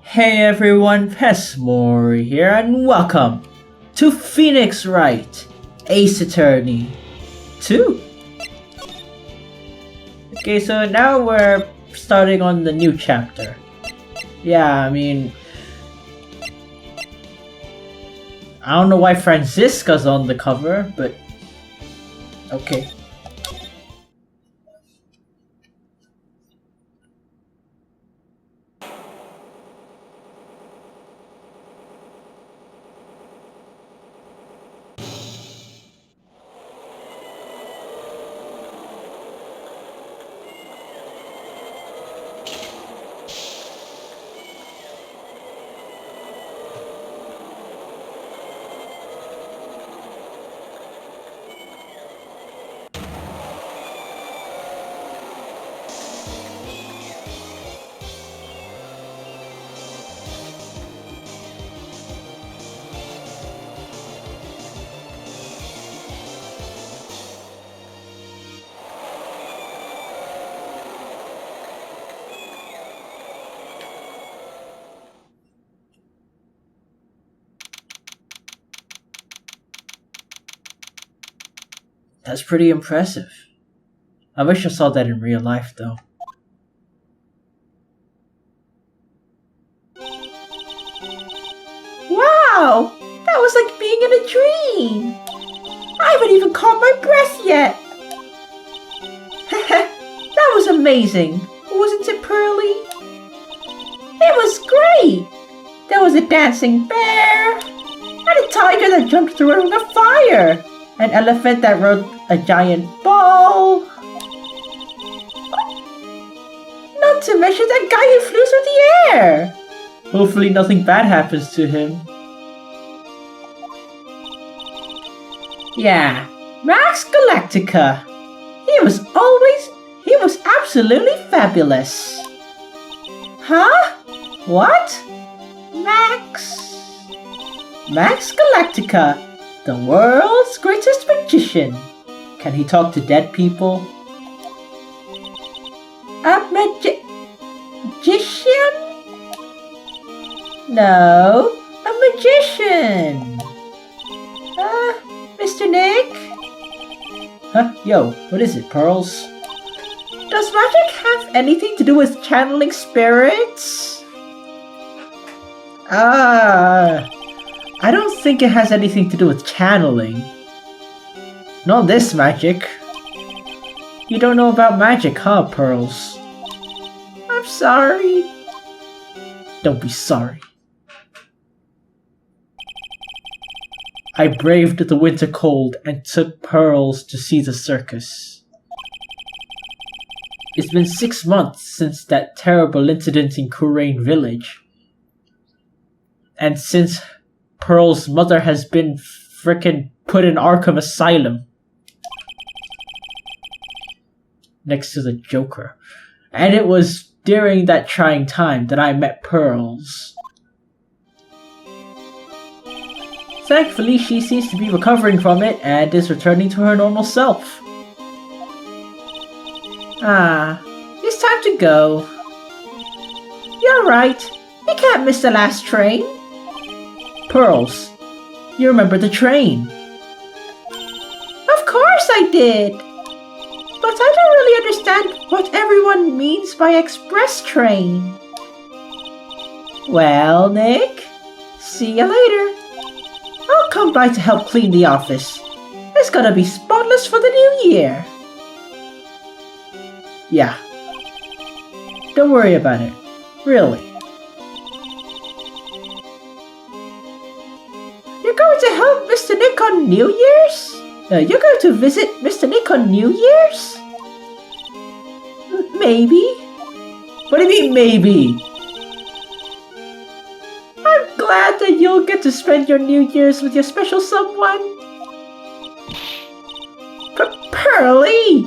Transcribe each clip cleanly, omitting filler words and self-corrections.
Hey everyone, Pesmori here, and welcome to Phoenix Wright Ace Attorney 2. Okay, so now we're starting on the new chapter. Yeah, I don't know why Franziska's on the cover, but okay. That's pretty impressive. I wish I saw that in real life, though. Wow! That was like being in a dream! I haven't even caught my breath yet! That was amazing! Wasn't it, Pearly? It was great! There was a dancing bear, and a tiger that jumped through a ring of fire, an elephant that rode a giant ball, not to mention that guy who flew through the air! Hopefully nothing bad happens to him. Yeah, Max Galactica. He was absolutely fabulous. Huh? What? Max Galactica, the world's greatest magician. Can he talk to dead people? A magician? No, a magician. Mr. Nick? Huh? Yo, what is it, Pearls? Does magic have anything to do with channeling spirits? I don't think it has anything to do with channeling. Not this magic. You don't know about magic, huh, Pearls? I'm sorry. Don't be sorry. I braved the winter cold and took Pearls to see the circus. It's been 6 months since that terrible incident in Kurain village. And since Pearl's mother has been frickin' put in Arkham Asylum. Next to the Joker. And it was during that trying time that I met Pearls. Thankfully, she seems to be recovering from it and is returning to her normal self. It's time to go. You're right. You can't miss the last train. Pearls, you remember the train? Of course I did. But I don't really understand what everyone means by express train. Well, Nick, see you later. I'll come by to help clean the office. It's gonna be spotless for the new year. Yeah. Don't worry about it. Really. You're going to help Mr. Nick on New Year's? You're going to visit Mr. Nick on New Year's? Maybe. What do you mean, maybe? I'm glad that you'll get to spend your New Year's with your special someone. Pearly!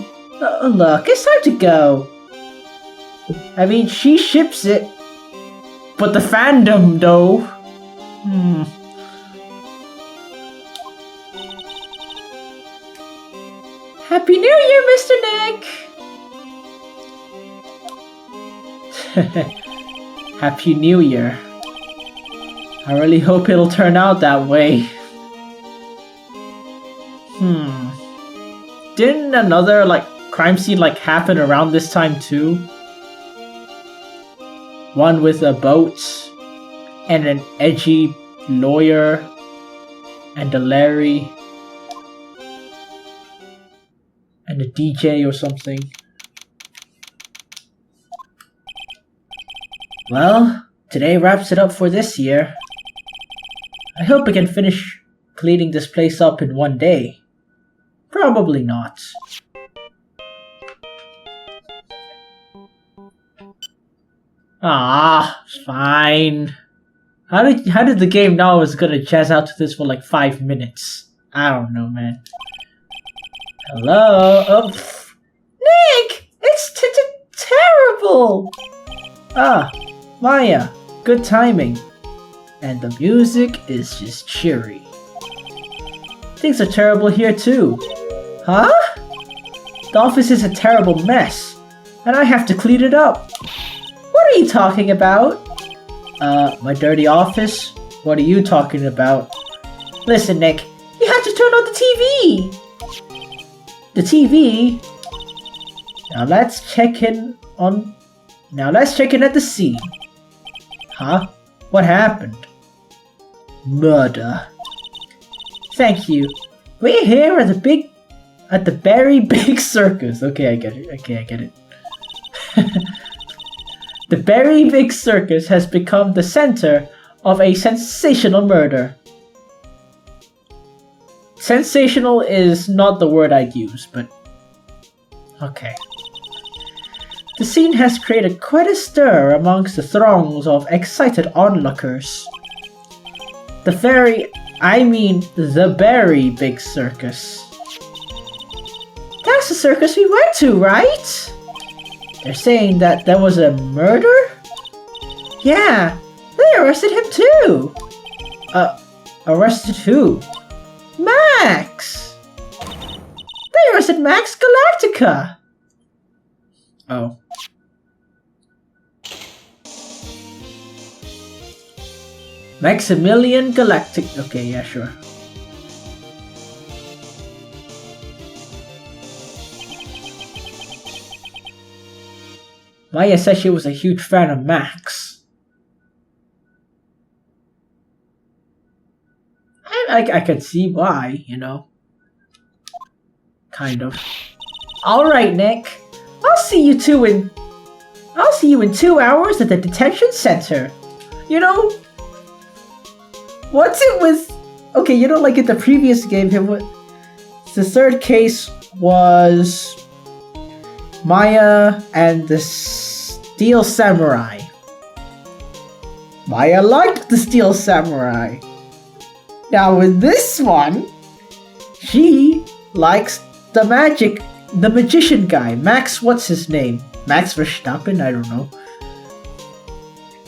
Look, it's time to go. I mean, she ships it. But the fandom, though. Happy New Year, Mr. Nick! Happy New Year. I really hope it'll turn out that way. Didn't another, like, crime scene, like, happen around this time, too? One with a boat, and an edgy lawyer, and a Larry, and a DJ or something. Well, today wraps it up for this year. I hope I can finish cleaning this place up in one day. Probably not. Ah, fine. How did the game know I was gonna jazz out to this for like 5 minutes? I don't know, man. Hello? Oh, Nick! It's terrible! Ah, Maya. Good timing. And the music is just cheery. Things are terrible here too. Huh? The office is a terrible mess, and I have to clean it up. What are you talking about? My dirty office? What are you talking about? Listen, Nick, you have to turn on the TV! The TV? Now let's check in at the scene. Huh? What happened? Murder. Thank you. We're here at the very big circus. Okay, I get it. The very big circus has become the center of a sensational murder. Sensational is not the word I'd use, but okay. The scene has created quite a stir amongst the throngs of excited onlookers. The very big circus. That's the circus we went to, right? They're saying that there was a murder? Yeah, they arrested him too. Arrested who? Max! They arrested Max Galactica! Oh. Maximilian Galactic. Okay, yeah, sure. Maya said she was a huge fan of Max. I could see why, you know. Kind of. Alright, Nick. I'll see you in 2 hours at the detention center. You know, once it was... Okay, you know, like in the previous game, the third case was Maya and the Steel Samurai. Maya liked the Steel Samurai. Now in this one, she likes the magician guy. Max, what's his name? Max Verstappen? I don't know.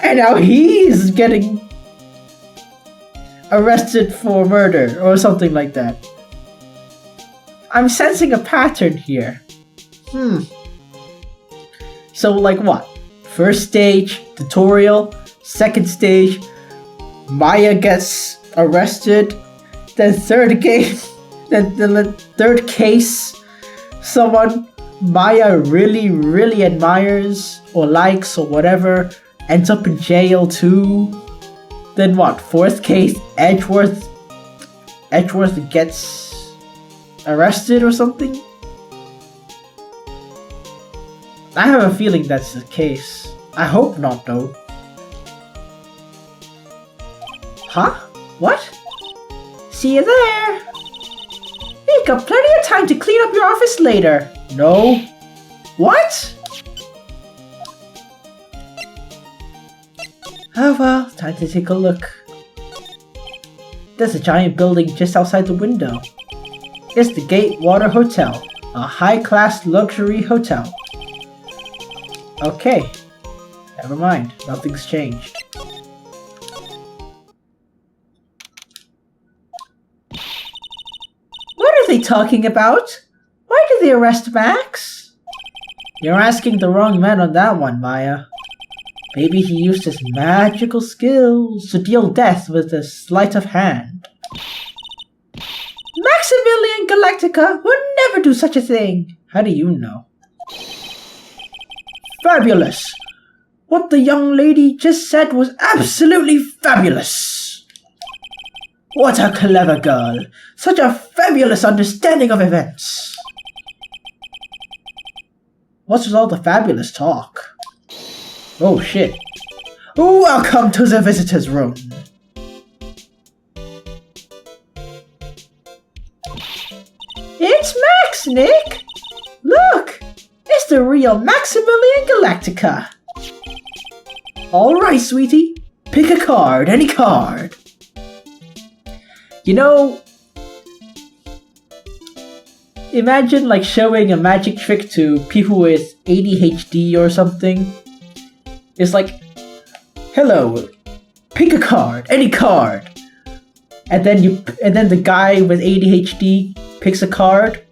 And now he's getting arrested for murder or something like that. I'm sensing a pattern here. So like what? First stage, tutorial. Second stage, Maya gets arrested. Then third case, someone Maya really admires or likes or whatever ends up in jail too. Then what? Fourth case, Edgeworth gets arrested or something? I have a feeling that's the case. I hope not though. Huh? What? See you there! You got plenty of time to clean up your office later. No. What? Oh well, time to take a look. There's a giant building just outside the window. It's the Gatewater Hotel, a high-class luxury hotel. Okay, never mind, nothing's changed. What are they talking about? Why did they arrest Max? You're asking the wrong man on that one, Maya. Maybe he used his magical skills to deal death with a sleight of hand. Maximilian Galactica would never do such a thing. How do you know? Fabulous! What the young lady just said was absolutely fabulous! What a clever girl! Such a fabulous understanding of events! What's with all the fabulous talk? Oh shit. Welcome to the visitor's room. It's Max, Nick! Look! It's the real Maximilian Galactica! Alright, sweetie. Pick a card, any card. You know, imagine like showing a magic trick to people with ADHD or something. It's like, hello, pick a card, any card. And then the guy with ADHD picks a card.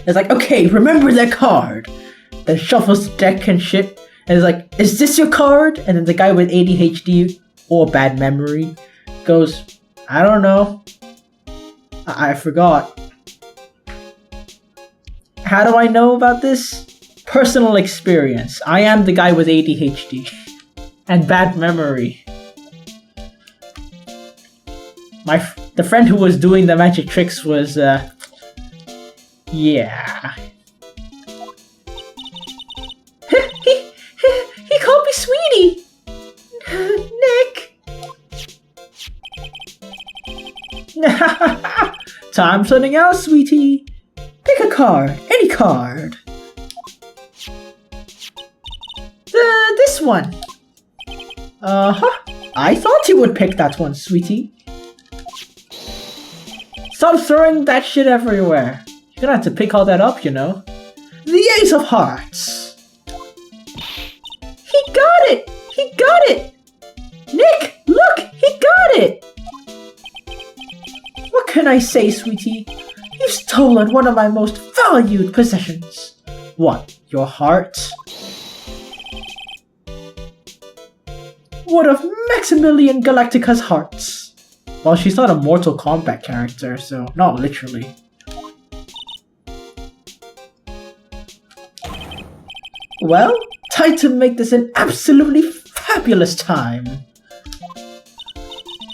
It's like, okay, remember that card. Then shuffles the deck and shit. And it's like, is this your card? And then the guy with ADHD or bad memory goes, I don't know. I forgot. How do I know about this? Personal experience. I am the guy with ADHD and bad memory. The friend who was doing the magic tricks was, yeah. He called me sweetie! Nick! Time something else, sweetie. Pick a card, any card. This one. I thought you would pick that one, sweetie. Stop throwing that shit everywhere. You're gonna have to pick all that up, you know. The Ace of Hearts. He got it! He got it! Nick, look! He got it! What can I say, sweetie? You've stolen one of my most valued possessions. What, your heart? One of Maximilian Galactica's hearts. Well, she's not a Mortal Kombat character, so not literally. Well, time to make this an absolutely fabulous time.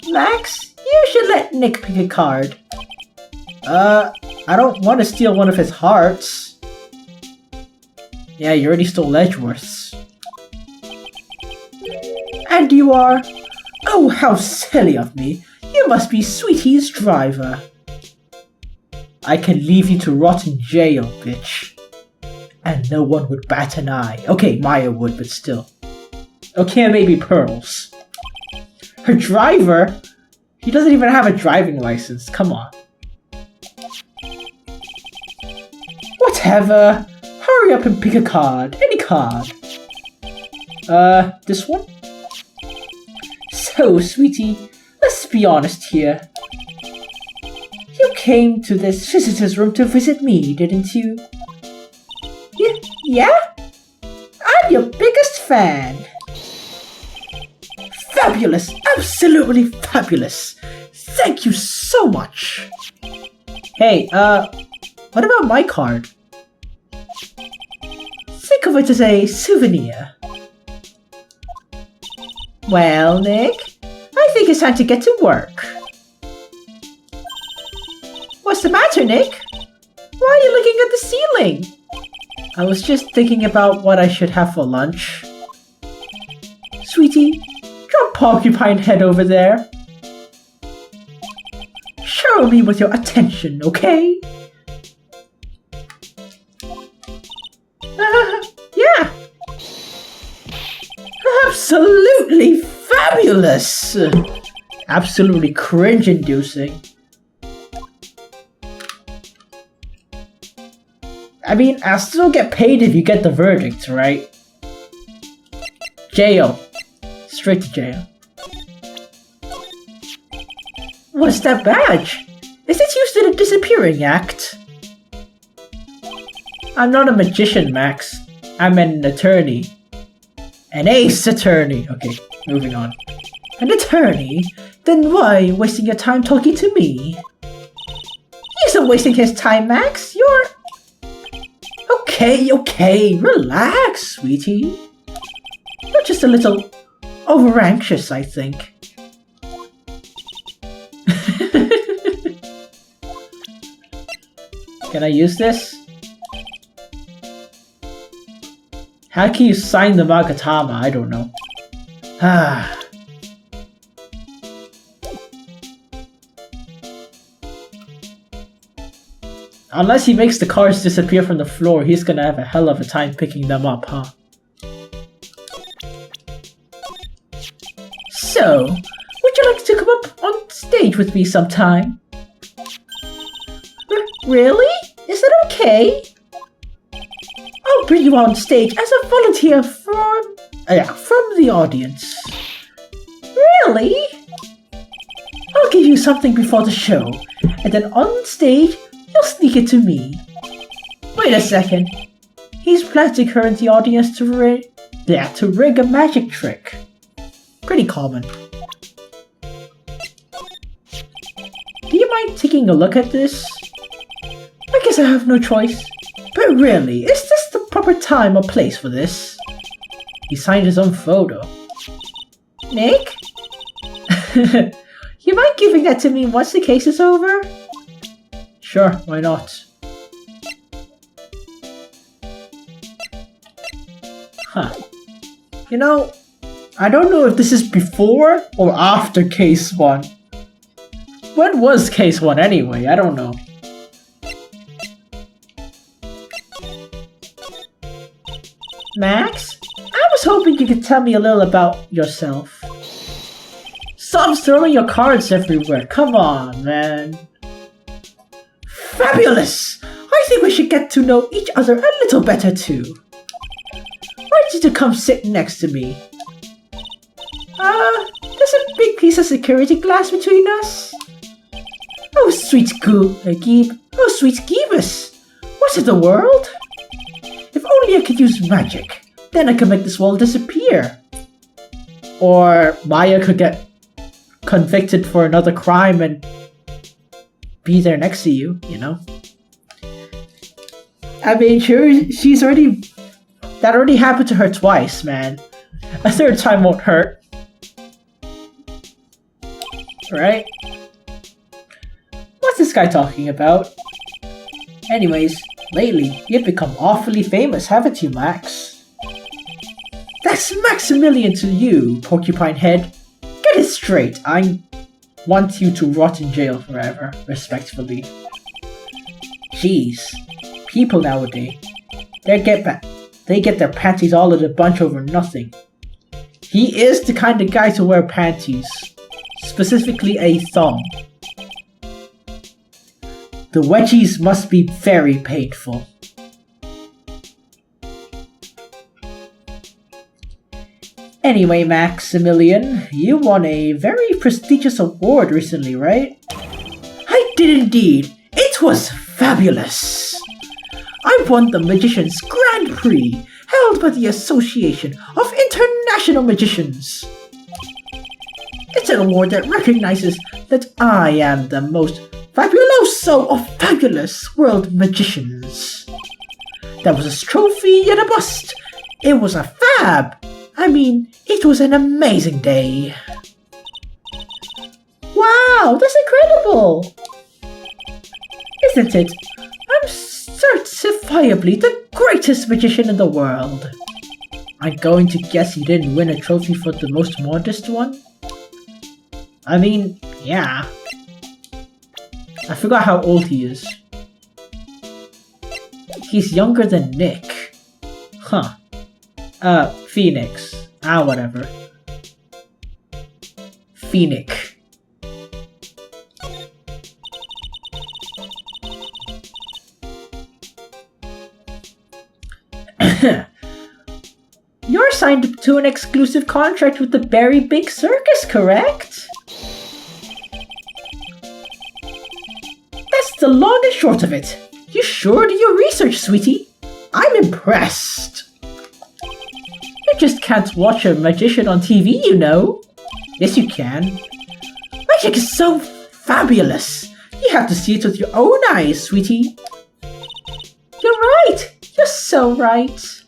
Max, you should let Nick pick a card. I don't want to steal one of his hearts. Yeah, you already stole Edgeworth's. And you are... Oh, how silly of me. You must be Sweetie's driver. I can leave you to rot in jail, bitch. And no one would bat an eye. Okay, Maya would, but still. Okay, maybe Pearls. Her driver? He doesn't even have a driving license, come on. Whatever. Hurry up and pick a card, any card. This one? So, sweetie, let's be honest here. You came to this visitor's room to visit me, didn't you? Yeah? I'm your biggest fan. Fabulous! Absolutely fabulous! Thank you so much! Hey, what about my card? Think of it as a souvenir. Well, Nick, I think it's time to get to work. What's the matter, Nick? Why are you looking at the ceiling? I was just thinking about what I should have for lunch. Sweetie, your porcupine head over there. Show me with your attention, okay? Yeah. Absolutely fabulous! Absolutely cringe-inducing. I mean, I'll still get paid if you get the verdict, right? Jail. Straight to jail. What's that badge? Is it used in a disappearing act? I'm not a magician, Max. I'm an attorney. An ace attorney. Okay, moving on. An attorney? Then why wasting your time talking to me? He isn't wasting his time, Max. You're... Okay, relax, sweetie. You're just a little over-anxious, I think. Can I use this? How can you sign the Magatama? I don't know. Unless he makes the cards disappear from the floor, he's gonna have a hell of a time picking them up, huh? So, would you like to come up on stage with me sometime? Really? Is that okay? I'll bring you on stage as a volunteer from the audience. Really? I'll give you something before the show, and then on stage, you'll sneak it to me. Wait a second. He's planting her in the audience to rig a magic trick. Pretty common. Do you mind taking a look at this? I guess I have no choice. But really, is this the proper time or place for this? He signed his own photo. Nick? You mind giving that to me once the case is over? Sure, why not? Huh. You know, I don't know if this is before or after case 1. When was case 1 anyway? I don't know. Max? I was hoping you could tell me a little about yourself. Stop throwing your cards everywhere. Come on, man. Fabulous! I think we should get to know each other a little better too. Why did you come sit next to me? There's a big piece of security glass between us. Oh, sweet Geebus! What's in the world? If only I could use magic, then I could make this wall disappear. Or Maya could get convicted for another crime and be there next to you, you know? I mean, she's already... That already happened to her twice, man. A third time won't hurt. Right? What's this guy talking about? Anyways, lately, you've become awfully famous, haven't you, Max? That's Maximilian to you, Porcupine Head. Get it straight, I want you to rot in jail forever, respectfully. Jeez, people nowadays, they get their panties all in a bunch over nothing. He is the kind of guy to wear panties, specifically a thong. The wedgies must be very painful. Anyway, Maximilian, you won a very prestigious award recently, right? I did indeed. It was fabulous. I won the Magician's Grand Prix, held by the Association of International Magicians. It's an award that recognizes that I am the most fabuloso of fabulous world magicians. There was a trophy and a bust. It was a fab. I mean, it was an amazing day. Wow, that's incredible! Isn't it? I'm certifiably the greatest magician in the world. I'm going to guess you didn't win a trophy for the most modest one? I mean, yeah. I forgot how old he is. He's younger than Nick. Huh. Phoenix. Whatever. Phoenix. You're signed to an exclusive contract with the Berry Big Circus, correct? That's the long and short of it. You sure did your research, sweetie. I'm impressed. You're just can't watch a magician on TV, you know. Yes, you can. Magic is so fabulous. You have to see it with your own eyes, sweetie. You're right. You're so right.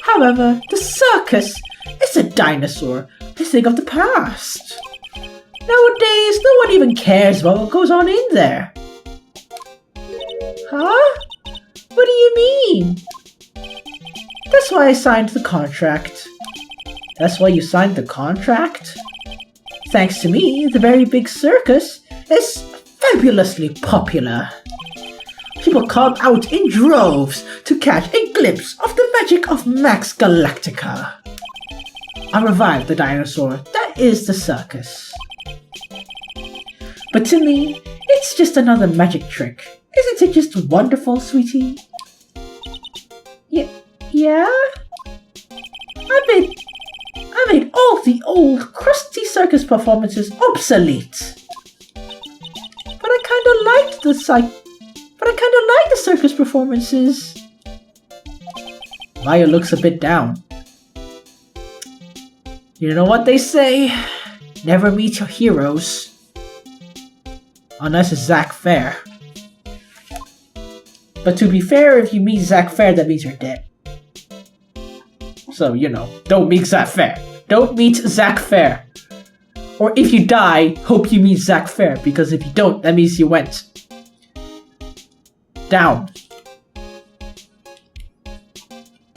However, the circus is a dinosaur, a thing of the past. Nowadays, no one even cares what goes on in there. Huh? What do you mean? That's why I signed the contract. That's why you signed the contract? Thanks to me, the very big circus is fabulously popular. People come out in droves to catch a glimpse of the magic of Max Galactica. I revived the dinosaur that is the circus. But to me, it's just another magic trick. Isn't it just wonderful, sweetie? Yeah? I made all the old crusty circus performances obsolete. But I kinda liked the circus performances. Maya looks a bit down. You know what they say? Never meet your heroes. Unless it's Zack Fair. But to be fair, if you meet Zack Fair, that means you're dead. So, you know, don't meet Zack Fair. Don't meet Zack Fair. Or if you die, hope you meet Zack Fair, because if you don't, that means you went down.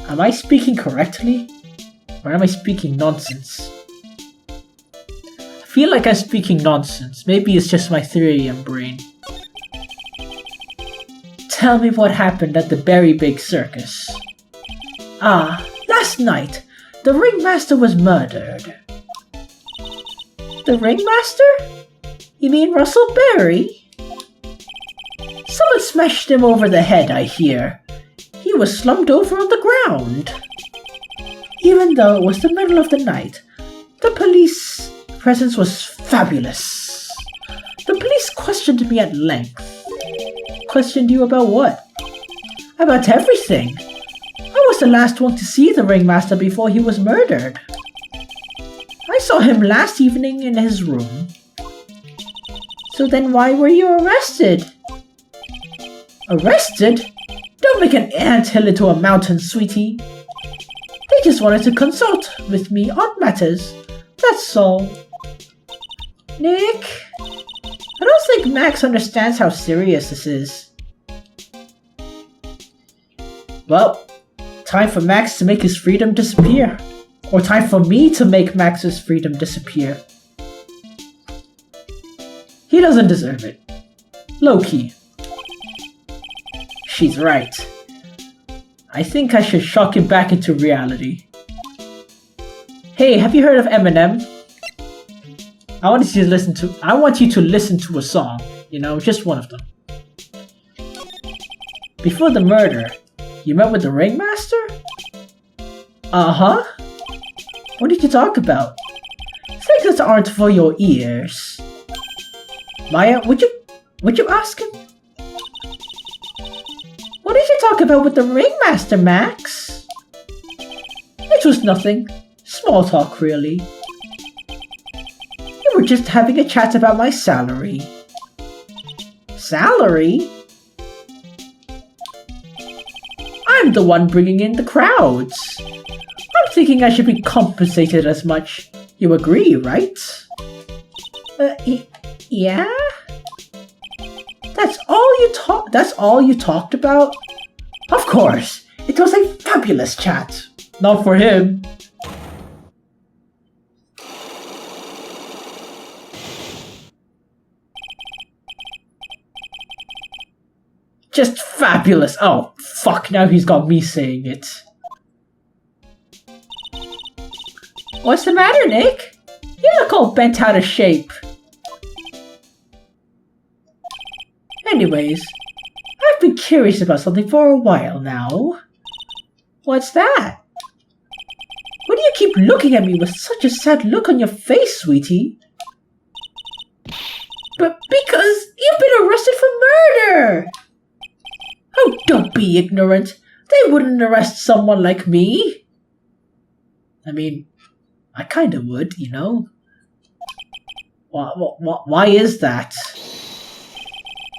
Am I speaking correctly? Or am I speaking nonsense? I feel like I'm speaking nonsense. Maybe it's just my 3 AM brain. Tell me what happened at the very big circus. Last night, the ringmaster was murdered. The ringmaster? You mean Russell Berry? Someone smashed him over the head, I hear. He was slumped over on the ground. Even though it was the middle of the night, the police presence was fabulous. The police questioned me at length. Questioned you about what? About everything. I was the last one to see the ringmaster before he was murdered. I saw him last evening in his room. So then why were you arrested? Arrested? Don't make an anthill into a mountain, sweetie. They just wanted to consult with me on matters. That's all. Nick? I don't think Max understands how serious this is. Well, time for Max to make his freedom disappear. Or time for me to make Max's freedom disappear. He doesn't deserve it. Low-key. She's right. I think I should shock him back into reality. Hey, have you heard of Eminem? I want you to listen to a song. You know, just one of them. Before the murder, you met with the ringmaster? Uh-huh. What did you talk about? Things that aren't for your ears. Maya, would you ask him? What did you talk about with the ringmaster, Max? It was nothing. Small talk, really. We were just having a chat about my salary. Salary? I'm the one bringing in the crowds. I'm thinking I should be compensated as much. You agree, right? Yeah? That's all you talked about? Of course. It was a fabulous chat. Not for him. Just fabulous. Oh, fuck, now he's got me saying it. What's the matter, Nick? You look all bent out of shape. Anyways, I've been curious about something for a while now. What's that? Why do you keep looking at me with such a sad look on your face, sweetie? But because you've been arrested for murder! Oh, don't be ignorant. They wouldn't arrest someone like me. I mean, I kinda would, you know? Why is that?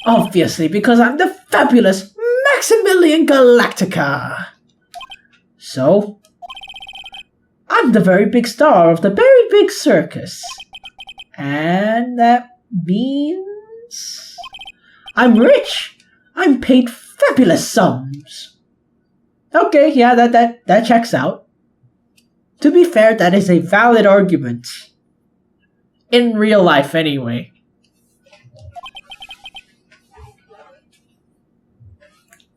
Obviously, because I'm the fabulous Maximilian Galactica! So, I'm the very big star of the very big circus. And that means... I'm rich! I'm paid fabulous sums! Okay, yeah, that checks out. To be fair, that is a valid argument. In real life, anyway.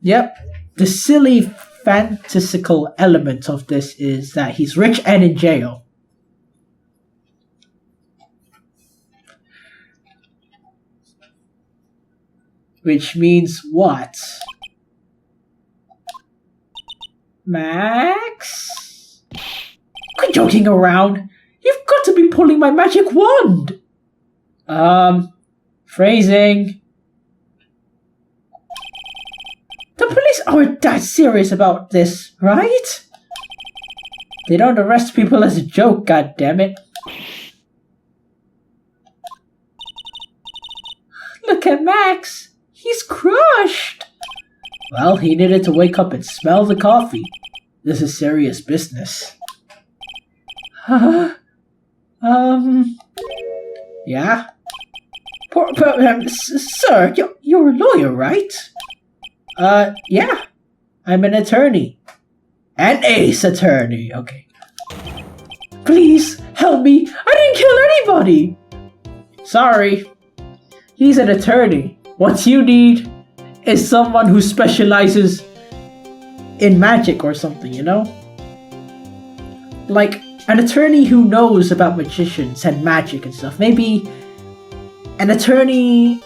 Yep, the silly fantasical element of this is that he's rich and in jail. Which means what? Max? Quit joking around. You've got to be pulling my magic wand. Phrasing. The police aren't that serious about this, right? They don't arrest people as a joke, goddammit. Look at Max. He's crushed. Well, he needed to wake up and smell the coffee. This is serious business. Yeah? Sir, you're a lawyer, right? Yeah. I'm an attorney. An ace attorney, okay. Please, help me. I didn't kill anybody. Sorry. He's an attorney. What you need is someone who specializes in magic or something, you know? Like, an attorney who knows about magicians and magic and stuff. Maybe an attorney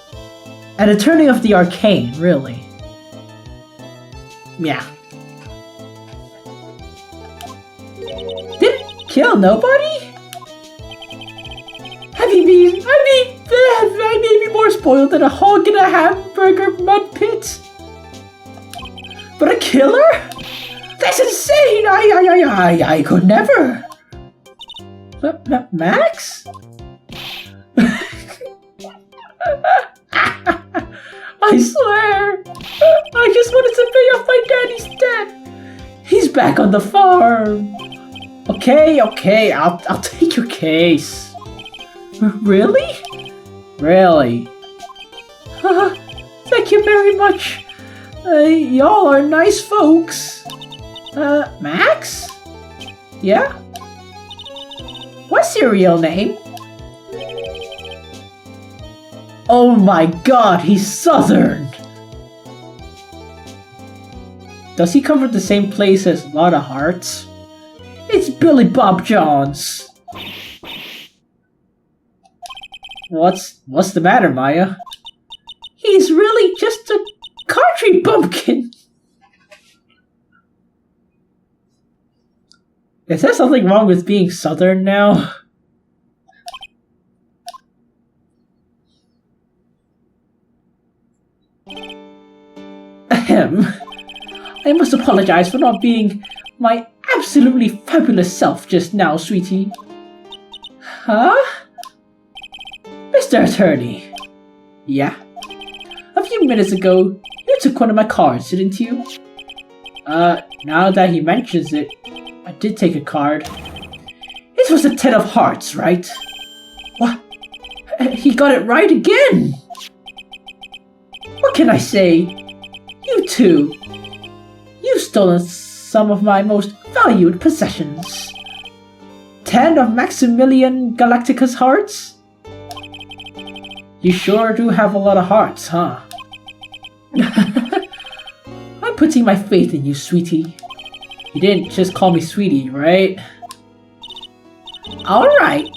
of the arcane, really. Yeah. Didn't kill nobody? I may be more spoiled than a hog in a hamburger mud pit. But a killer? That's insane! I could never. Max? I swear, I just wanted to pay off my daddy's debt. He's back on the farm. Okay, I'll take your case. Really? Really? Thank you very much. Y'all are nice folks. Max? Yeah? What's your real name? Oh my god, he's Southern! Does he come from the same place as Lotta Hearts? It's Billy Bob Jones! What's the matter, Maya? He's really just a country bumpkin! Is there something wrong with being Southern now? Ahem. I must apologize for not being my absolutely fabulous self just now, sweetie. Huh? Mr. Attorney. Yeah? A few minutes ago, you took one of my cards, didn't you? Now that he mentions it, I did take a card. It was a 10 of hearts, right? What? He got it right again! What can I say? You too. You've stolen some of my most valued possessions. 10 of Maximilian Galactica's hearts? You sure do have a lot of hearts, huh? I'm putting my faith in you, sweetie. You didn't just call me sweetie, right? Alright.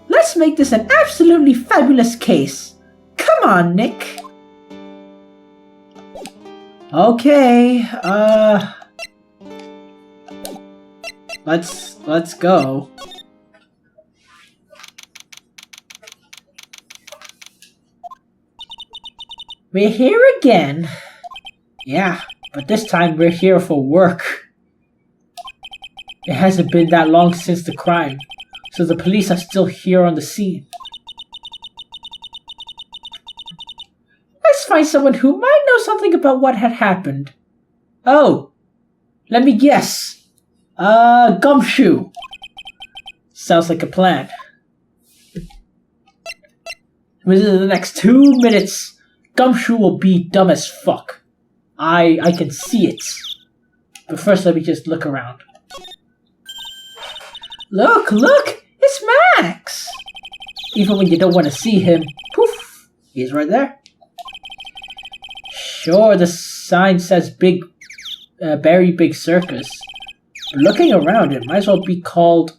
Let's make this an absolutely fabulous case. Come on, Nick. Okay, let's go. We're here again. Yeah, but this time we're here for work. It hasn't been that long since the crime, so the police are still here on the scene. Let's find someone who might know something about what had happened. Oh, let me guess. Gumshoe. Sounds like a plan. Within the next 2 minutes, Gumshoe will be dumb as fuck. I can see it. But first, let me just look around. Look! It's Max! Even when you don't want to see him, poof, he's right there. Sure, the sign says Very Big Circus. But looking around, it might as well be called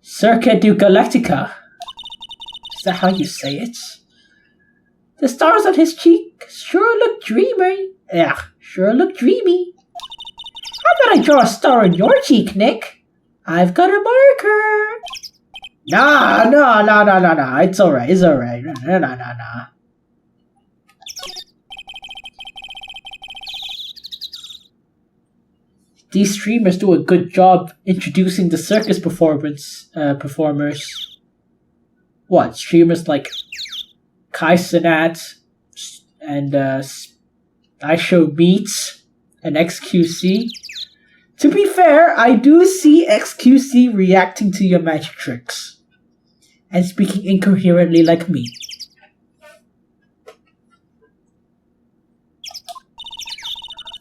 Cirque du Galactica. Is that how you say it? The stars on his cheek sure look dreamy. Yeah, sure look dreamy. How about I draw a star on your cheek, Nick? I've got a marker. No. It's alright. No. These streamers do a good job introducing the circus performers. What? Streamers like Kai Cenat and I Show Meats and XQC. To be fair, I do see XQC reacting to your magic tricks and speaking incoherently like me.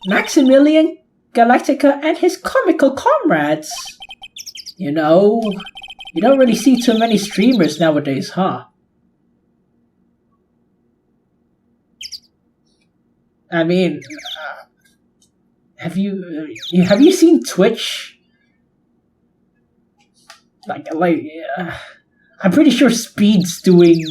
Maximilian Galactica and his comical comrades. You know, you don't really see too many streamers nowadays, huh? I mean, have you seen Twitch? I'm pretty sure Speed's doing.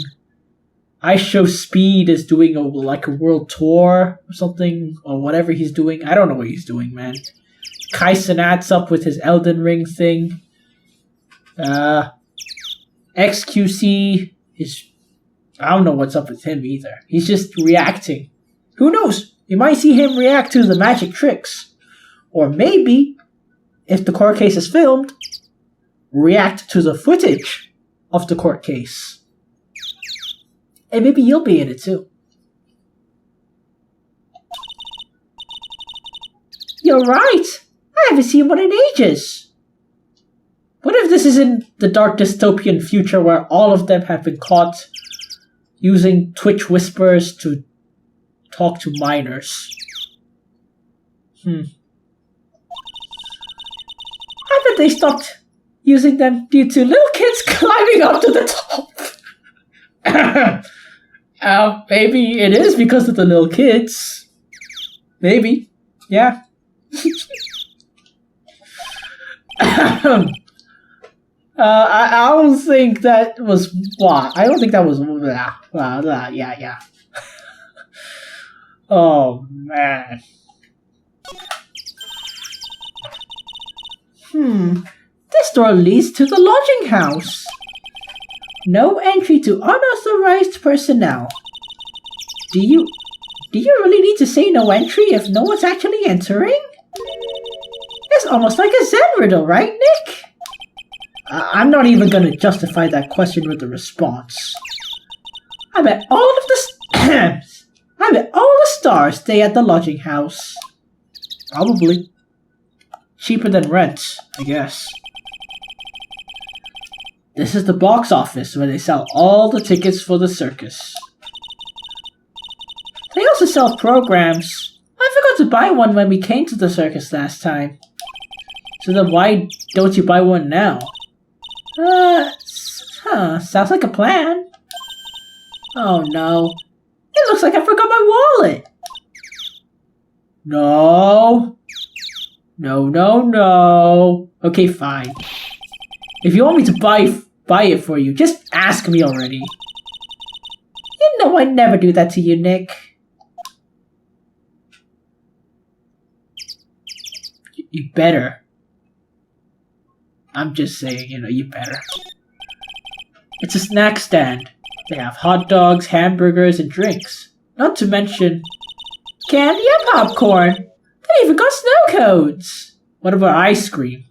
I Show Speed is doing a world tour or something, or whatever he's doing. I don't know what he's doing, man. Kai Cenat's up with his Elden Ring thing. XQC is. I don't know what's up with him either. He's just reacting. Who knows? You might see him react to the magic tricks. Or maybe, if the court case is filmed, react to the footage of the court case. And maybe you'll be in it too. You're right! I haven't seen one in ages! What if this is in the dark dystopian future where all of them have been caught using Twitch whispers to talk to minors? I bet they stopped using them due to little kids climbing up to the top. Maybe it is because of the little kids. Maybe. Yeah. I don't think that was what. I don't think that was yeah. Oh man. This door leads to the lodging house. No entry to unauthorized personnel. Do you really need to say no entry if no one's actually entering? It's almost like a Zen riddle, right, Nick? I'm not even gonna justify that question with a response. I bet all the stars stay at the lodging house. Probably. Cheaper than rent, I guess. This is the box office where they sell all the tickets for the circus. They also sell programs. I forgot to buy one when we came to the circus last time. So then why don't you buy one now? Sounds like a plan. Oh no. It looks like I forgot my wallet. No. No. Okay, fine. If you want me to buy it for you, just ask me already. You know I'd never do that to you, Nick. You better. I'm just saying, you better. It's a snack stand. They have hot dogs, hamburgers, and drinks. Not to mention candy and popcorn. They even got snow cones. What about ice cream?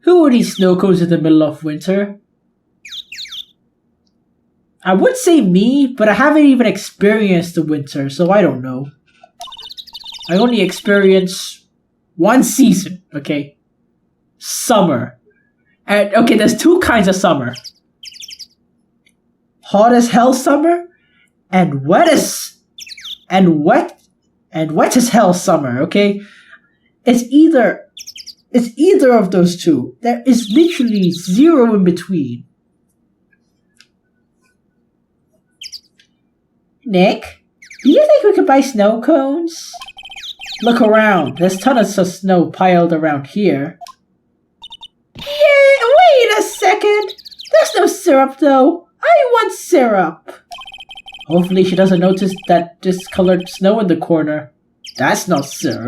Who would eat snow cones in the middle of winter? I would say me, but I haven't even experienced the winter, so I don't know. I only experienced one season, okay? Summer. And okay, there's two kinds of summer. Hot as hell summer and wet as hell summer, okay? It's either of those two. There is literally zero in between. Nick, do you think we could buy snow cones? Look around. There's tons of snow piled around here. Yeah, wait a second. There's no syrup, though. I want syrup. Hopefully she doesn't notice that discolored snow in the corner. That's not syrup.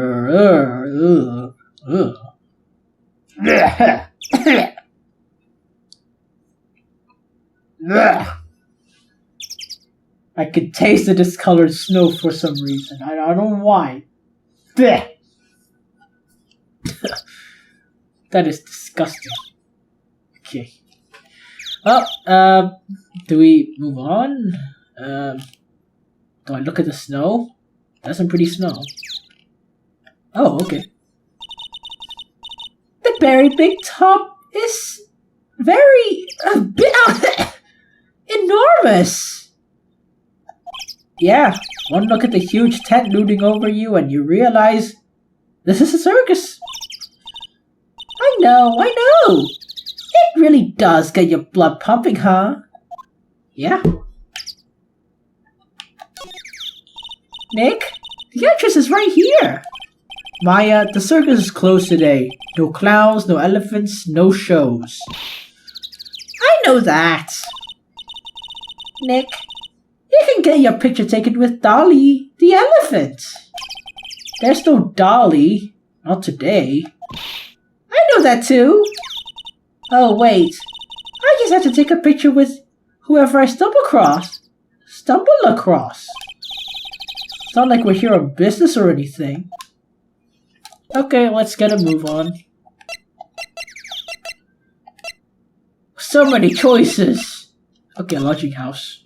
I could taste the discolored snow for some reason. I don't know why. That is disgusting. Okay. Well, do we move on? Do I look at the snow? That's some pretty snow. Oh, okay. The very big top is very enormous. Yeah, one look at the huge tent looming over you and you realize this is a circus. I know. It really does get your blood pumping, huh? Yeah. Nick, the entrance is right here. Maya, the circus is closed today. No clowns, no elephants, no shows. I know that. Nick, you can get your picture taken with Dolly, the elephant. There's no Dolly. Not today. I know that too. Oh, wait. I just have to take a picture with whoever I stumble across. It's not like we're here on business or anything. Okay, let's get a move on. So many choices. Okay, lodging house.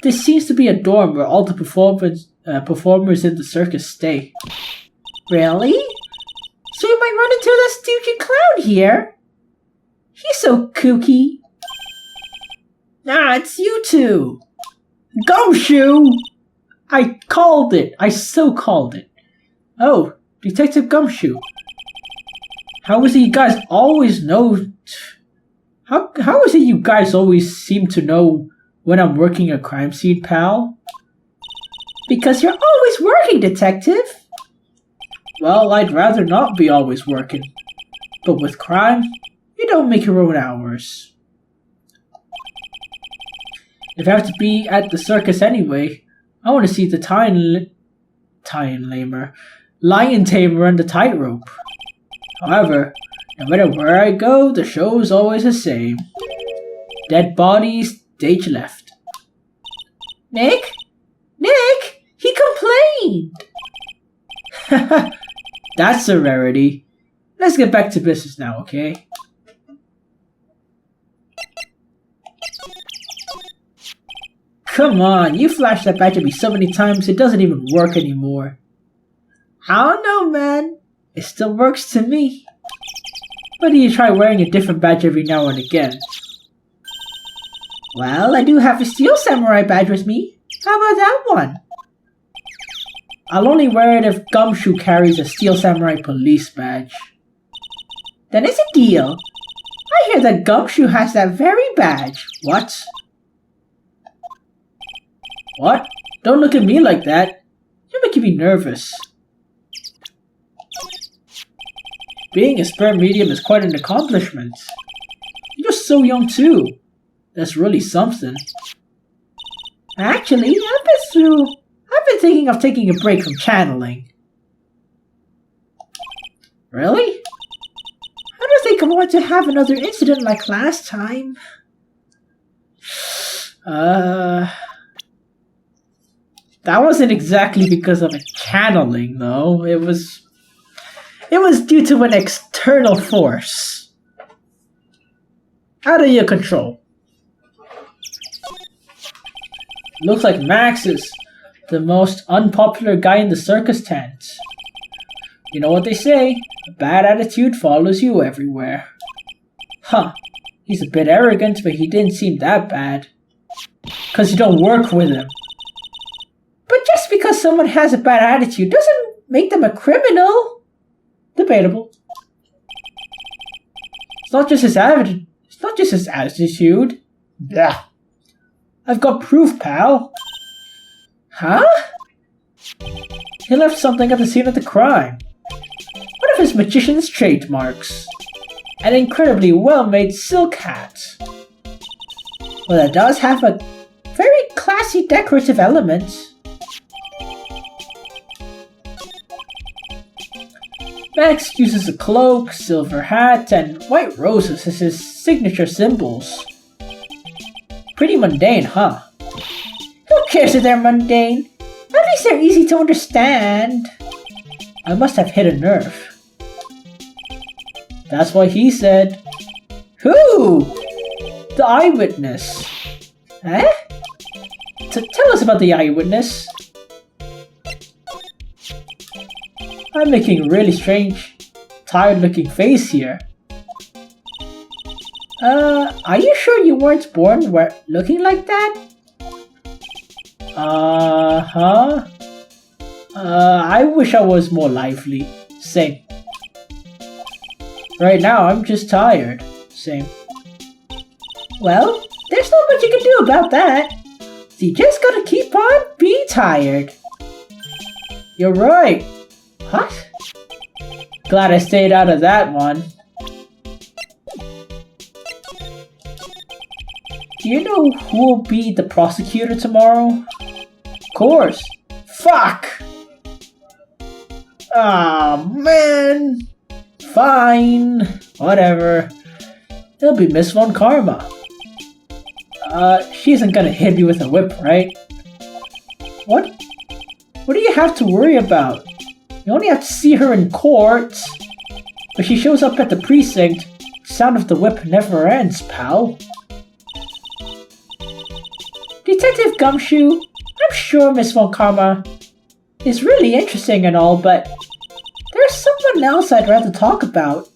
This seems to be a dorm where all the performers in the circus stay. Really? So you might run into that stupid clown here. He's so kooky. Ah, it's you two. Gumshoe! I called it. I so called it. Oh, Detective Gumshoe. How is it you guys always know... How is it you guys always seem to know when I'm working a crime scene, pal? Because you're always working, Detective. Well, I'd rather not be always working. But with crime, you don't make your own hours. If I have to be at the circus anyway, I want to see the lion tamer and the tightrope. However, no matter where I go, the show is always the same. Dead bodies, stage left. Nick, he complained. That's a rarity. Let's get back to business now, okay? Come on, you flashed that badge at me so many times it doesn't even work anymore. I don't know, man. It still works to me. Why do you try wearing a different badge every now and again? Well, I do have a Steel Samurai badge with me. How about that one? I'll only wear it if Gumshoe carries a Steel Samurai police badge. Then it's a deal. I hear that Gumshoe has that very badge. What? What? Don't look at me like that. You're making me nervous. Being a sperm medium is quite an accomplishment. You're so young too. That's really something. Actually, I've been thinking of taking a break from channeling. Really? I don't think I want to have another incident like last time. That wasn't exactly because of a channeling, though. It was due to an external force. Out of your control. Looks like Max is the most unpopular guy in the circus tent. You know what they say, a bad attitude follows you everywhere. Huh, he's a bit arrogant, but he didn't seem that bad. 'Cause you don't work with him. But just because someone has a bad attitude doesn't make them a criminal. Debatable. It's not just his attitude. It's not just his attitude. Blah. I've got proof, pal. Huh? He left something at the scene of the crime. One of his magician's trademarks. An incredibly well-made silk hat. Well, it does have a very classy decorative element. Max uses a cloak, silver hat, and white roses as his signature symbols. Pretty mundane, huh? Who cares if they're mundane? At least they're easy to understand. I must have hit a nerve. That's what he said. Who? The eyewitness. Eh? Tell us about the eyewitness. I'm making a really strange, tired-looking face here. Are you sure you weren't born looking like that? Uh-huh. I wish I was more lively. Same. Right now, I'm just tired. Same. Well, there's not much you can do about that. So you just gotta keep on being tired. You're right. What? Glad I stayed out of that one. Do you know who will be the prosecutor tomorrow? Of course. Fuck! Ah, man. Fine. Whatever. It'll be Miss Von Karma. She isn't gonna hit me with a whip, right? What? What do you have to worry about? You only have to see her in court. If she shows up at the precinct, the sound of the whip never ends, pal. Detective Gumshoe, I'm sure Miss Von Karma is really interesting and all, but there's someone else I'd rather talk about.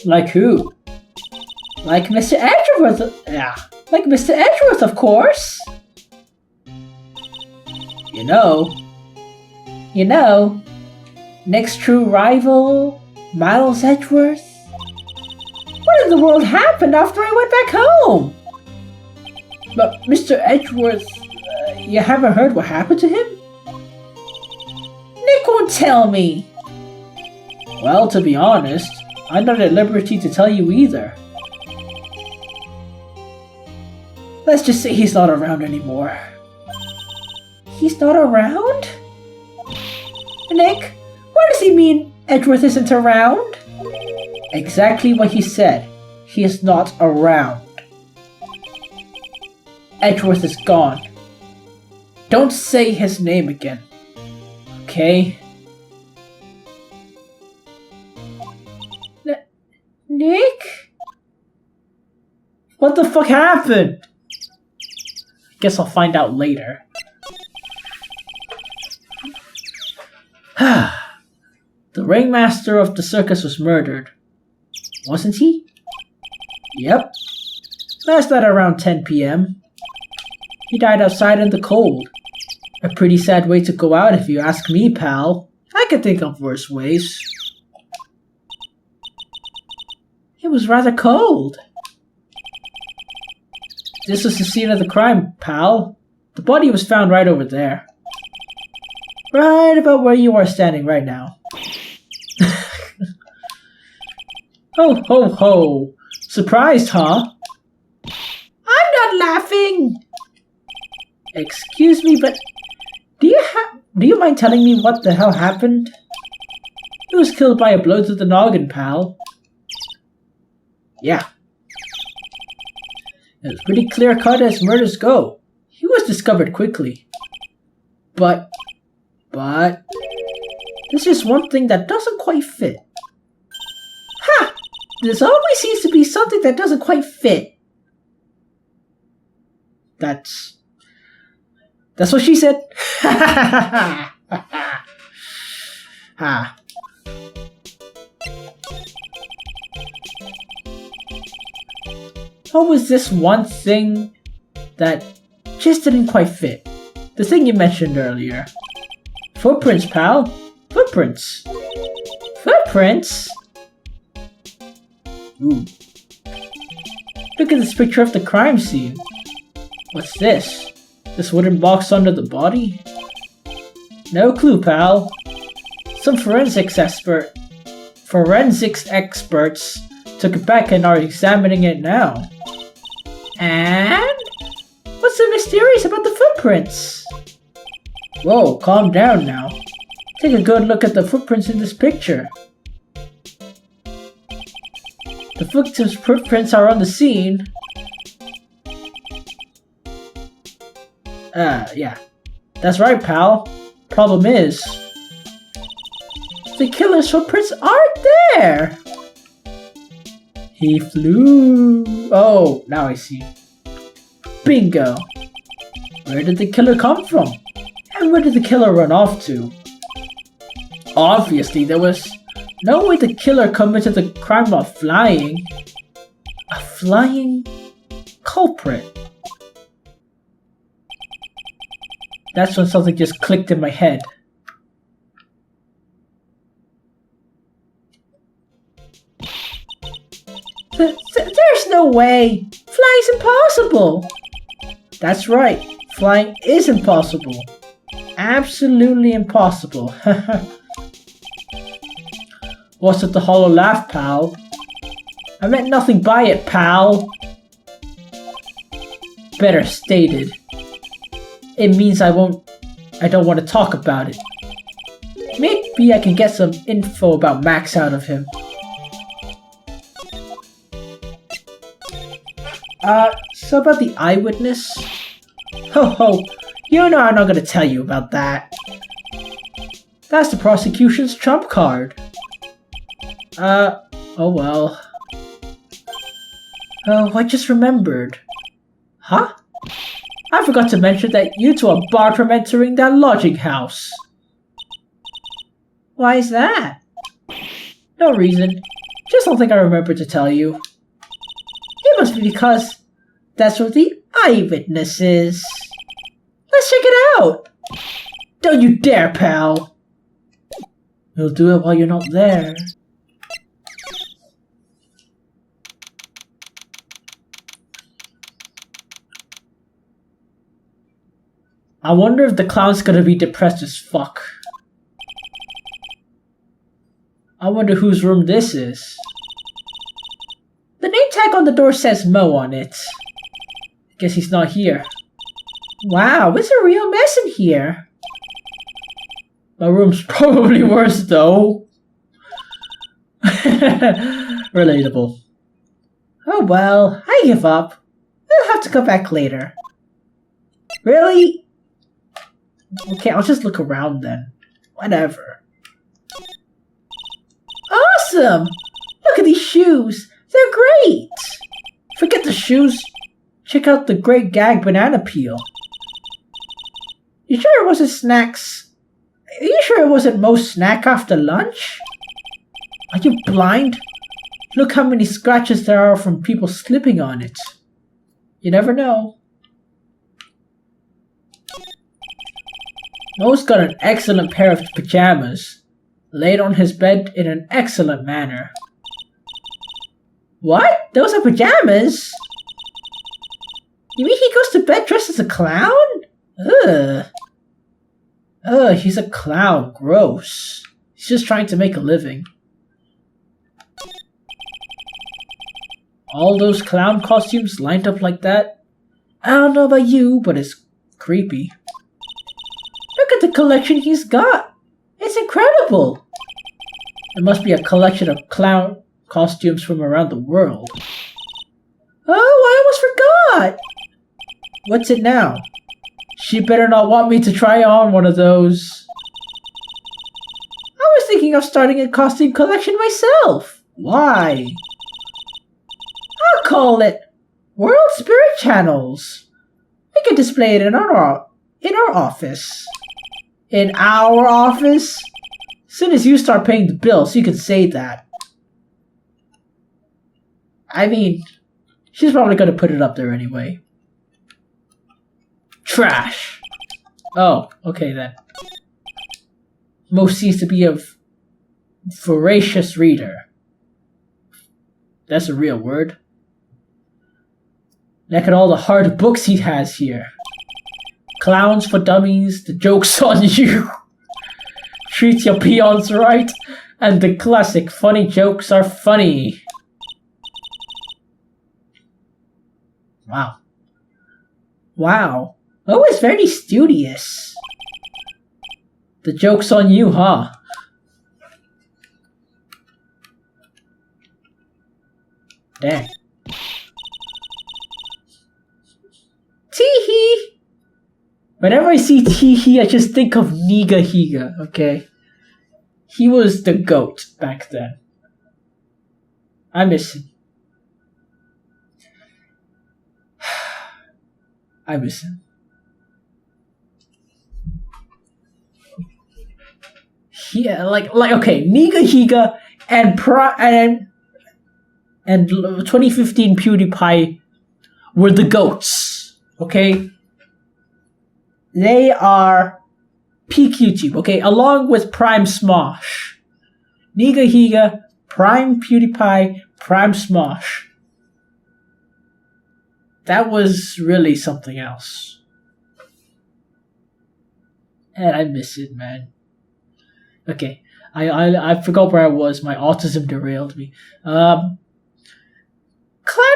Like who? Like Mr. Edgeworth. Yeah, like Mr. Edgeworth, of course. You know, Nick's true rival, Miles Edgeworth. What in the world happened after I went back home? But Mr. Edgeworth, you haven't heard what happened to him? Nick won't tell me. Well, to be honest, I'm not at liberty to tell you either. Let's just say he's not around anymore. He's not around? Nick, what does he mean Edgeworth isn't around? Exactly what he said. He is not around. Edgeworth is gone. Don't say his name again. Okay? Nick? What the fuck happened? Guess I'll find out later. The ringmaster of the circus was murdered. Wasn't he? Yep. Last night around 10 p.m. He died outside in the cold. A pretty sad way to go out if you ask me, pal. I could think of worse ways. It was rather cold. This was the scene of the crime, pal. The body was found right over there. Right about where you are standing right now. Ho ho ho! Surprised, huh? I'm not laughing! Excuse me, but do you mind telling me what the hell happened? He was killed by a blow to the noggin, pal. Yeah. It was pretty clear-cut as murders go. He was discovered quickly. But, there's just one thing that doesn't quite fit. Ha! There's always seems to be something that doesn't quite fit. That's what she said. Ah. What was this one thing that just didn't quite fit? The thing you mentioned earlier. Footprints, pal. Footprints. Footprints? Ooh. Look at this picture of the crime scene. What's this? This wooden box under the body? No clue, pal. Some forensics experts took it back and are examining it now. And? What's so mysterious about the footprints? Whoa, calm down now. Take a good look at the footprints in this picture. The victim's footprints are on the scene. Yeah. That's right, pal. Problem is, the killer's footprints aren't there! He flew. Oh, now I see. Bingo. Where did the killer come from? And where did the killer run off to? Obviously, there was no way the killer committed the crime while flying. A flying culprit. That's when something just clicked in my head. There's no way! Flying's impossible! That's right, flying is impossible. Absolutely impossible. What's with the hollow laugh, pal? I meant nothing by it, pal. Better stated. It means I don't want to talk about it. Maybe I can get some info about Max out of him. So about the eyewitness? Ho, you know I'm not gonna tell you about that. That's the prosecution's trump card. Oh well. Oh, I just remembered. Huh? I forgot to mention that you two are barred from entering that lodging house. Why is that? No reason. Just something I remembered to tell you. It must be because that's what the eyewitness is. Let's check it out! Don't you dare, pal! We'll do it while you're not there. I wonder if the clown's gonna be depressed as fuck. I wonder whose room this is. The name tag on the door says Mo on it. Guess he's not here. Wow, it's a real mess in here. My room's probably worse though. Relatable. Oh well, I give up. We'll have to come back later. Really? Okay, I'll just look around then. Whatever. Awesome! Look at these shoes. They're great! Forget the shoes. Check out the great gag banana peel. You sure it wasn't snacks? Are you sure it wasn't Mo's snack after lunch? Are you blind? Look how many scratches there are from people slipping on it. You never know. Mo's got an excellent pair of pajamas, laid on his bed in an excellent manner. What? Those are pajamas? You mean he goes to bed dressed as a clown? Ugh. Ugh, he's a clown. Gross. He's just trying to make a living. All those clown costumes lined up like that? I don't know about you, but it's creepy. Look at the collection he's got. It's incredible. It must be a collection of clown costumes from around the world. Oh, I almost forgot. What's it now? She better not want me to try on one of those. I was thinking of starting a costume collection myself. Why? I'll call it World Spirit Channels. We can display it in our office. In our office? As soon as you start paying the bills, you can say that. I mean, she's probably gonna put it up there anyway. Trash. Oh, okay then. Mo seems to be a voracious reader. That's a real word. Look at all the hard books he has here. Clowns for Dummies, The Joke's on You, Treat Your Peons Right, and the classic Funny Jokes Are Funny. Wow. Wow. Oh, it's very studious. The Joke's on You, huh? Dang. Tee-hee! Whenever I see Tee-hee, I just think of Niga Higa, okay? He was the GOAT back then. I miss him. I miss him. Yeah, like okay, Niga Higa and 2015 PewDiePie were the GOATs, okay? They are peak YouTube, okay? Along with Prime Smosh. Niga Higa, Prime PewDiePie, Prime Smosh. That was really something else. And I miss it, man. Okay, I forgot where I was. My autism derailed me. Clown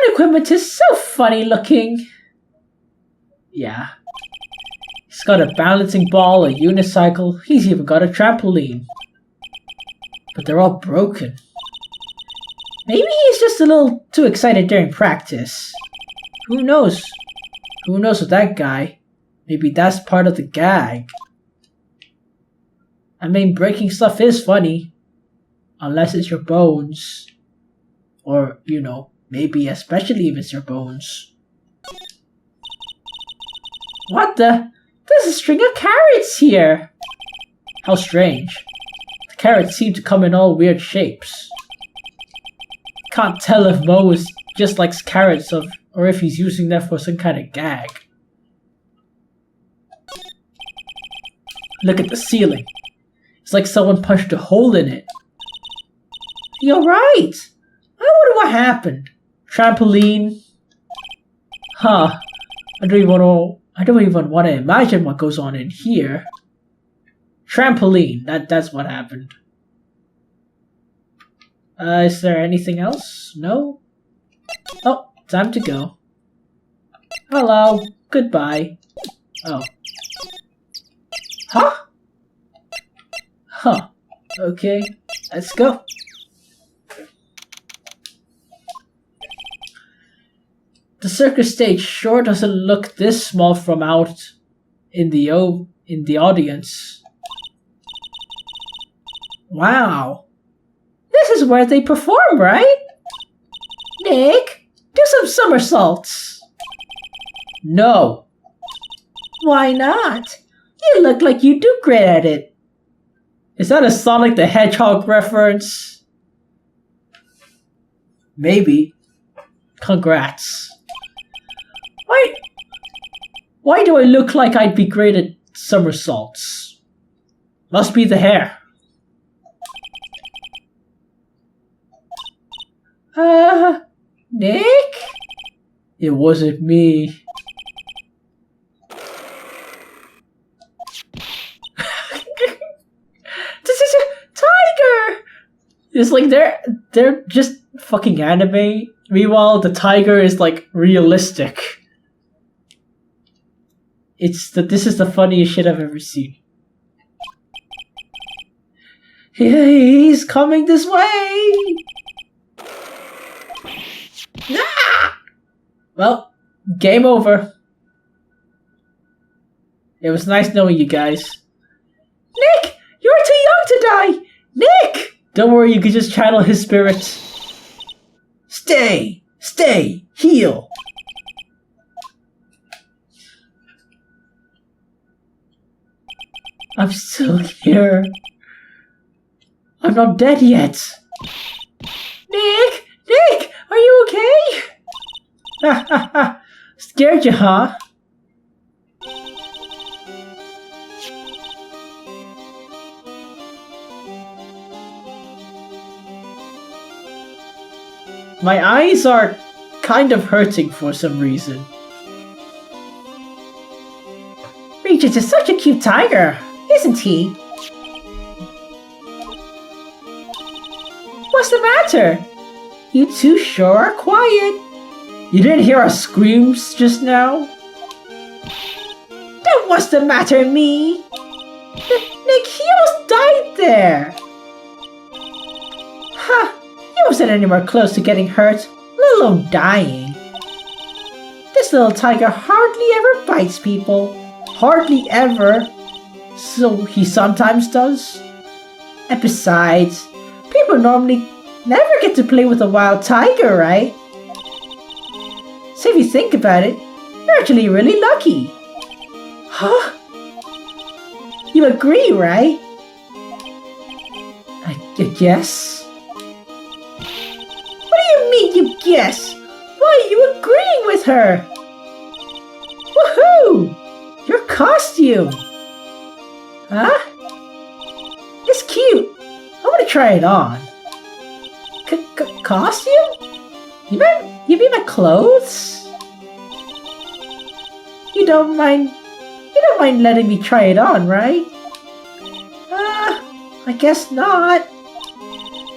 equipment is so funny looking. Yeah. He's got a balancing ball, a unicycle. He's even got a trampoline. But they're all broken. Maybe he's just a little too excited during practice. Who knows? Who knows with that guy? Maybe that's part of the gag. I mean, breaking stuff is funny. Unless it's your bones. Or, you know, maybe especially if it's your bones. What the? There's a string of carrots here! How strange. The carrots seem to come in all weird shapes. Can't tell if Mo just likes carrots or if he's using them for some kind of gag. Look at the ceiling. It's like someone punched a hole in it. You're right. I wonder what happened. Trampoline. Huh. I don't even want to imagine what goes on in here. Trampoline. That's what happened. Is there anything else? No? Oh, time to go. Hello. Goodbye. Oh. Huh? Huh. Okay. Let's go. The circus stage sure doesn't look this small from out in the audience. Wow. This is where they perform, right? Nick, do some somersaults. No. Why not? You look like you do great at it. Is that a Sonic the Hedgehog reference? Maybe. Congrats. Why do I look like I'd be great at somersaults? Must be the hair. Nick? It wasn't me. This is a tiger! It's like they're just fucking anime. Meanwhile, the tiger is like realistic. This is the funniest shit I've ever seen. He's coming this way! Ah! Well, game over. It was nice knowing you guys. Nick! You're too young to die! Nick! Don't worry, you can just channel his spirit. Stay! Stay! Heal! I'm still here. I'm not dead yet. Nick! Nick! Are you okay? Ha ha ha! Scared you, huh? My eyes are kind of hurting for some reason. Regis is such a cute tiger, isn't he? What's the matter? You two sure are quiet. You didn't hear our screams just now? Then what's the matter, me? Nick, he almost died there. Huh, he wasn't anywhere close to getting hurt, let alone dying. This little tiger hardly ever bites people. Hardly ever. So he sometimes does? And besides, people normally never get to play with a wild tiger, right? So if you think about it, you're actually really lucky. Huh? You agree, right? I guess. What do you mean you guess? Why are you agreeing with her? Woohoo! Your costume! Huh? It's cute. I want to try it on. Costume? You mean my clothes? You don't mind letting me try it on, right? I guess not.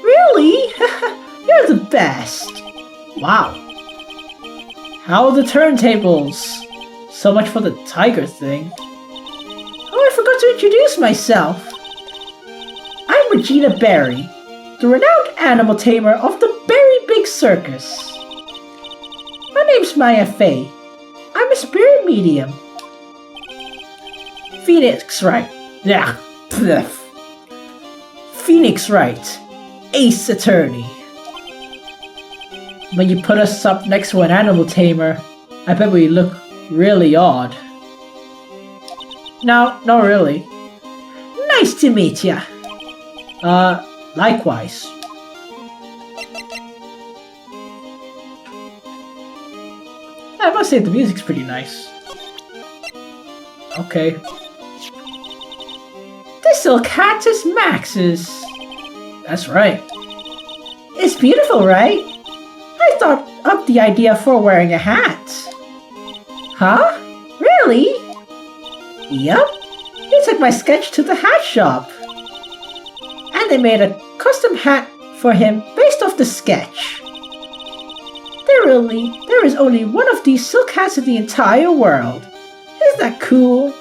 Really? You're the best. Wow. How are the turntables? So much for the tiger thing. Oh, I forgot to introduce myself. I'm Regina Berry, the renowned animal tamer of the Berry Big Circus. My name's Maya Fey. I'm a spirit medium. Phoenix Wright. Yeah. Phoenix Wright. Ace Attorney. When you put us up next to an animal tamer, I bet we look really odd. No, not really. Nice to meet ya. Likewise. I must say the music's pretty nice. Okay. This little cat is Max's. That's right. It's beautiful, right? I thought up the idea for wearing a hat. Huh? Really? Yup. He took my sketch to the hat shop. And they made a custom hat for him based off the sketch. There is only one of these silk hats in the entire world. Isn't that cool?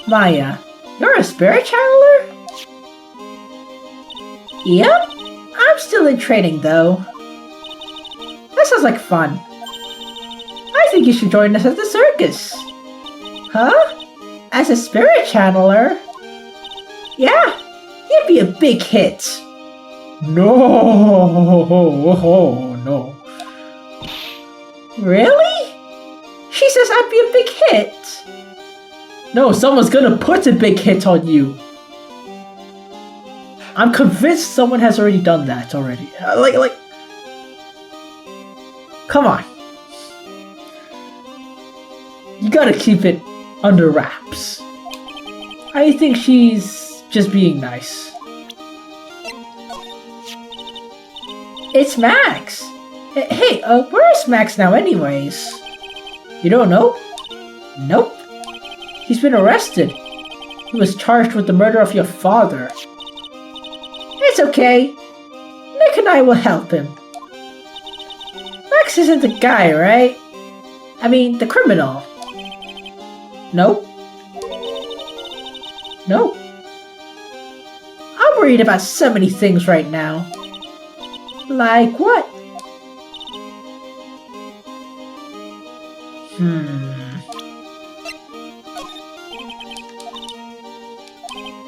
Maya, you're a spirit channeler? Yep. I'm still in training though. That sounds like fun. I think you should join us at the circus. Huh? As a spirit channeler? Yeah, you'd be a big hit. No. Really? She says I'd be a big hit. No, someone's gonna put a big hit on you. I'm convinced someone has already done that already. Come on. You gotta keep it under wraps. I think she's just being nice. It's Max. Hey, where's Max now anyways? You don't know? Nope. He's been arrested. He was charged with the murder of your father. It's okay. Nick and I will help him. Max isn't the guy, right? I mean, the criminal. Nope. No. I'm worried about so many things right now. Like what?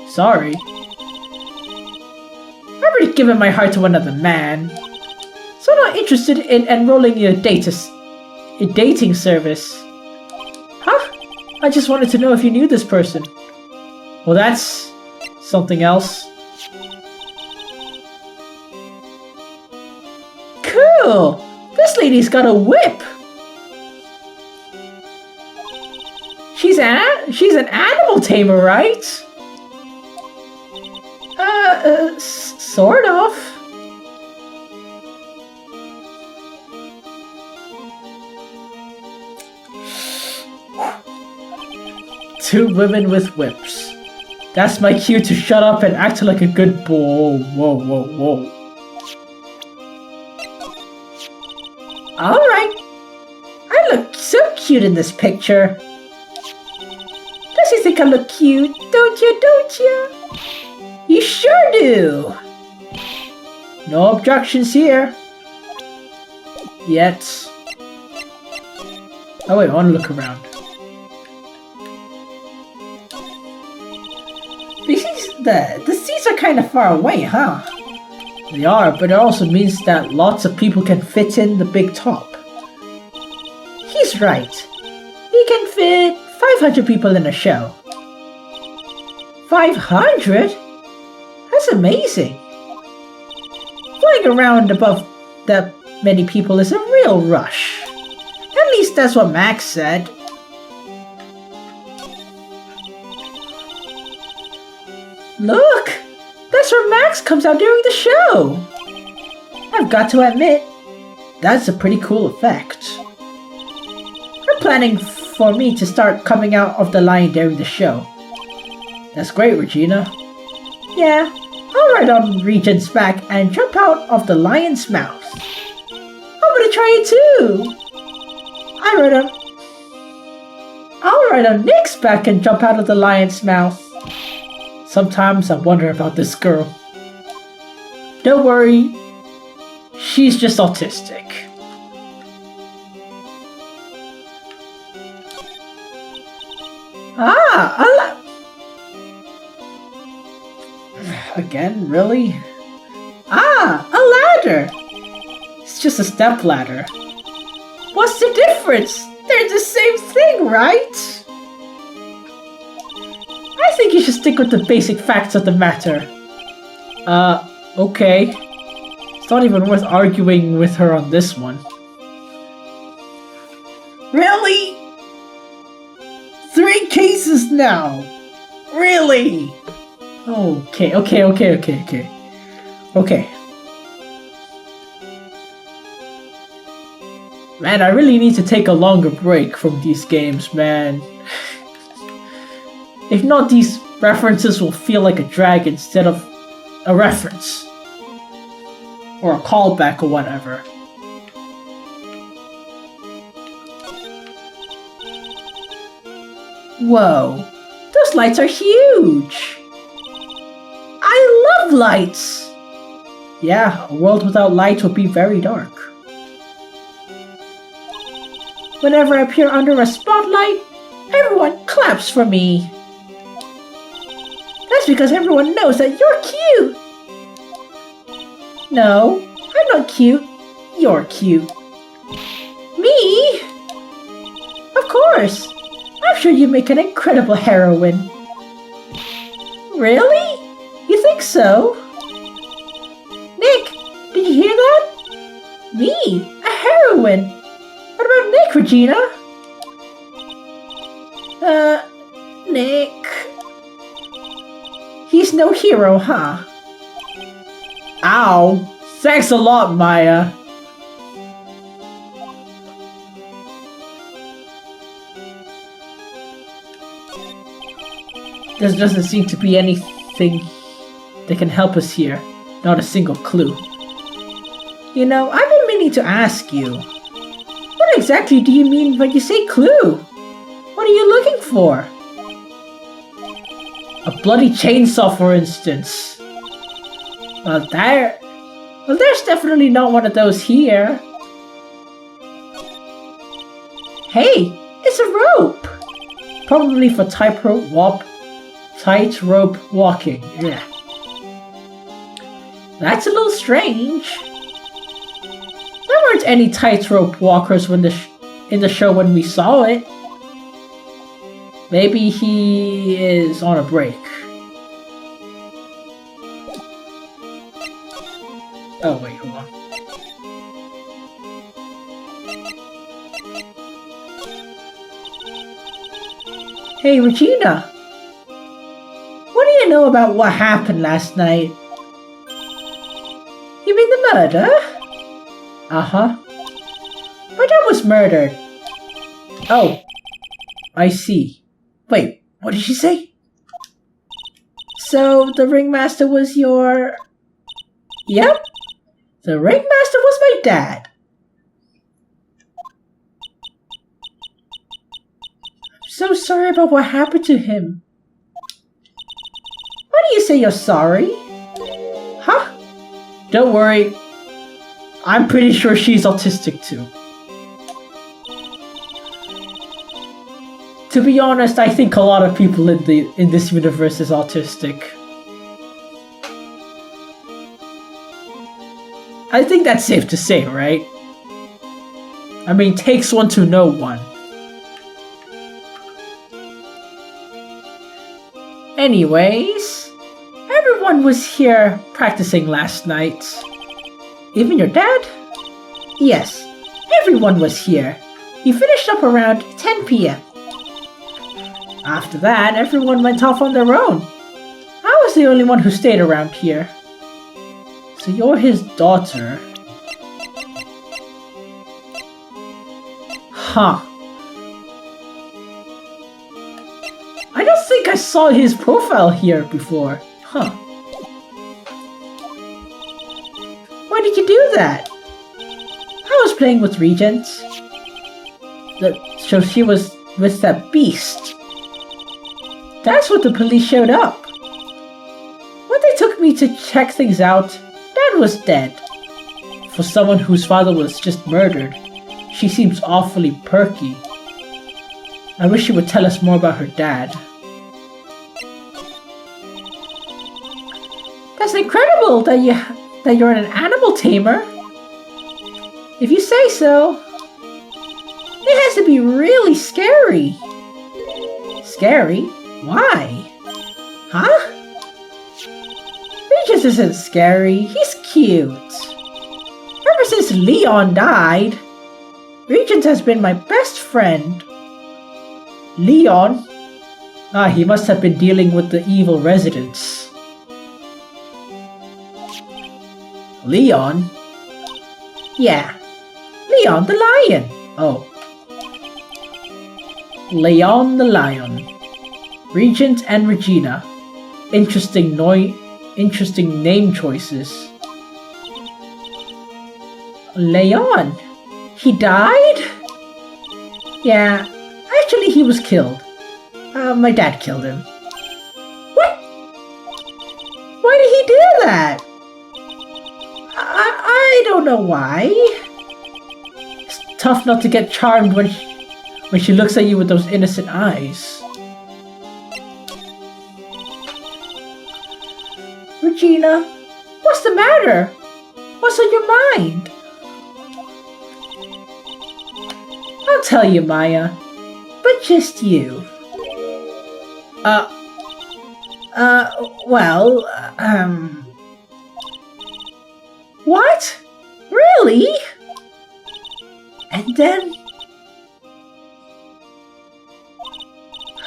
Sorry. I've already given my heart to another man. So I'm not interested in enrolling in a dating service. Huh? I just wanted to know if you knew this person. Well, that's something else. Cool! This lady's got a whip! She's an animal tamer, right? Sort of. Two women with whips. That's my cue to shut up and act like a good boy. Whoa, whoa, whoa. Alright. I look so cute in this picture. Does he think I look cute? Don't you? You sure do. No objections here. Yet. Oh wait, I want to look around. The seats are kind of far away, huh? They are, but it also means that lots of people can fit in the big top. He's right. He can fit 500 people in a show. 500? That's amazing. Flying around above that many people is a real rush. At least that's what Max said. Look! That's where Max comes out during the show! I've got to admit, that's a pretty cool effect. I'm planning for me to start coming out of the line during the show. That's great, Regina. Yeah, I'll ride on Regent's back and jump out of the lion's mouth. I'm gonna try it too! I'll ride on Nick's back and jump out of the lion's mouth. Sometimes I wonder about this girl. Don't worry, she's just autistic. Again, really? A ladder! It's just a step ladder. What's the difference? They're the same thing, right? I think you should stick with the basic facts of the matter. Okay. It's not even worth arguing with her on this one. Really? 3 cases now? Really? Okay. Man, I really need to take a longer break from these games, man. If not, these references will feel like a drag instead of a reference. Or a callback or whatever. Whoa, those lights are huge! I love lights! Yeah, a world without lights would be very dark. Whenever I appear under a spotlight, everyone claps for me. That's because everyone knows that you're cute! No, I'm not cute. You're cute. Me? Of course! I'm sure you make an incredible heroine. Really? You think so? Nick, did you hear that? Me? A heroine? What about Nick, Regina? Nick... He's no hero, huh? Ow! Thanks a lot, Maya! There doesn't seem to be anything that can help us here. Not a single clue. You know, I've been meaning to ask you. What exactly do you mean when you say clue? What are you looking for? A bloody chainsaw, for instance. Well, there's definitely not one of those here. Hey, it's a rope! Probably for tightrope Tightrope walking. Yeah. That's a little strange. There weren't any tightrope walkers in the show when we saw it. Maybe he is on a break. Oh wait, hold on. Hey Regina! What do you know about what happened last night? You mean the murder? Uh-huh. My dad was murdered. Oh. I see. Wait, what did she say? So, the ringmaster was your... Yep. The ringmaster was my dad. I'm so sorry about what happened to him. Why do you say you're sorry? Huh? Don't worry. I'm pretty sure she's autistic too. To be honest, I think a lot of people in this universe is autistic. I think that's safe to say, right? I mean, takes one to know one. Anyways, everyone was here practicing last night. Even your dad? Yes, everyone was here. He finished up around 10 p.m. After that, everyone went off on their own. I was the only one who stayed around here. So you're his daughter. Huh. I don't think I saw his profile here before. Huh. Why did you do that? I was playing with Regent. So she was with that beast. That's what the police showed up. When they took me to check things out, Dad was dead. For someone whose father was just murdered, she seems awfully perky. I wish she would tell us more about her dad. That's incredible that you're an animal tamer. If you say so. It has to be really scary. Scary? Why? Huh? Regis isn't scary. He's cute. Ever since Leon died, Regent has been my best friend. Leon? Ah, he must have been dealing with the evil residents. Leon? Yeah. Leon the lion. Oh. Leon the lion. Regent and Regina. Interesting name choices. Leon? He died? Yeah, actually he was killed. My dad killed him. What? Why did he do that? I don't know why. It's tough not to get charmed when she looks at you with those innocent eyes. Regina, what's the matter? What's on your mind? I'll tell you, Maya, but just you. What? Really? And then...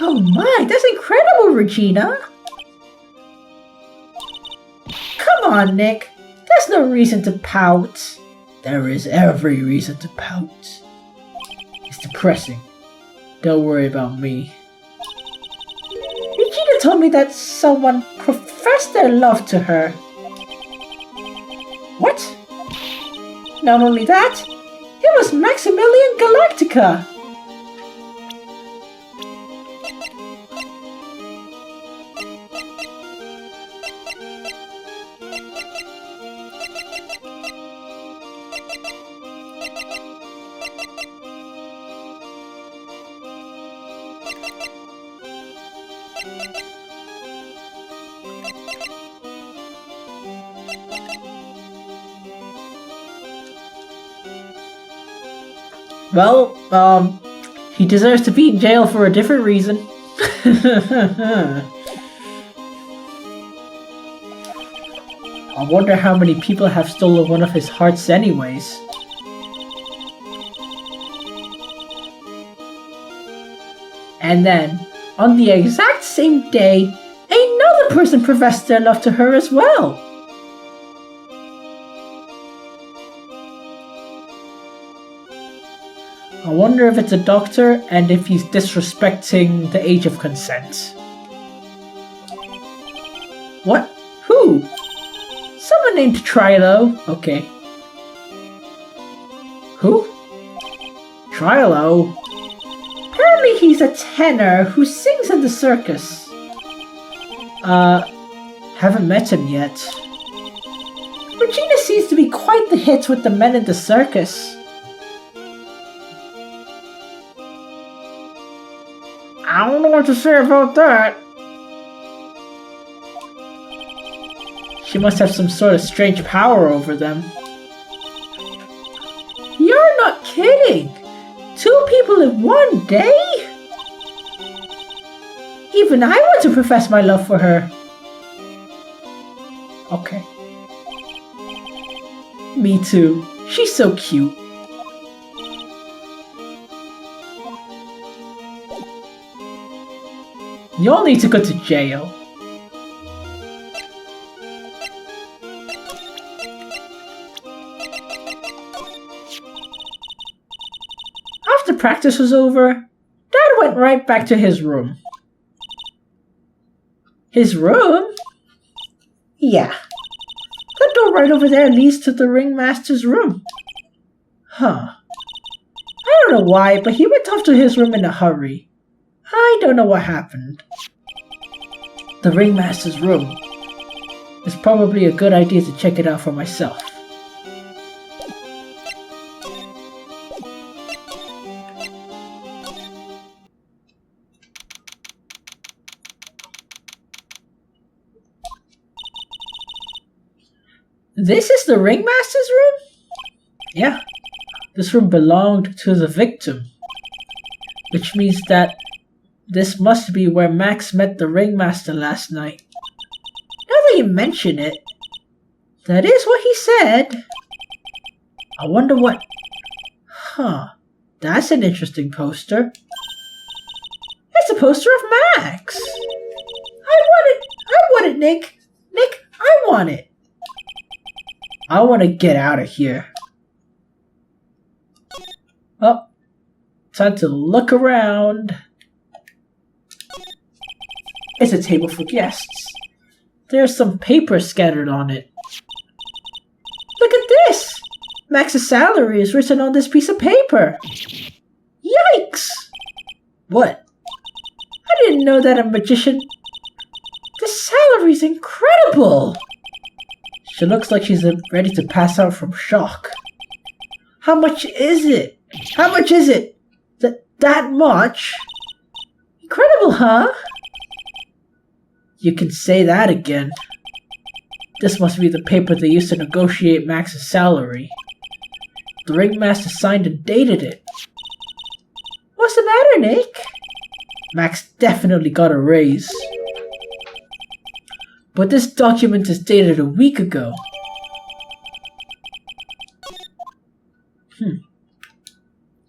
Oh my, that's incredible, Regina! Come on, Nick. There's no reason to pout. There is every reason to pout. It's depressing. Don't worry about me. Regina told me that someone professed their love to her. What? Not only that, it was Maximilian Galactica. Well, he deserves to be in jail for a different reason. I wonder how many people have stolen one of his hearts anyways. And then, on the exact same day, another person professed their love to her as well. I wonder if it's a doctor and if he's disrespecting the age of consent. What? Who? Someone named Trilo. Okay. Who? Trilo? Apparently he's a tenor who sings in the circus. Haven't met him yet. Regina seems to be quite the hit with the men in the circus. I don't know what to say about that. She must have some sort of strange power over them. You're not kidding! 2 people in one day? Even I want to profess my love for her. Okay. Me too. She's so cute. You all need to go to jail. After practice was over, Dad went right back to his room. His room? Yeah. That door right over there leads to the ringmaster's room. Huh. I don't know why, but he went off to his room in a hurry. I don't know what happened. The ringmaster's room. It's probably a good idea to check it out for myself. This is the ringmaster's room? Yeah. This room belonged to the victim. Which means that this must be where Max met the ringmaster last night. Now that you mention it, that is what he said. I wonder what... Huh. That's an interesting poster. It's a poster of Max. I want it, Nick. Nick, I want it. I want to get out of here. Oh, time to look around. It's a table for guests. There's some paper scattered on it. Look at this! Max's salary is written on this piece of paper. Yikes! What? I didn't know that a magician... The salary's incredible! She looks like she's ready to pass out from shock. How much is it? How much is it? That much? Incredible, huh? You can say that again. This must be the paper they used to negotiate Max's salary. The ringmaster signed and dated it. What's the matter, Nick? Max definitely got a raise. But this document is dated a week ago.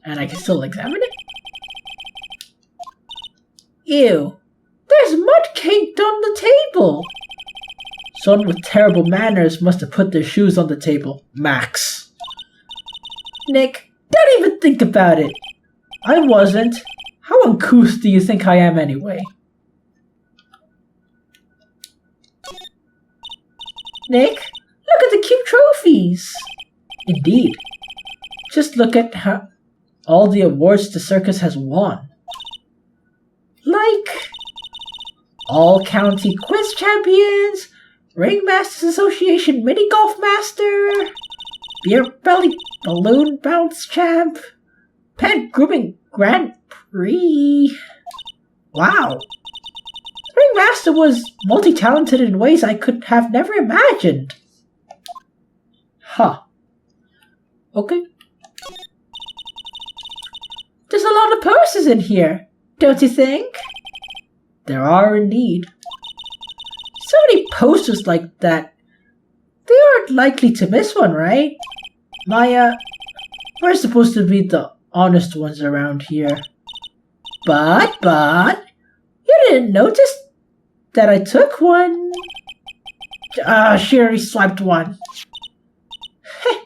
And I can still examine it? Ew. There's mud caked on the table. Someone with terrible manners must have put their shoes on the table. Max. Nick, don't even think about it. I wasn't. How uncouth do you think I am anyway? Nick, look at the cute trophies. Indeed. Just look at how all the awards the circus has won. Like all county quiz champions, Ringmasters Association mini golf master, beer belly balloon bounce champ, pet grooming Grand Prix. Wow. Ringmaster was multi-talented in ways I could have never imagined. Huh. Okay. There's a lot of posters in here, don't you think? There are indeed. So many posters like that. They aren't likely to miss one, right? Maya, we're supposed to be the honest ones around here. But, you didn't notice that I took one. She already swiped one.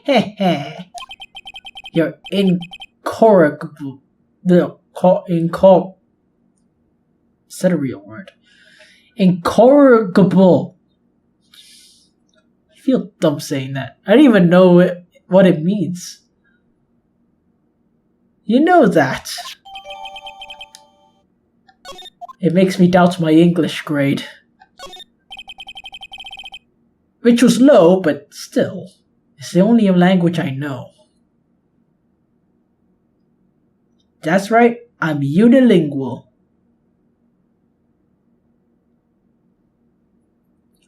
Hehehe. You're incorrigible. Is that a real word? Incorrigible. I feel dumb saying that. I don't even know what it means. You know that. It makes me doubt my English grade. Which was low, but still. It's the only language I know. That's right, I'm unilingual.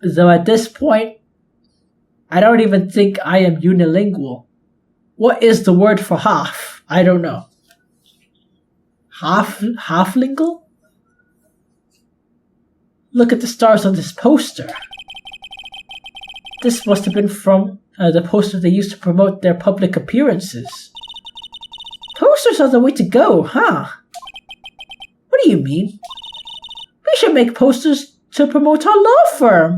Though at this point, I don't even think I am unilingual. What is the word for half? I don't know. Halflingual? Look at the stars on this poster. This must have been from the poster they used to promote their public appearances. Posters are the way to go, huh? What do you mean? We should make posters to promote our law firm.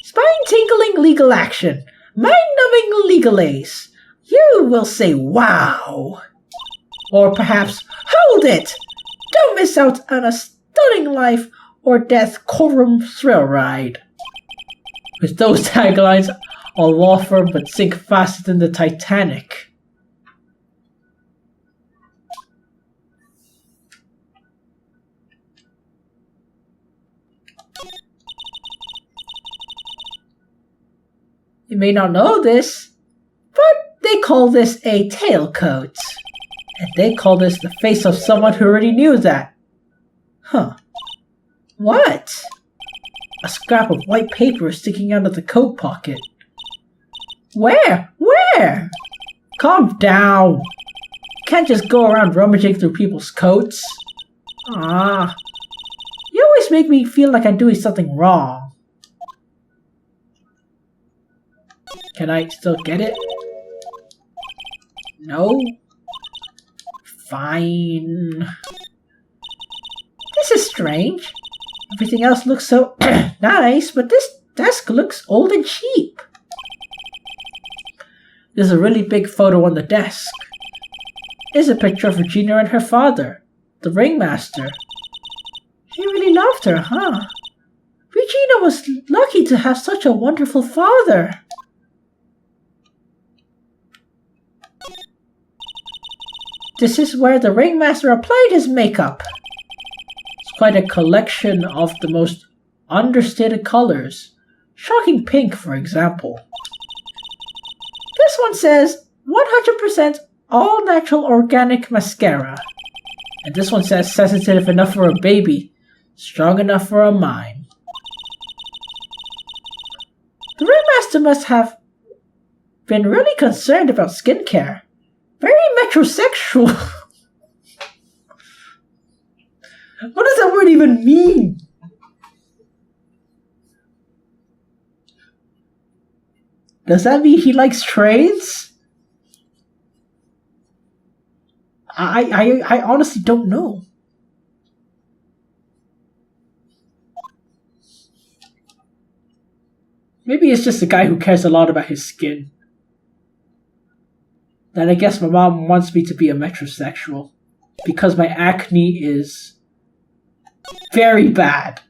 Spine-tingling legal action. Mind-numbing legal ace. You will say, wow. Or perhaps, hold it! Don't miss out on a stunning life or death courtroom thrill ride. With those taglines, our law firm would sink faster than the Titanic. You may not know this, but they call this a tailcoat. And they call this the face of someone who already knew that. Huh. What? A scrap of white paper sticking out of the coat pocket. Where? Where? Calm down. You can't just go around rummaging through people's coats. Ah. You always make me feel like I'm doing something wrong. Can I still get it? No? Fine. This is strange. Everything else looks so nice, but this desk looks old and cheap. There's a really big photo on the desk. Here's a picture of Regina and her father, the ringmaster. He really loved her, huh? Regina was lucky to have such a wonderful father. This is where the ringmaster applied his makeup. It's quite a collection of the most understated colors. Shocking pink, for example. This one says 100% all natural organic mascara. And this one says sensitive enough for a baby, strong enough for a mime. The ringmaster must have been really concerned about skincare. Very metrosexual. What does that word even mean? Does that mean he likes trains? I honestly don't know. Maybe it's just a guy who cares a lot about his skin. Then I guess my mom wants me to be a metrosexual because my acne is very bad.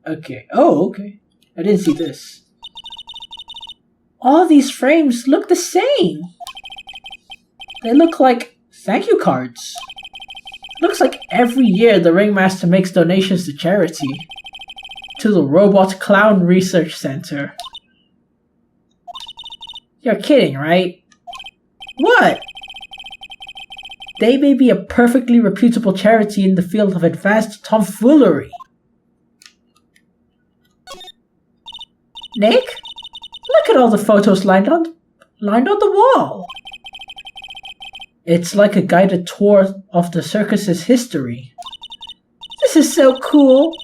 Okay. Oh, okay. I didn't see this. All these frames look the same. They look like thank you cards. Looks like every year the ringmaster makes donations to charity. To the Robot Clown Research Center. You're kidding, right? What? They may be a perfectly reputable charity in the field of advanced tomfoolery. Nick, look at all the photos lined on the wall. It's like a guided tour of the circus's history. This is so cool.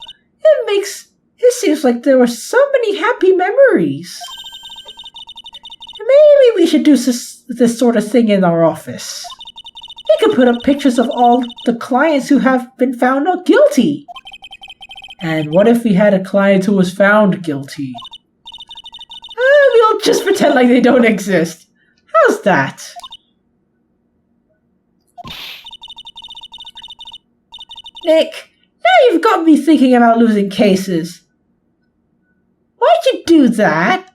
It seems like there were so many happy memories. Maybe we should do this sort of thing in our office. We could put up pictures of all the clients who have been found not guilty. And what if we had a client who was found guilty? We'll just pretend like they don't exist. How's that? Nick, now you've got me thinking about losing cases. Why'd you do that?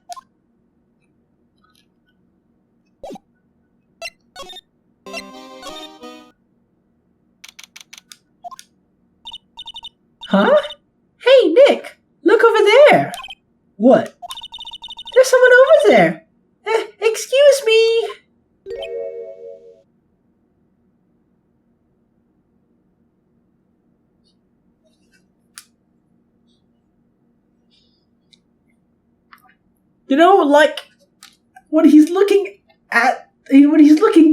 Huh? Hey, Nick, look over there. What? There's someone over there. Excuse me. You know, like, when he's looking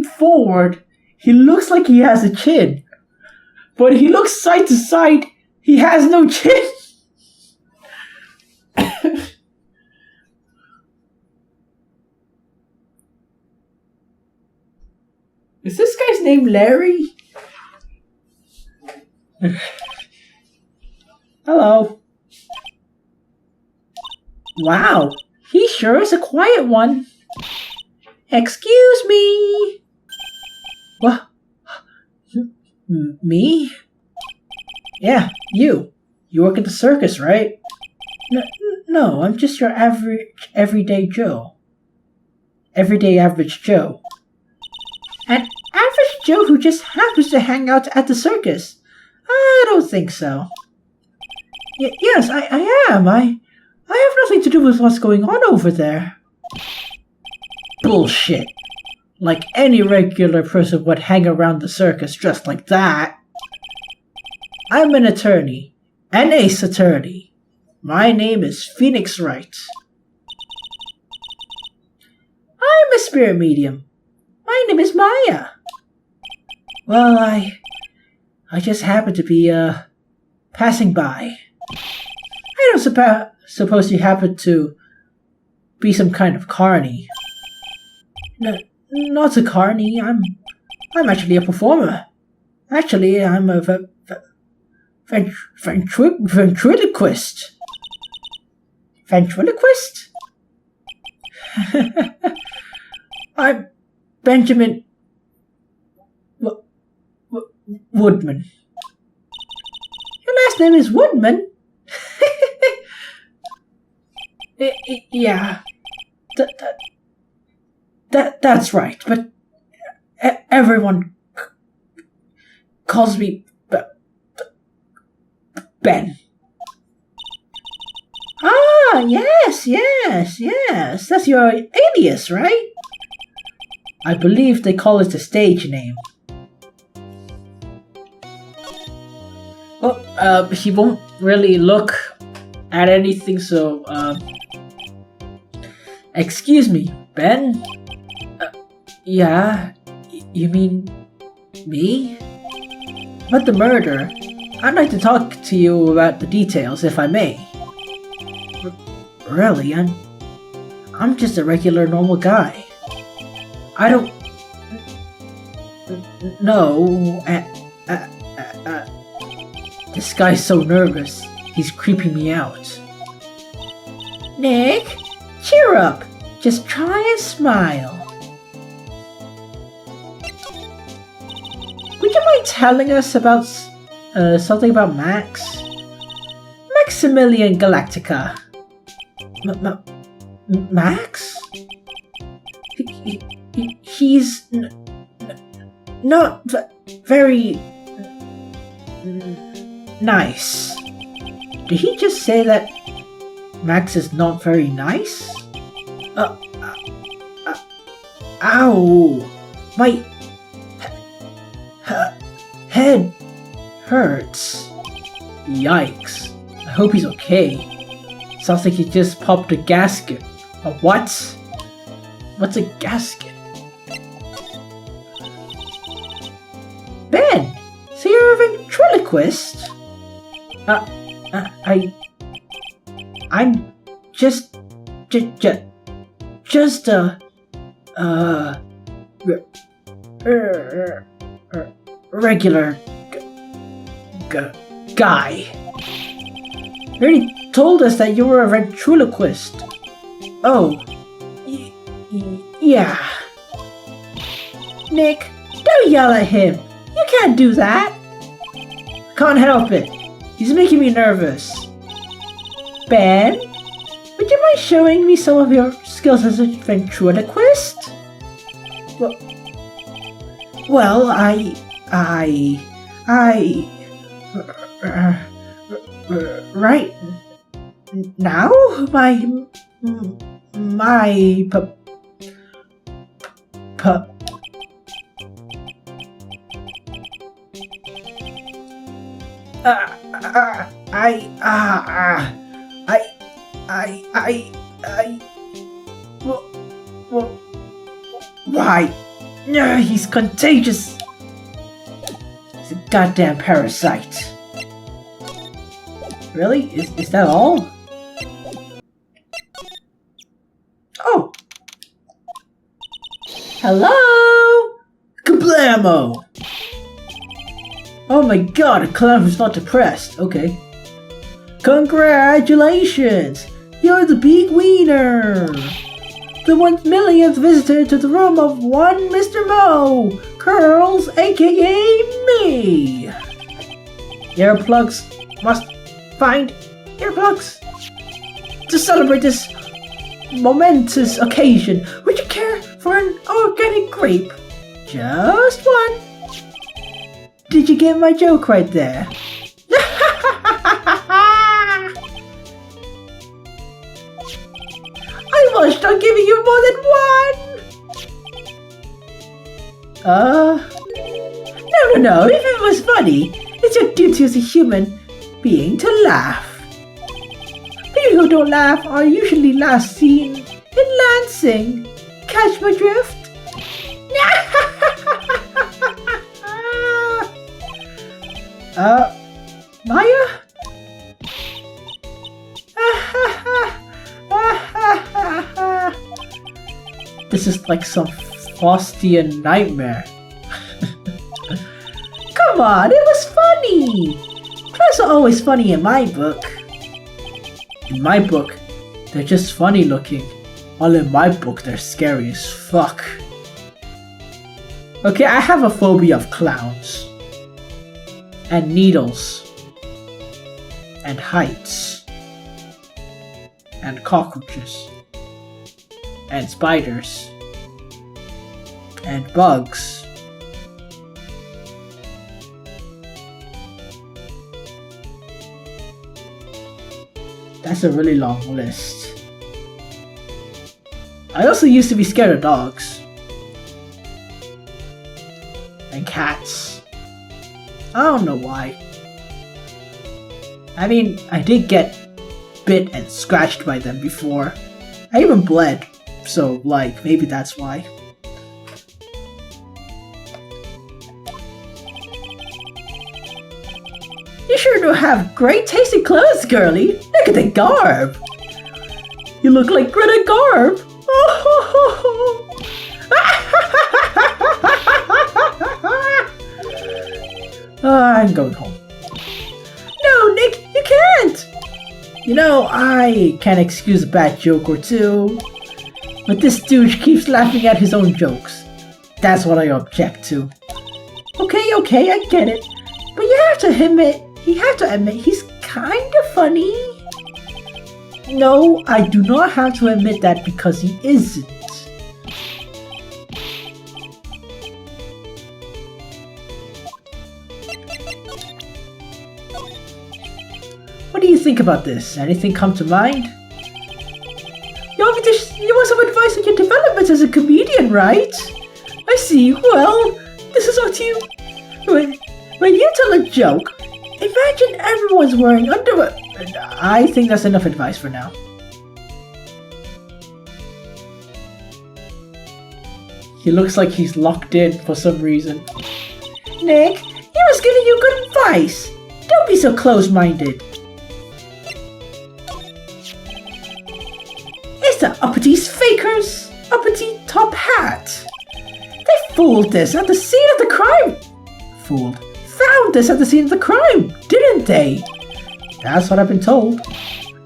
forward, he looks like he has a chin. But he looks side to side, he has no chin. Is this guy's name Larry? Hello. Wow, he sure is a quiet one. Excuse me. What? Me? Yeah, you. You work at the circus, right? No, I'm just your everyday Joe. Everyday average Joe. An average Joe who just happens to hang out at the circus? I don't think so. Yes, I am. I have nothing to do with what's going on over there. Bullshit. Like any regular person would hang around the circus dressed like that. I'm an attorney. An Ace Attorney. My name is Phoenix Wright. I'm a spirit medium. My name is Maya. Well, I just happen to be, passing by. I don't suppose you happen to be some kind of carny. No, not a carny. I'm actually a performer. Actually, I'm a ventriloquist. Ventriloquist? I'm Benjamin Woodman. Your last name is Woodman? Yeah. That's right, but everyone calls me Ben. Ah, yes. That's your alias, right? I believe they call it a stage name. Well, he won't really look at anything, so, excuse me, Ben? Yeah, you mean me? About the murder, I'd like to talk to you about the details, if I may. Really, I'm just a regular normal guy. I don't know. This guy's so nervous. He's creeping me out. Nick, cheer up. Just try and smile. Would you mind telling us about something about Max? Maximilian Galactica. Max? He's not very nice. Did he just say that Max is not very nice? Ow! My head hurts. Yikes. I hope he's okay. Sounds like he just popped a gasket. A what? What's a gasket? Ben, so you're a ventriloquist? I'm just a regular guy. You already told us that you were a ventriloquist. Oh, yeah. Nick, don't yell at him. You can't do that. Can't help it. He's making me nervous. Ben, would you mind showing me some of your skills as a ventriloquist? Well, right now, why? He's contagious. He's a goddamn parasite. Really? Is that all? Oh! Hello? Kablamo! Oh my god, a clown who's not depressed. Okay. Congratulations! You're the big winner! The 1,000,000th visitor to the room of one Mr. Mo! Curls, aka me! Earplugs must find earplugs! To celebrate this momentous occasion, would you care for an organic grape? Just one! Did you get my joke right there? I must not giving you more than one! No, if it was funny, it's your duty as a human being to laugh. People who don't laugh are usually last seen in Lansing. Catch my drift? Maya? This is like some Faustian nightmare. Come on, it was funny! Clowns are always funny in my book. In my book, they're just funny looking. While in my book, they're scary as fuck. Okay, I have a phobia of clowns. And needles. And heights. And cockroaches. And spiders. And bugs. That's a really long list. I also used to be scared of dogs. And cats. I don't know why. I mean, I did get bit and scratched by them before. I even bled. So, like, maybe that's why. You sure do have great tasting clothes, girlie. Look at the garb. You look like Greta Garb. I'm going home. No, Nick, you can't. You know, I can excuse a bad joke or two, but this douche keeps laughing at his own jokes. That's what I object to. Okay, I get it. But you have to admit he's kind of funny. No, I do not have to admit that because he isn't. What do you think about this? Anything come to mind? You want some advice on your development as a comedian, right? I see. Well, this is up to you. When you tell a joke, imagine everyone's wearing underwear. I think that's enough advice for now. He looks like he's locked in for some reason. Nick. He was giving you good advice. Don't be so close-minded. It's the uppity fakers, uppity top hat. They fooled us at the scene of the crime. Found us at the scene of the crime, didn't they? That's what I've been told.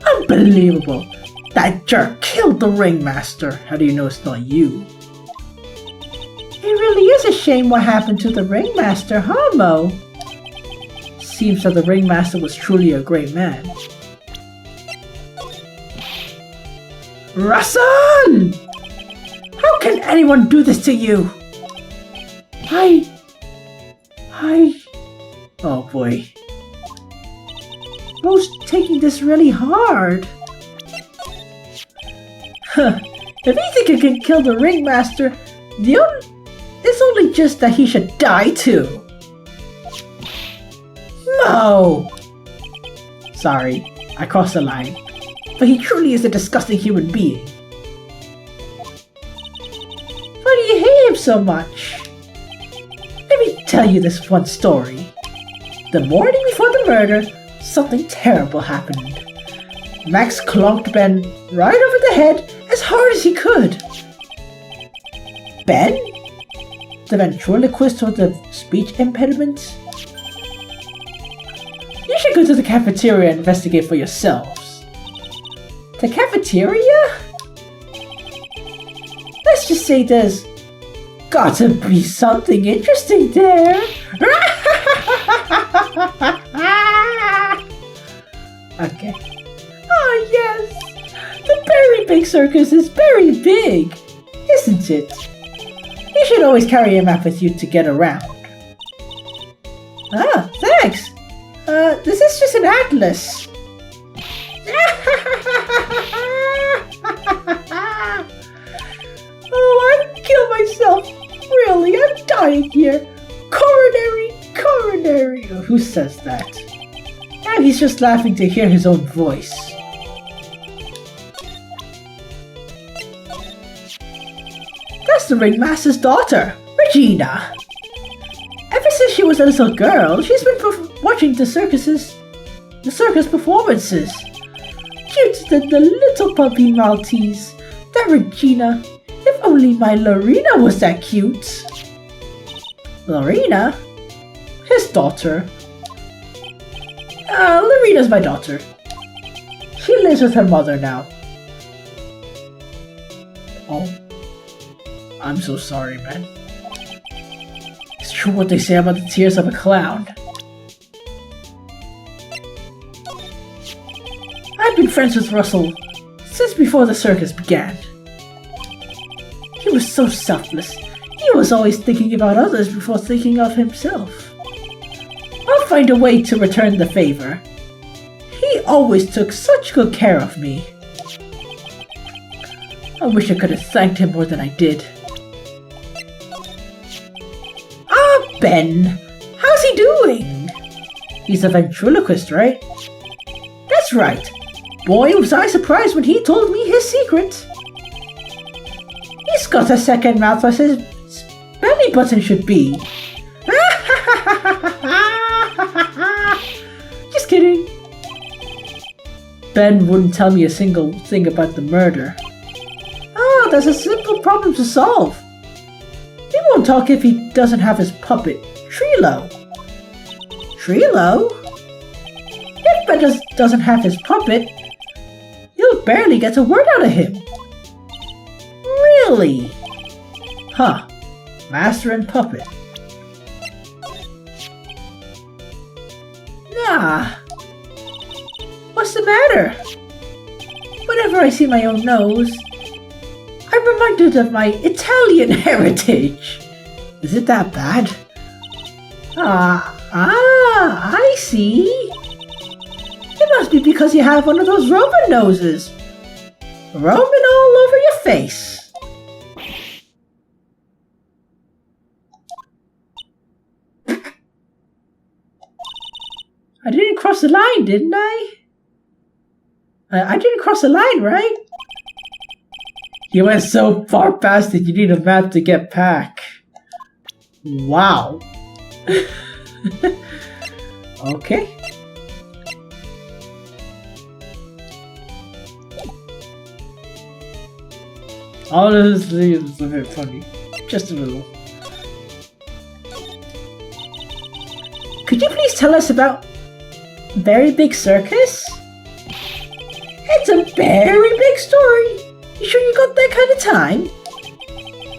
Unbelievable. That jerk killed the ringmaster. How do you know it's not you? It really is a shame what happened to the ringmaster, huh, Mo? Seems that the ringmaster was truly a great man. Russell! How can anyone do this to you? Oh boy. Mo's taking this really hard. If you think you can kill the ringmaster, it's only just that he should die too. Mo! Sorry, I crossed the line. But he truly is a disgusting human being. Why do you hate him so much? Let me tell you this one story. The morning before the murder, something terrible happened. Max clonked Ben right over the head as hard as he could. Ben? The ventriloquist with the speech impediment? You should go to the cafeteria and investigate for yourselves. The cafeteria? Let's just say there's gotta be something interesting there. Okay. Oh yes! The Berry Big Circus is very big, isn't it? You should always carry a map with you to get around. Ah, thanks! This is just an atlas. Oh, I'd kill myself. Really, I'm dying here. Coronary. Who says that? Now he's just laughing to hear his own voice. That's the ringmaster's daughter, Regina. Ever since she was a little girl, she's been watching the circus performances. Cute the little puppy Maltese. That Regina. If only my Lorena was that cute. Lorena? His daughter. Lorena's my daughter. She lives with her mother now. Oh. I'm so sorry, man. It's true what they say about the tears of a clown. I've been friends with Russell since before the circus began. He was so selfless. He was always thinking about others before thinking of himself. I'll find a way to return the favor. He always took such good care of me. I wish I could have thanked him more than I did. Ah, Ben! How's he doing? He's a ventriloquist, right? That's right. Boy, was I surprised when he told me his secret. He's got a second mouth as his belly button should be. Just kidding. Ben wouldn't tell me a single thing about the murder. Oh, that's a simple problem to solve. He won't talk if he doesn't have his puppet, Trilo. Trilo? If Ben doesn't have his puppet, you'll barely get a word out of him. Really? Huh. Master and puppet. Nah. What's the matter? Whenever I see my own nose, I'm reminded of my Italian heritage. Is it that bad? I see. It must be because you have one of those Roman noses. Roman all over your face. I didn't cross the line, didn't I? I didn't cross the line, right? You went so far past it, you need a map to get back. Wow. Okay. Honestly, it's a bit funny. Just a little. Could you please tell us about Very Big Circus? It's a very big story. You sure you got that kind of time?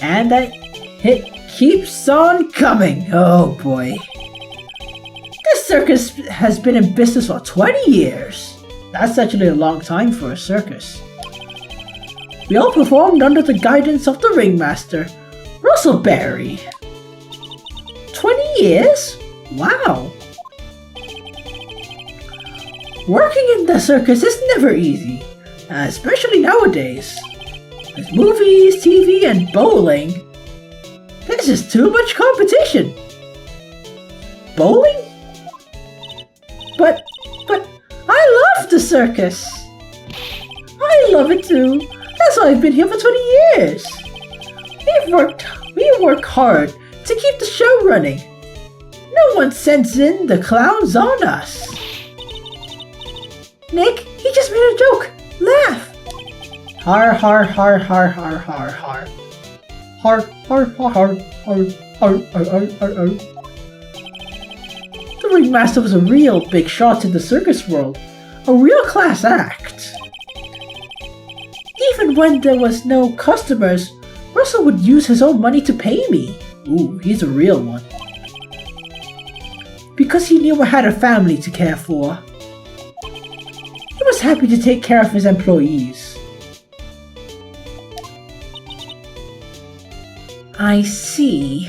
And that hit keeps on coming. Oh boy. This circus has been in business for 20 years. That's actually a long time for a circus. We all performed under the guidance of the ringmaster, Russell Berry. 20 years? Wow. Working in the circus is never easy, especially nowadays. With movies, TV, and bowling, there's just too much competition. Bowling? But I love the circus. I love it too. That's why I've been here for 20 years. We work hard to keep the show running. No one sends in the clowns on us. Nick, he just made a joke. Laugh. Har har har har har har har. Har har har har har har har har har. The ringmaster was a real big shot in the circus world. A real class act. Even when there was no customers, Russell would use his own money to pay me. Ooh, he's a real one. Because he knew I had a family to care for. He was happy to take care of his employees. I see.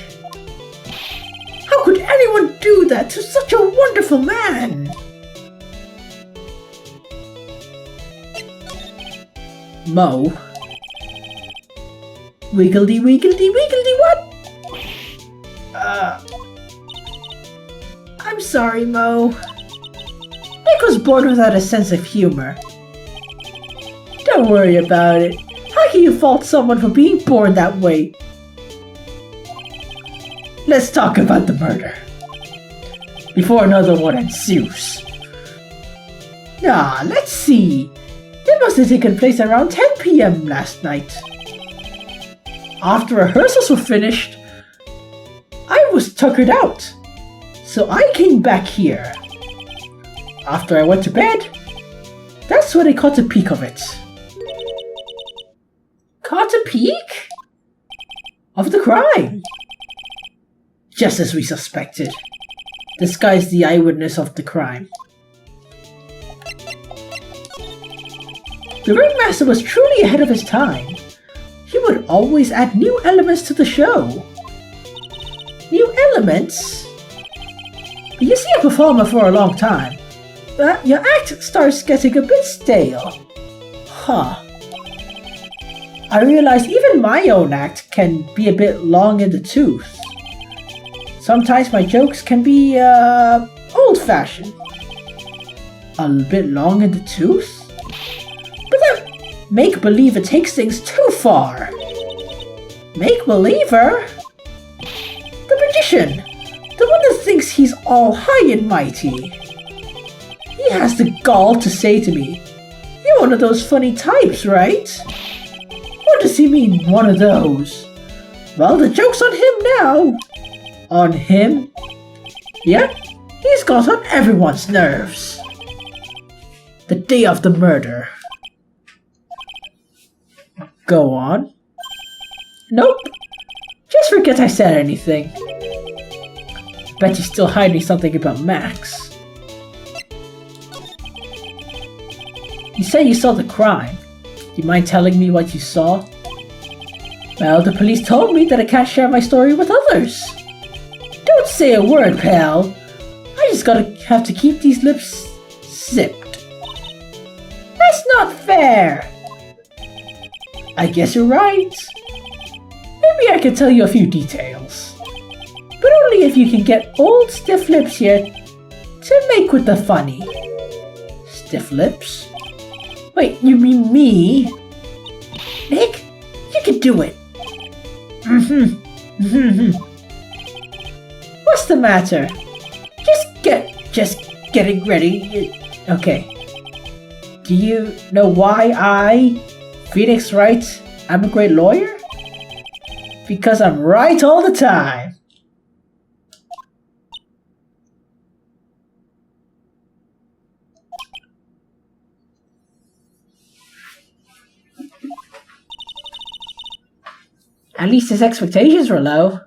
How could anyone do that to such a wonderful man? Mo. Wiggledy wiggledy wiggledy what? I'm sorry, Mo. Nick was born without a sense of humor. Don't worry about it. How can you fault someone for being born that way? Let's talk about the murder. Before another one ensues. Let's see. It must have taken place around 10 p.m. last night. After rehearsals were finished, I was tuckered out. So I came back here. After I went to bed, that's when I caught a peek of it. Caught a peek? Of the crime. Just as we suspected. This guy's the eyewitness of the crime. The ringmaster was truly ahead of his time. He would always add new elements to the show. New elements? You see a performer for a long time, but your act starts getting a bit stale. Huh. I realize even my own act can be a bit long in the tooth. Sometimes my jokes can be, old-fashioned. A bit long in the tooth? But that make-believer takes things too far. Make-believer? The magician! The one that thinks he's all high and mighty. He has the gall to say to me, "You're one of those funny types, right?" What does he mean, one of those? Well, the joke's on him now. On him? Yeah, he's got on everyone's nerves. The day of the murder. Go on. Nope. Just forget I said anything. Bet you're still hiding something about Max. You say you saw the crime. Do you mind telling me what you saw? Well, the police told me that I can't share my story with others. Don't say a word, pal. I just have to keep these lips zipped. That's not fair. I guess you're right. Maybe I can tell you a few details. But only if you can get old Stiff Lips here to make with the funny. Stiff Lips? Wait, you mean me? Nick, you can do it. What's the matter? Just getting ready. Okay. Do you know why I, Phoenix Wright, am a great lawyer? Because I'm right all the time. At least his expectations were low.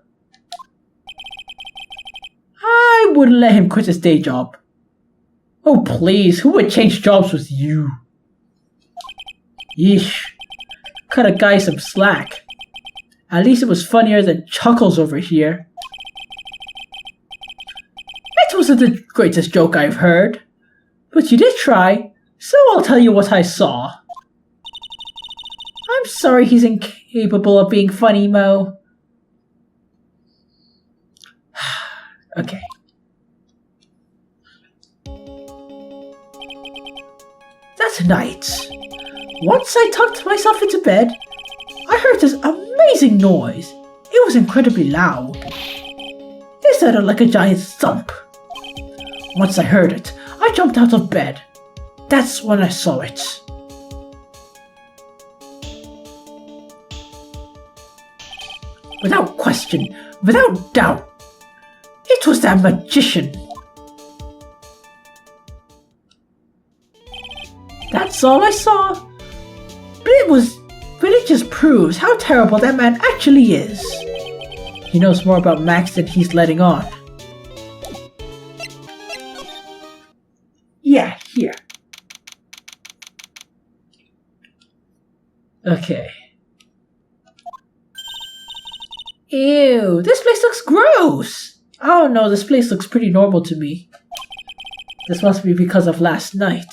I wouldn't let him quit his day job. Oh please, who would change jobs with you? Yeesh. Cut a guy some slack. At least it was funnier than Chuckles over here. It wasn't the greatest joke I've heard. But you did try, so I'll tell you what I saw. I'm sorry he's incapable of being funny, Mo. Okay. That night, once I tucked myself into bed, I heard this amazing noise. It was incredibly loud. It sounded like a giant thump. Once I heard it, I jumped out of bed. That's when I saw it. Without question, without doubt, it was that magician. That's all I saw. But it just proves how terrible that man actually is. He knows more about Max than he's letting on. Yeah, here. Okay. Ew, this place looks gross! Oh no, this place looks pretty normal to me. This must be because of last night.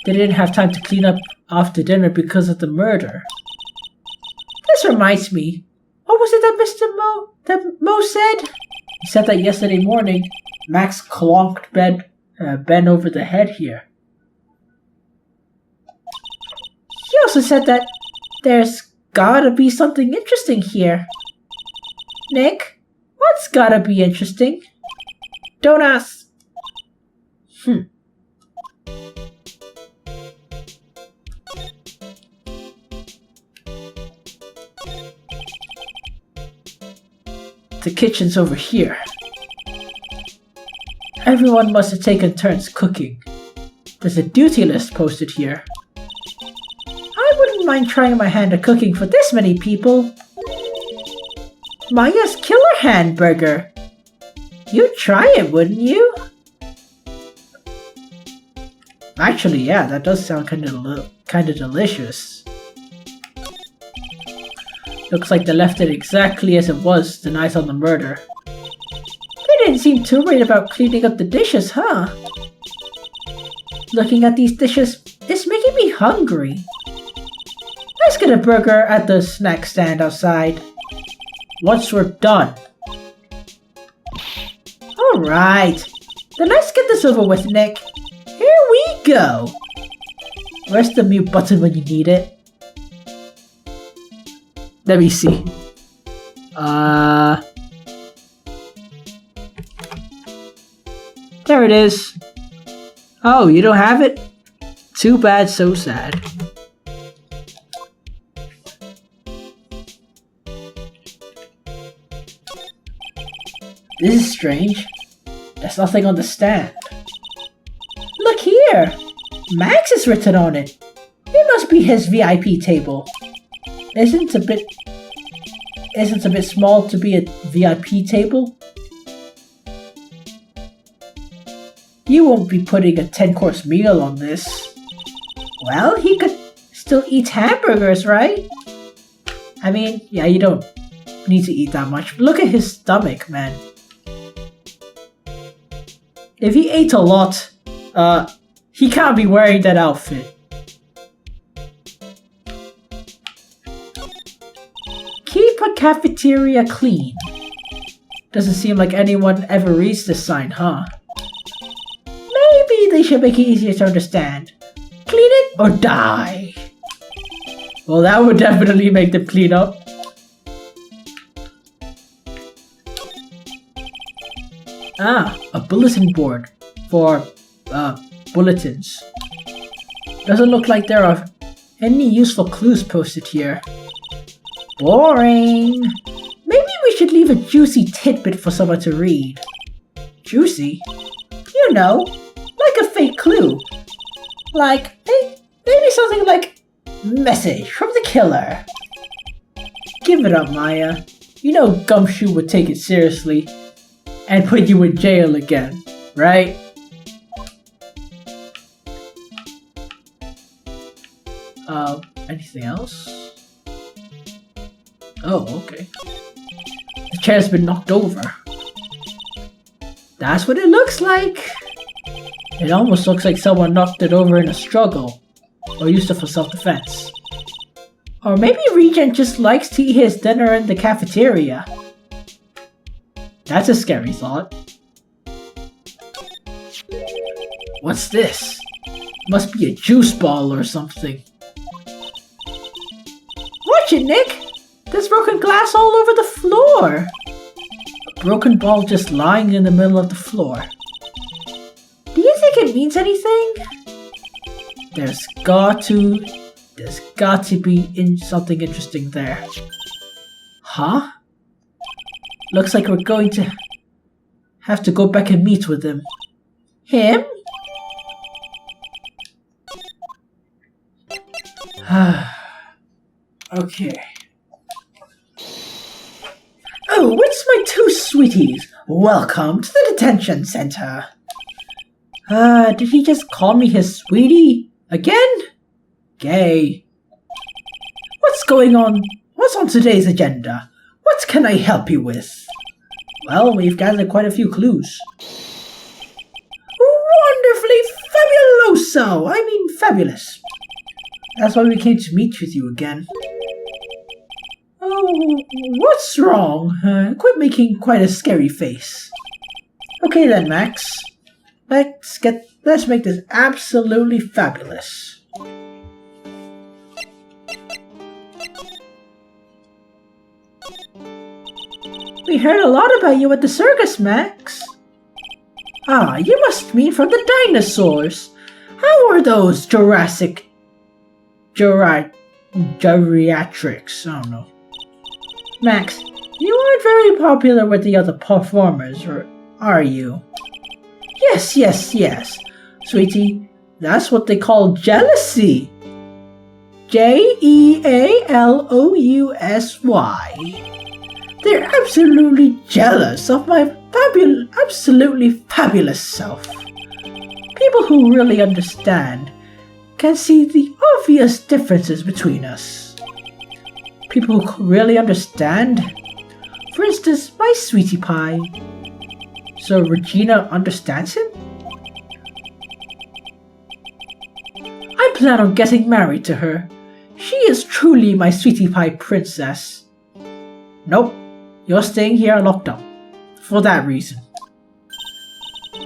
They didn't have time to clean up after dinner because of the murder. This reminds me. What was it that Mo said? He said that yesterday morning, Max clonked Ben over the head here. He also said that there's gotta be something interesting here. Nick, what's gotta be interesting? Don't ask. The kitchen's over here. Everyone must have taken turns cooking. There's a duty list posted here. I wouldn't mind trying my hand at cooking for this many people. Maya's killer hamburger. You'd try it, wouldn't you? Actually, yeah, that does sound kind of delicious. Looks like they left it exactly as it was the night on the murder. They didn't seem too worried about cleaning up the dishes, huh? Looking at these dishes, it's making me hungry. Let's get a burger at the snack stand outside. Once we're done. Alright, then let's get this over with, Nick. Here we go. Where's the mute button when you need it? Let me see. There it is. Oh, you don't have it? Too bad, so sad. This is strange. There's nothing on the stand. Look here! Max is written on it. It must be his VIP table. Isn't a bit small to be a VIP table? You won't be putting a 10-course meal on this. Well, he could still eat hamburgers, right? I mean, yeah, you don't need to eat that much. Look at his stomach, man. If he ate a lot, he can't be wearing that outfit. Keep a cafeteria clean. Doesn't seem like anyone ever reads this sign, huh? Maybe they should make it easier to understand. Clean it or die. Well, that would definitely make them clean up. Ah, a bulletin board for, bulletins. Doesn't look like there are any useful clues posted here. Boring. Maybe we should leave a juicy tidbit for someone to read. Juicy? You know, like a fake clue. Like, maybe something like, message from the killer. Give it up, Maya. You know Gumshoe would take it seriously and put you in jail again, right? Anything else? Oh, okay. The chair's been knocked over. That's what it looks like. It almost looks like someone knocked it over in a struggle, or used it for self-defense. Or maybe Regent just likes to eat his dinner in the cafeteria. That's a scary thought. What's this? Must be a juice ball or something. Watch it, Nick! There's broken glass all over the floor! A broken ball just lying in the middle of the floor. Do you think it means anything? There's got to be something interesting there. Huh? Looks like we're going to have to go back and meet with him. Him? Okay. Oh, it's my two sweeties. Welcome to the detention center. Did he just call me his sweetie? Again? Gay. What's going on? What's on today's agenda? What can I help you with? Well, we've gathered quite a few clues. Wonderfully fabuloso! I mean fabulous. That's why we came to meet with you again. Oh, what's wrong? Quit making quite a scary face. Okay then, Max. Let's make this absolutely fabulous. We heard a lot about you at the circus, Max. Ah, you must mean from the dinosaurs. How were those geriatrics? I don't know. Max, you aren't very popular with the other performers, or are you? Yes. Sweetie, that's what they call jealousy. Jealousy. They're absolutely jealous of my absolutely fabulous self. People who really understand can see the obvious differences between us. People who really understand? For instance, my sweetie pie. So Regina understands him? I plan on getting married to her. She is truly my sweetie pie princess. Nope, you're staying here locked up. For that reason.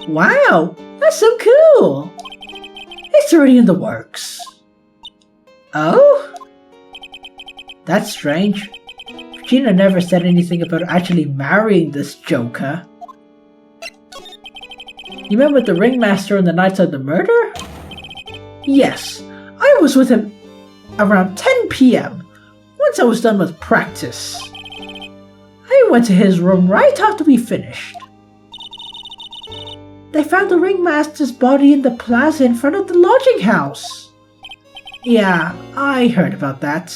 Wow, that's so cool! It's already in the works. Oh? That's strange. Regina never said anything about actually marrying this joker. You met with the ringmaster on the night of the murder? Yes, I was with him around 10 p.m. once I was done with practice. I went to his room right after we finished. They found the ringmaster's body in the plaza in front of the lodging house. Yeah, I heard about that.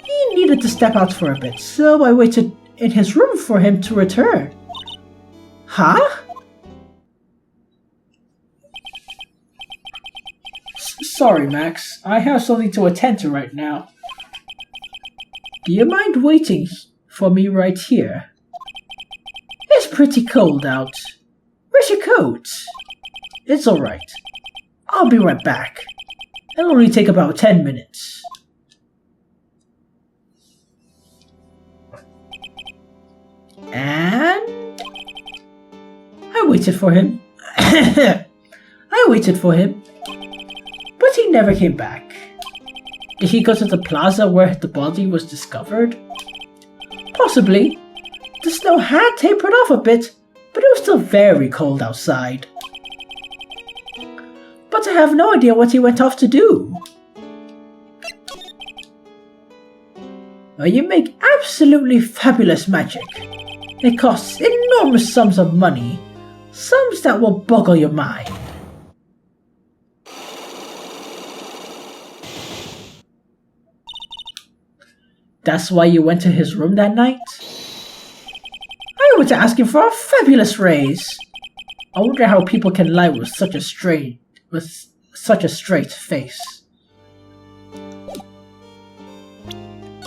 He needed to step out for a bit, so I waited in his room for him to return. Huh? Sorry, Max. I have something to attend to right now. Do you mind waiting for me right here? It's pretty cold out. Where's your coat? It's alright. I'll be right back. It'll only take about 10 minutes. And I waited for him. But he never came back. Did he go to the plaza where the body was discovered? Possibly. The snow had tapered off a bit, but it was was still very cold outside. But I have no idea what he went off to do. Well, you make absolutely fabulous magic. It costs enormous sums of money, sums that will boggle your mind. That's why you went to his room that night? I went to ask him for a fabulous raise. I wonder how people can lie with such a straight face.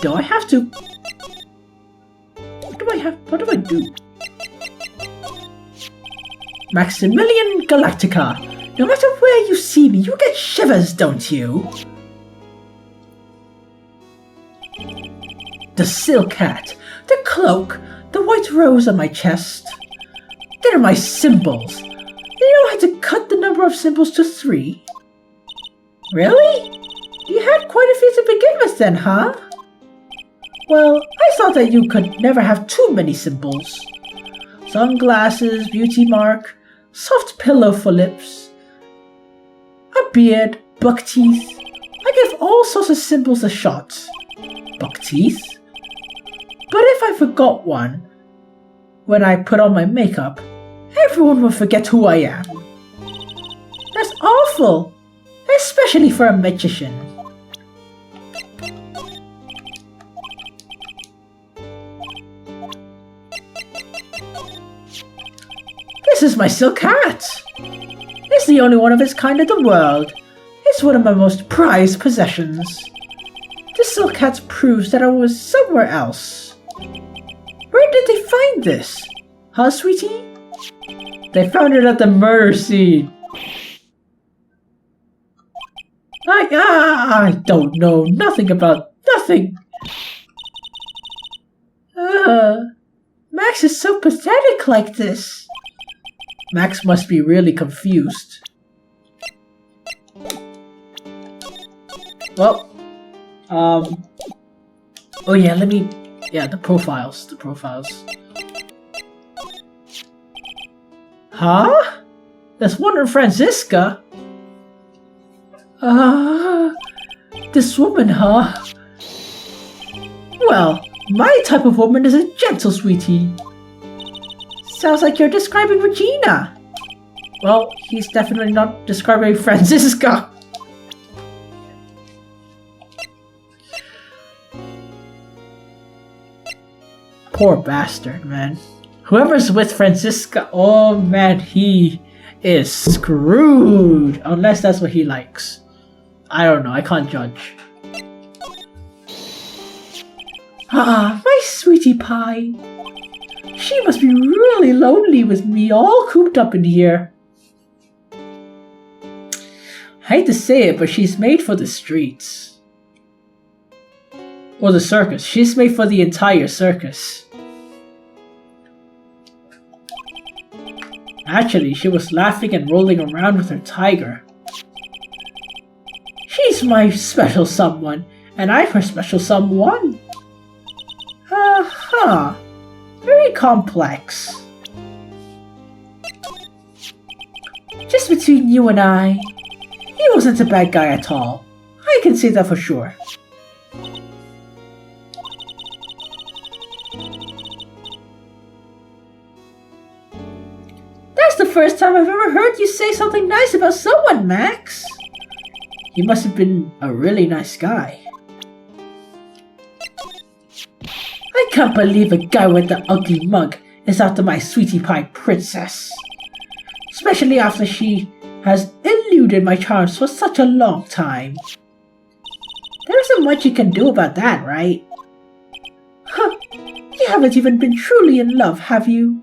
Do I have to? What do I do? Maximilian Galactica, no matter where you see me, you get shivers, don't you? The silk hat, the cloak, the white rose on my chest. They're my symbols. You know I had to cut the number of symbols to 3. Really? You had quite a few to begin with then, huh? Well, I thought that you could never have too many symbols. Sunglasses, beauty mark, soft pillow for lips, a beard, buck teeth. I give all sorts of symbols a shot. Buck teeth? But if I forgot one when I put on my makeup, everyone will forget who I am. That's awful, especially for a magician. This is my silk hat. It's the only one of its kind in the world. It's one of my most prized possessions. The silk hat proves that I was somewhere else. Where did they find this? Huh, sweetie? They found it at the murder scene. I don't know nothing about nothing. Max is so pathetic like this. Max must be really confused. Well, oh yeah, the profiles. Huh? There's one in Francisca? This woman, huh? Well, my type of woman is a gentle sweetie. Sounds like you're describing Regina. Well, he's definitely not describing Francisca. Poor bastard, man. Whoever's with Francisca, oh man, he is screwed. Unless that's what he likes. I don't know, I can't judge. My sweetie pie. She must be really lonely with me all cooped up in here. I hate to say it, but she's made for the streets. Or the circus. She's made for the entire circus. Actually, she was laughing and rolling around with her tiger. She's my special someone, and I'm her special someone. Very complex. Just between you and I, he wasn't a bad guy at all. I can say that for sure. That's the first time I've ever heard you say something nice about someone, Max. You must have been a really nice guy. I can't believe a guy with the ugly mug is after my sweetie pie princess. Especially after she has eluded my charms for such a long time. There isn't much you can do about that, right? Huh, you haven't even been truly in love, have you?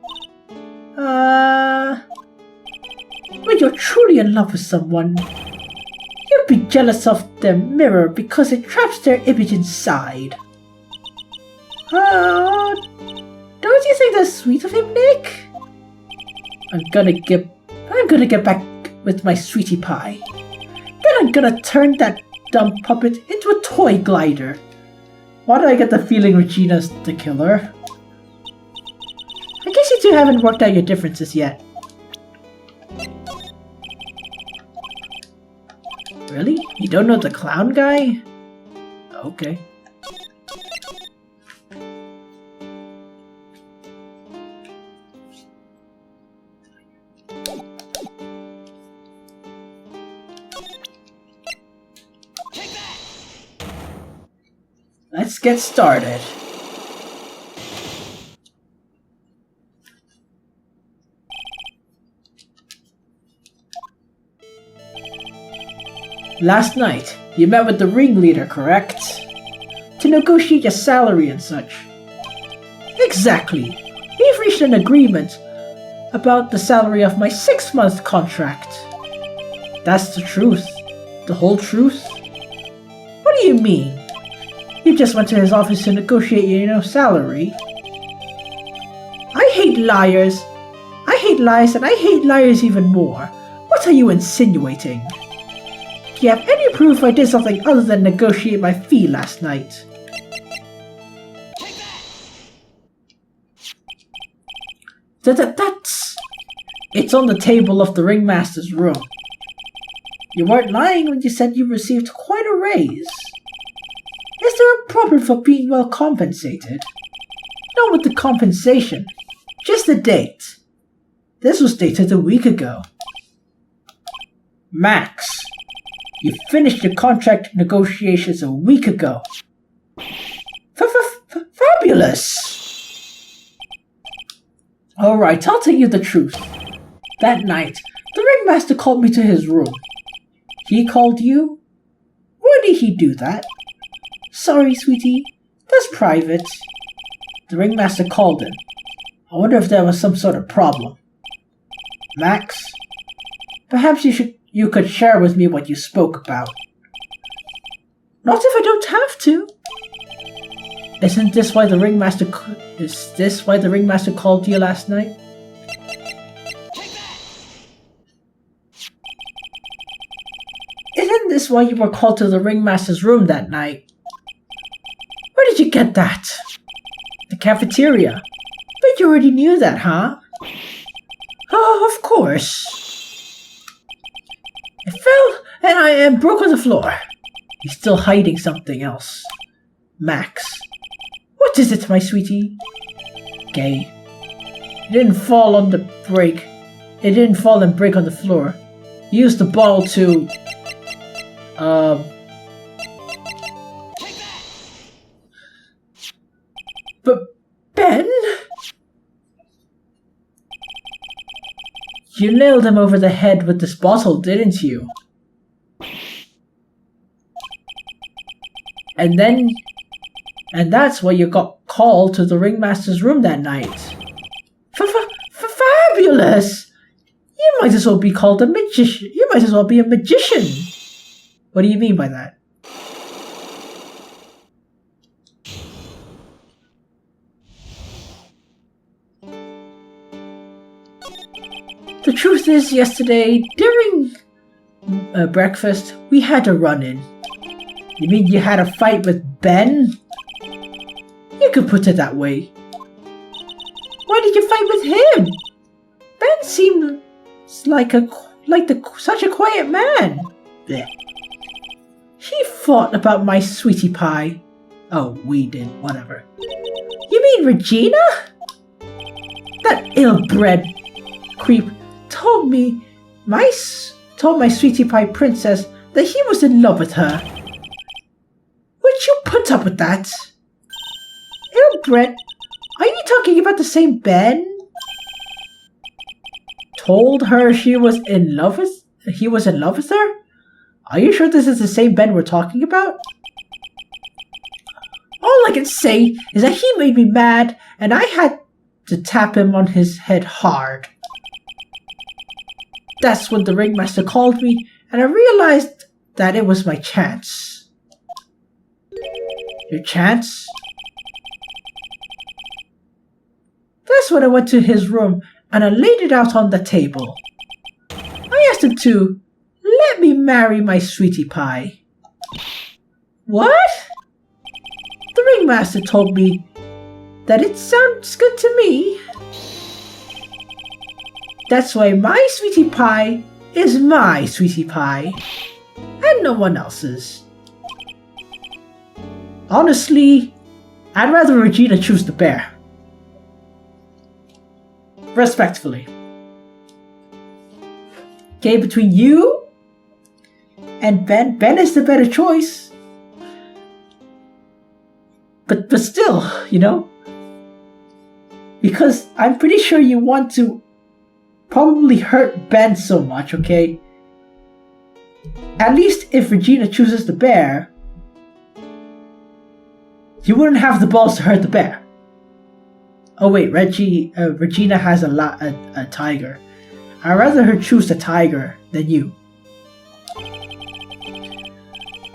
When you're truly in love with someone, you'll be jealous of their mirror because it traps their image inside. Don't you think that's sweet of him, Nick? I'm gonna get back with my sweetie pie. Then I'm gonna turn that dumb puppet into a toy glider. Why do I get the feeling Regina's the killer? I guess you two haven't worked out your differences yet. Really? You don't know the clown guy? Okay. Let's get started. Last night, you met with the ringleader, correct? To negotiate your salary and such. Exactly. We've reached an agreement about the salary of my 6-month contract. That's the truth. The whole truth? What do you mean? You just went to his office to negotiate your salary? I hate liars. I hate lies, and I hate liars even more. What are you insinuating? Do you have any proof I did something other than negotiate my fee last night? That's... It's on the table of the ringmaster's room. You weren't lying when you said you received quite a raise. Is there a problem for being well compensated? Not with the compensation, just the date. This was dated a week ago. Max, you finished your contract negotiations a week ago. Fabulous! Alright, I'll tell you the truth. That night, the ringmaster called me to his room. He called you? Why did he do that? Sorry, sweetie. That's private. The ringmaster called him. I wonder if there was some sort of problem. Max, perhaps you could share with me what you spoke about. Not if I don't have to. Isn't this why the ringmaster called you last night? Isn't this why you were called to the ringmaster's room that night? Where did you get that? The cafeteria. But you already knew that, huh? Oh, of course. It fell and broke on the floor. He's still hiding something else. Max. What is it, my sweetie? Gay. It didn't fall on the break. It didn't fall and break on the floor. He used the ball to... But Ben? You nailed him over the head with this bottle, didn't you? And that's why you got called to the ringmaster's room that night. Fabulous! You might as well be called a magician. You might as well be a magician. What do you mean by that? The truth is, yesterday, during breakfast, we had a run-in. You mean you had a fight with Ben? You could put it that way. Why did you fight with him? Ben seemed like such a quiet man. Blech. He fought about my sweetie pie. Oh, we did, whatever. You mean Regina? That ill-bred creep told my sweetie pie princess that he was in love with her. Would you put up with that? Ill-bred? Are you talking about the same Ben? Told her he was in love with her? Are you sure this is the same Ben we're talking about? All I can say is that he made me mad and I had to tap him on his head hard. That's when the ringmaster called me and I realized that it was my chance. Your chance? That's when I went to his room and I laid it out on the table. I asked him to let me marry my sweetie pie. What? The ringmaster told me that it sounds good to me. That's why my sweetie pie is my sweetie pie, and no one else's. Honestly, I'd rather Regina choose the bear. Respectfully. Okay, between you and Ben, Ben is the better choice. But still, you know? Because I'm pretty sure you want to probably hurt Ben so much, okay? At least if Regina chooses the bear, you wouldn't have the balls to hurt the bear. Oh wait, Regina has a tiger. I'd rather her choose the tiger than you.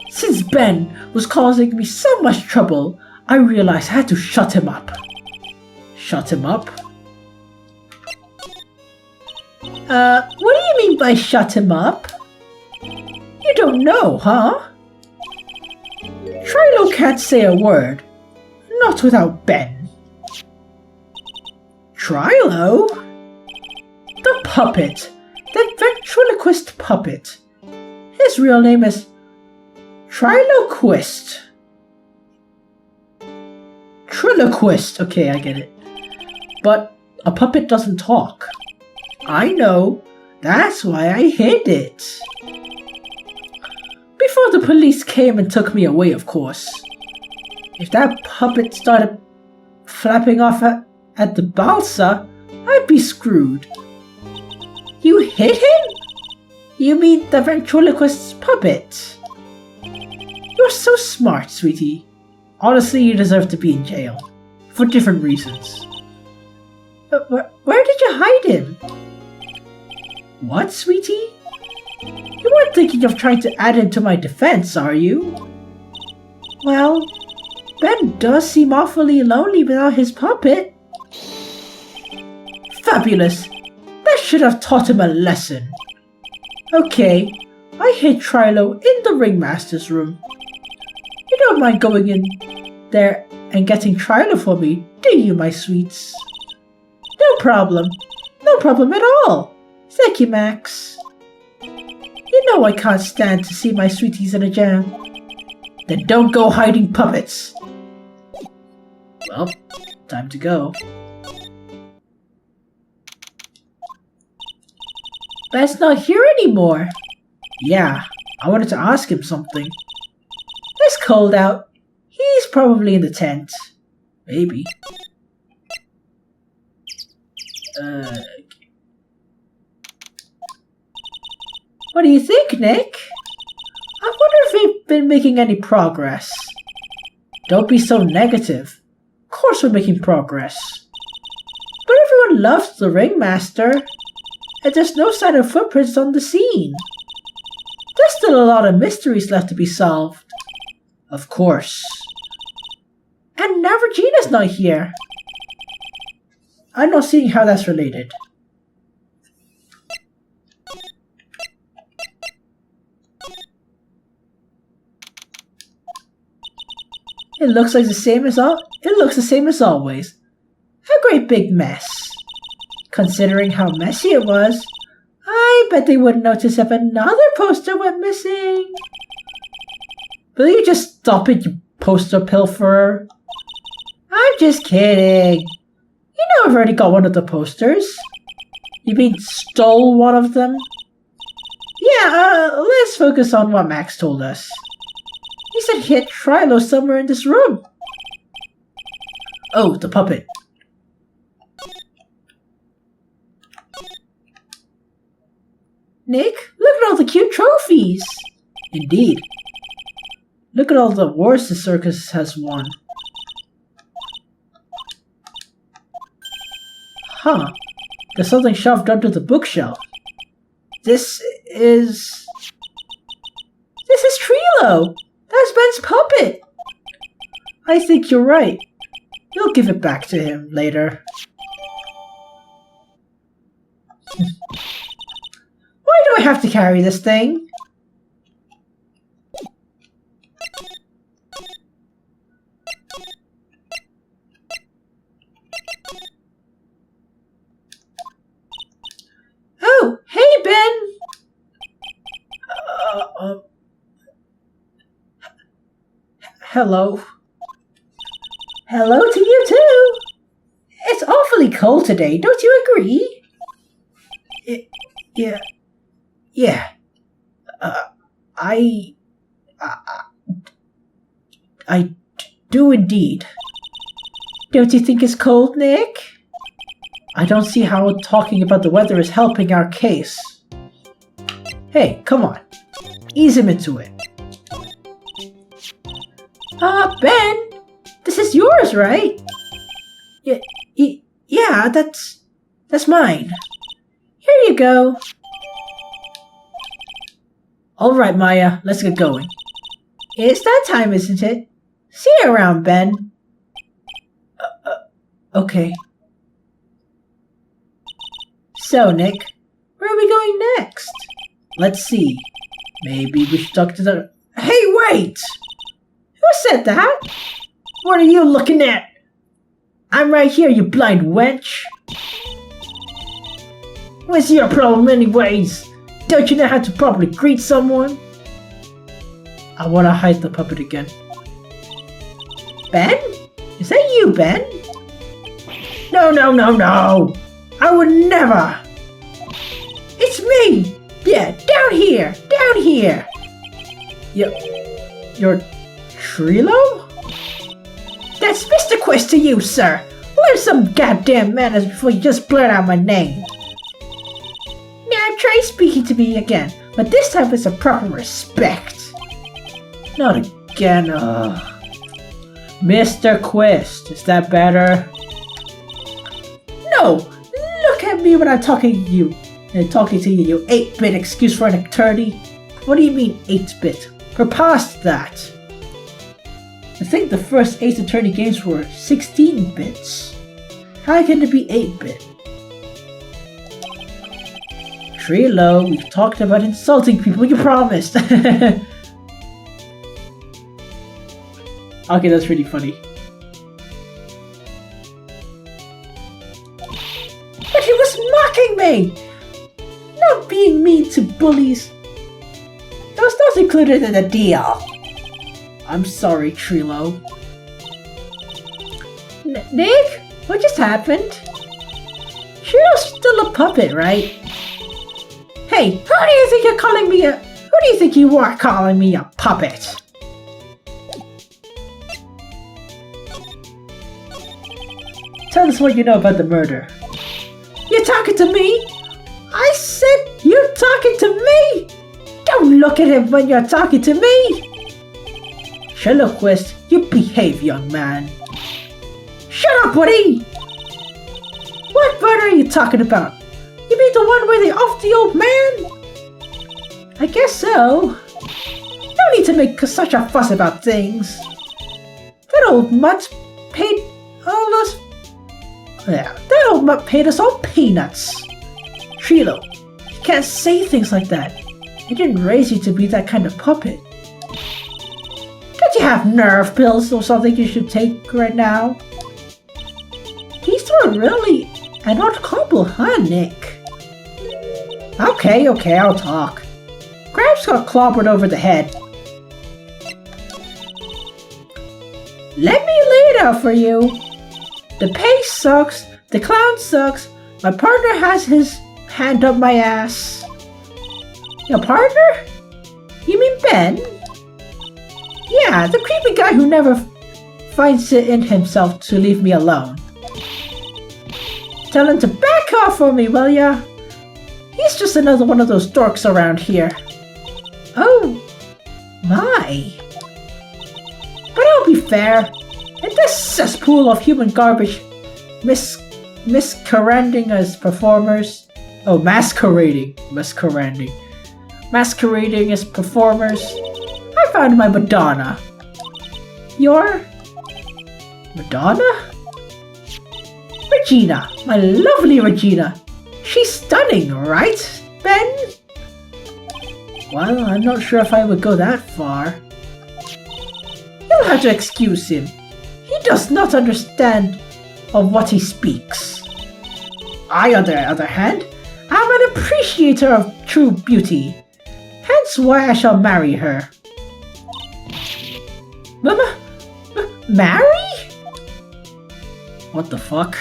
Since Ben was causing me so much trouble, I realized I had to shut him up. Shut him up? What do you mean by shut him up? You don't know, huh? Trilo can't say a word. Not without Ben. Trilo? The puppet. The ventriloquist puppet. His real name is Triloquist. Triloquist. Okay, I get it. But a puppet doesn't talk. I know. That's why I hid it. Before the police came and took me away, of course. If that puppet started flapping off at the balsa, I'd be screwed. You hit him? You mean the ventriloquist's puppet? You're so smart, sweetie. Honestly, you deserve to be in jail. For different reasons. But where did you hide him? What, sweetie? You weren't thinking of trying to add him to my defense, are you? Well, Ben does seem awfully lonely without his puppet. Fabulous! That should have taught him a lesson. Okay, I hid Trilo in the ringmaster's room. You don't mind going in there and getting Trilo for me, do you, my sweets? No problem. No problem at all. Thank you, Max. You know I can't stand to see my sweeties in a jam. Then don't go hiding puppets. Well, time to go. Ben's not here anymore. Yeah, I wanted to ask him something. It's cold out. He's probably in the tent. Maybe. What do you think, Nick? I wonder if we've been making any progress. Don't be so negative. Of course we're making progress. But everyone loves the ringmaster. And there's no sign of footprints on the scene. There's still a lot of mysteries left to be solved. Of course. And now Regina's not here. I'm not seeing how that's related. It looks the same as always. A great big mess. Considering how messy it was, I bet they wouldn't notice if another poster went missing. Will you just stop it, you poster pilferer? I'm just kidding. You know I've already got one of the posters. You mean stole one of them? Yeah, let's focus on what Max told us. He said he had Trilo somewhere in this room. Oh, the puppet. Nick, look at all the cute trophies. Indeed. Look at all the awards the circus has won. Huh. There's something shoved under the bookshelf. This is Trilo! That's Ben's puppet! I think you're right. You'll give it back to him later. Why do I have to carry this thing? hello. Hello to you too. It's awfully cold today, don't you agree? Yeah. Yeah. I do indeed. Don't you think it's cold, Nick? I don't see how talking about the weather is helping our case. Hey, come on. Ease him into it. Ben! This is yours, right? Yeah, that's mine. Here you go. Alright, Maya, let's get going. It's that time, isn't it? See you around, Ben. Okay. So, Nick, where are we going next? Let's see. Maybe we should talk to the... Hey, wait! Who said that? What are you looking at? I'm right here, you blind wench. What's your problem anyways? Don't you know how to properly greet someone? I want to hide the puppet again. Ben? Is that you, Ben? No. I would never. It's me. Yeah, down here. You're Trilo? That's Mr. Quest to you, sir. Learn some goddamn manners before you just blurt out my name. Now try speaking to me again, but this time with some proper respect. Not again, Mr. Quest, is that better? No! Look at me when I'm talking to you, you 8-bit excuse for an attorney. What do you mean 8-bit? We're past that. I think the first Ace Attorney games were 16 bits. How can it be 8-bit? Trilo, we've talked about insulting people, you promised! Okay, that's really funny. But he was mocking me! Not being mean to bullies. That was not included in the deal. I'm sorry, Trilo. Nick? What just happened? Trilo's still a puppet, right? Hey, who do you think you're calling me a... Who do you think you are calling me a puppet? Tell us what you know about the murder. You're talking to me? I said you're talking to me? Don't look at him when you're talking to me! Sherlock Quest, you behave, young man. Shut up, buddy! What murder are you talking about? You mean the one where they offed the old man? I guess so. No need to make such a fuss about things. That old mutt paid all us... Yeah, that old mutt paid us all peanuts. Trilo, you can't say things like that. He didn't raise you to be that kind of puppet. Don't you have nerve pills or something you should take right now? These were really an odd couple, huh, Nick? Okay, I'll talk. Gramps got clobbered over the head. Let me lay it out for you. The pace sucks, the clown sucks, my partner has his hand up my ass. Your partner? You mean Ben? Yeah, the creepy guy who never finds it in himself to leave me alone. Tell him to back off for me, will ya? He's just another one of those dorks around here. Oh, my. But I'll be fair. In this cesspool of human garbage, masquerading as performers. Oh, masquerading as performers. I found my Madonna. Your Madonna? Regina, my lovely Regina. She's stunning, right, Ben? Well, I'm not sure if I would go that far. You'll have to excuse him. He does not understand of what he speaks. I, on the other hand, am an appreciator of true beauty. Hence why I shall marry her. Mama, Marry? What the fuck?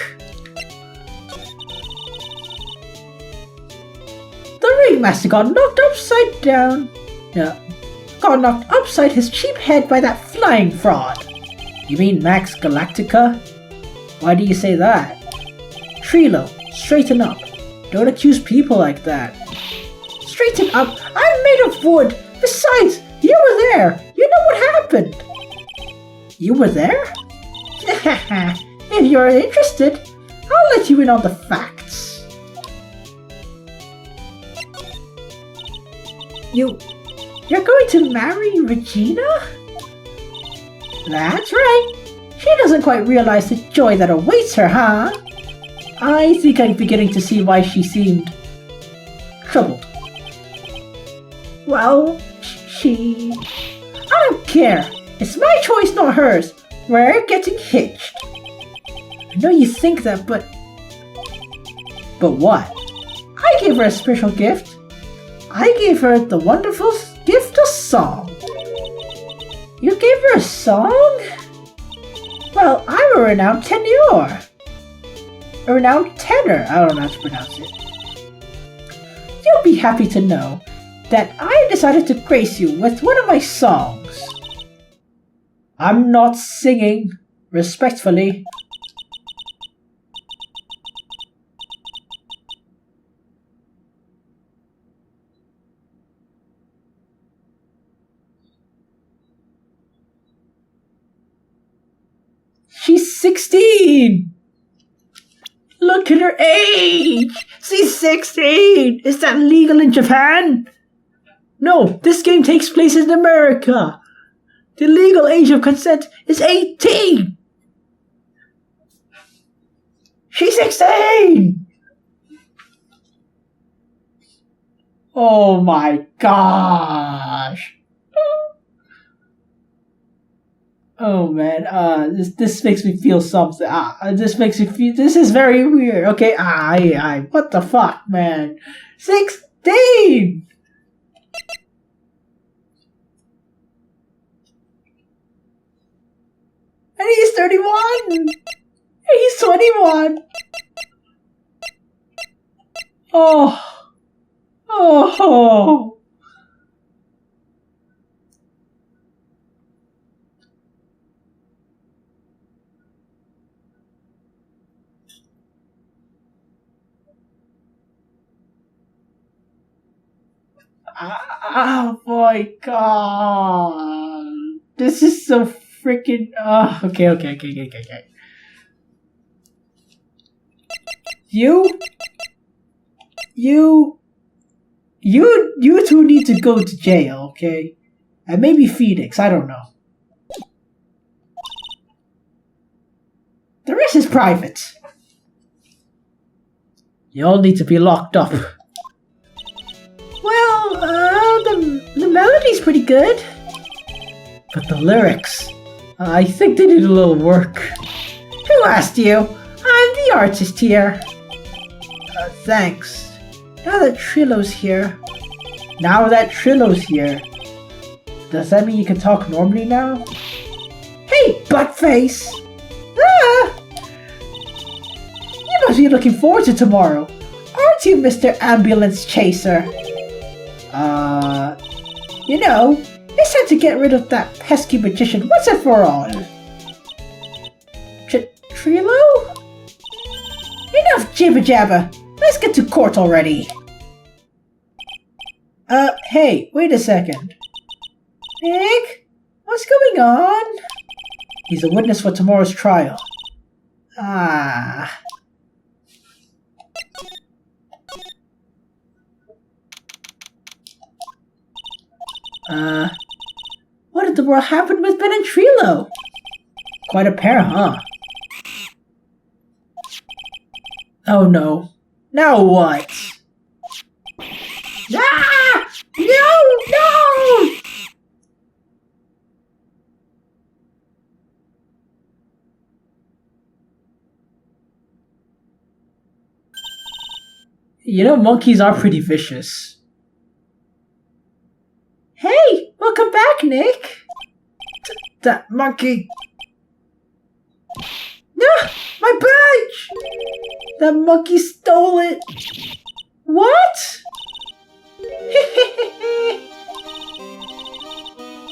The ringmaster got knocked upside down. Got knocked upside his cheap head by that flying fraud. You mean Max Galactica? Why do you say that? Trilo, straighten up. Don't accuse people like that. Straighten up. I'm made of wood. Besides, you were there. You know what happened. You were there? If you're interested, I'll let you in on the facts. You're going to marry Regina? That's right. She doesn't quite realize the joy that awaits her, huh? I think I'm beginning to see why she seemed troubled. Well, I don't care. It's my choice, not hers. We're getting hitched. I know you think that, but... But what? I gave her a special gift. I gave her the wonderful gift of song. You gave her a song? Well, I'm a renowned tenor. A renowned tenor. I don't know how to pronounce it. You'll be happy to know that I decided to grace you with one of my songs. I'm not singing. Respectfully. She's 16! Look at her age! She's 16! Is that legal in Japan? No, this game takes place in America. The legal age of consent is 18! She's 16! Oh my gosh. Oh man, this makes me feel something. This makes me feel. This is very weird. Okay, what the fuck, man? 16. And he's 31. And he's 21. Oh. Oh my god. This is so freaking. Okay. You two need to go to jail, okay? And maybe Phoenix, I don't know. The rest is private. You all need to be locked up. Well, the melody's pretty good. But the lyrics, I think they need a little work. Who asked you? I'm the artist here. Thanks. Now that Trilo's here, does that mean you can talk normally now? Hey, buttface! Ah! You must be looking forward to tomorrow, aren't you, Mr. Ambulance Chaser? You know, it's time to get rid of that pesky magician once and for all. Trilo? Enough jibber jabber. Let's get to court already. Hey, wait a second. Nick? What's going on? He's a witness for tomorrow's trial. Ah. What in the world happened with Ben and Trilo? Quite a pair, huh? Oh no. Now what? Ah! No! You know, monkeys are pretty vicious. Hey! Welcome back, Nick! That monkey! No! My badge! That monkey stole it! What?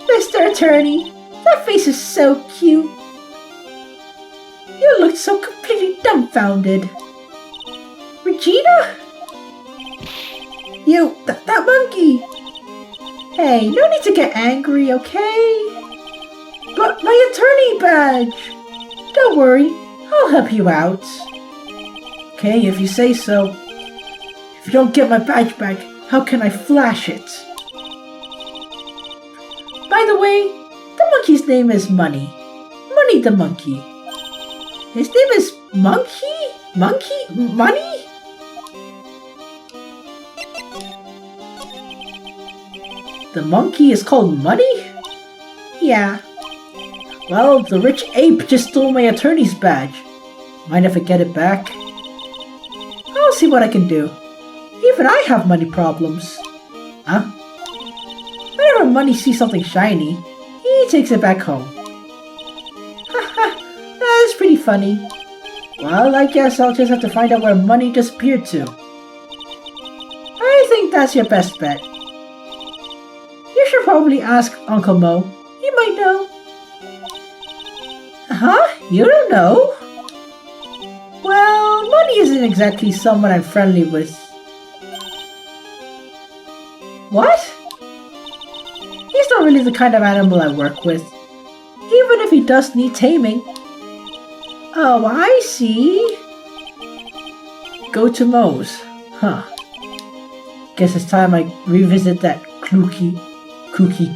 Mr. Attorney, that face is so cute. You looked so completely dumbfounded. Regina? You, that monkey! Hey, no need to get angry, okay? But my attorney badge! Don't worry, I'll help you out. Okay, if you say so. If you don't get my badge back, how can I flash it? By the way, the monkey's name is Money. Money the monkey. His name is Monkey? Monkey? Money? The monkey is called Money? Yeah. Well, the rich ape just stole my attorney's badge. Mind if I get it back? I'll see what I can do. Even I have money problems. Huh? Whenever Money sees something shiny, he takes it back home. Haha, that's pretty funny. Well, I guess I'll just have to find out where Money disappeared to. I think that's your best bet. You should probably ask Uncle Mo. He might know. Huh? You don't know? Well, Money isn't exactly someone I'm friendly with. What? He's not really the kind of animal I work with. Even if he does need taming. Oh, I see. Go to Moe's. Huh. Guess it's time I revisit that kooky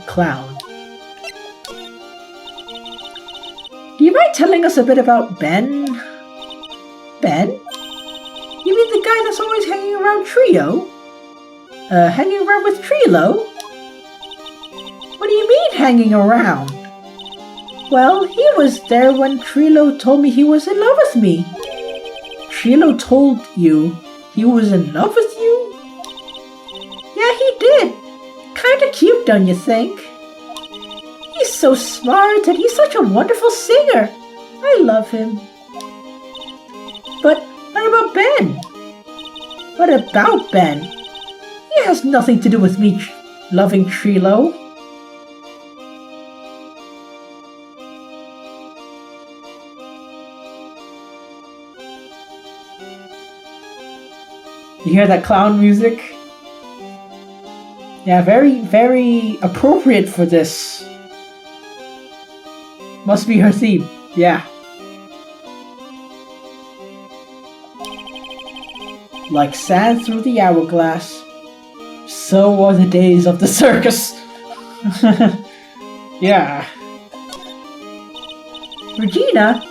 clown. Do you mind telling us a bit about Ben? Ben? You mean the guy that's always hanging around Trio? Hanging around with Trilo? What do you mean hanging around? Well, he was there when Trilo told me he was in love with me. Trilo told you he was in love with you? Yeah, he did. Kinda cute, don't you think? He's so smart and he's such a wonderful singer. I love him. But what about Ben? What about Ben? He has nothing to do with me loving Trilo. You hear that clown music? Yeah, very, very appropriate for this. Must be her theme, yeah. Like sand through the hourglass, so are the days of the circus. Yeah. Regina,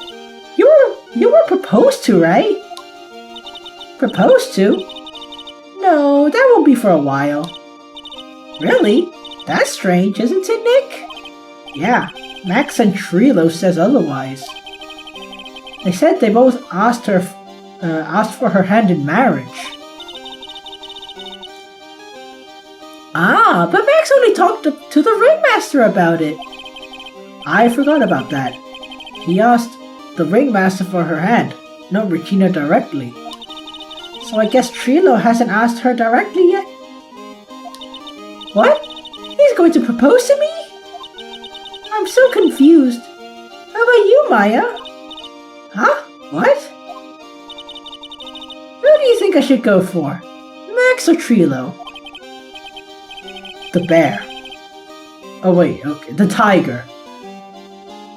you were proposed to, right? Proposed to? No, that won't be for a while. Really? That's strange, isn't it, Nick? Yeah, Max and Trilo says otherwise. They said they both asked for her hand in marriage. Ah, but Max only talked to the ringmaster about it. I forgot about that. He asked the ringmaster for her hand, not Regina directly. So I guess Trilo hasn't asked her directly yet? What? He's going to propose to me? I'm so confused. How about you, Maya? Huh? What? Who do you think I should go for? Max or Trilo? The bear. Oh wait, okay, the tiger.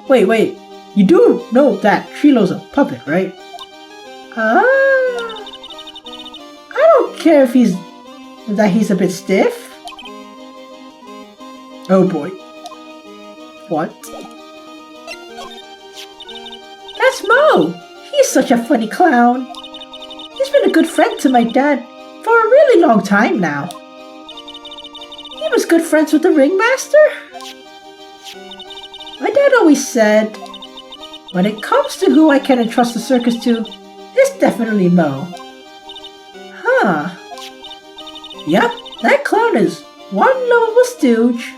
Wait, you do know that Trilo's a puppet, right? I don't care if he's a bit stiff. Oh boy. What? That's Mo! He's such a funny clown. He's been a good friend to my dad for a really long time now. He was good friends with the ringmaster? My dad always said, when it comes to who I can entrust the circus to, it's definitely Mo. Huh. Yep, that clown is one lovable stooge.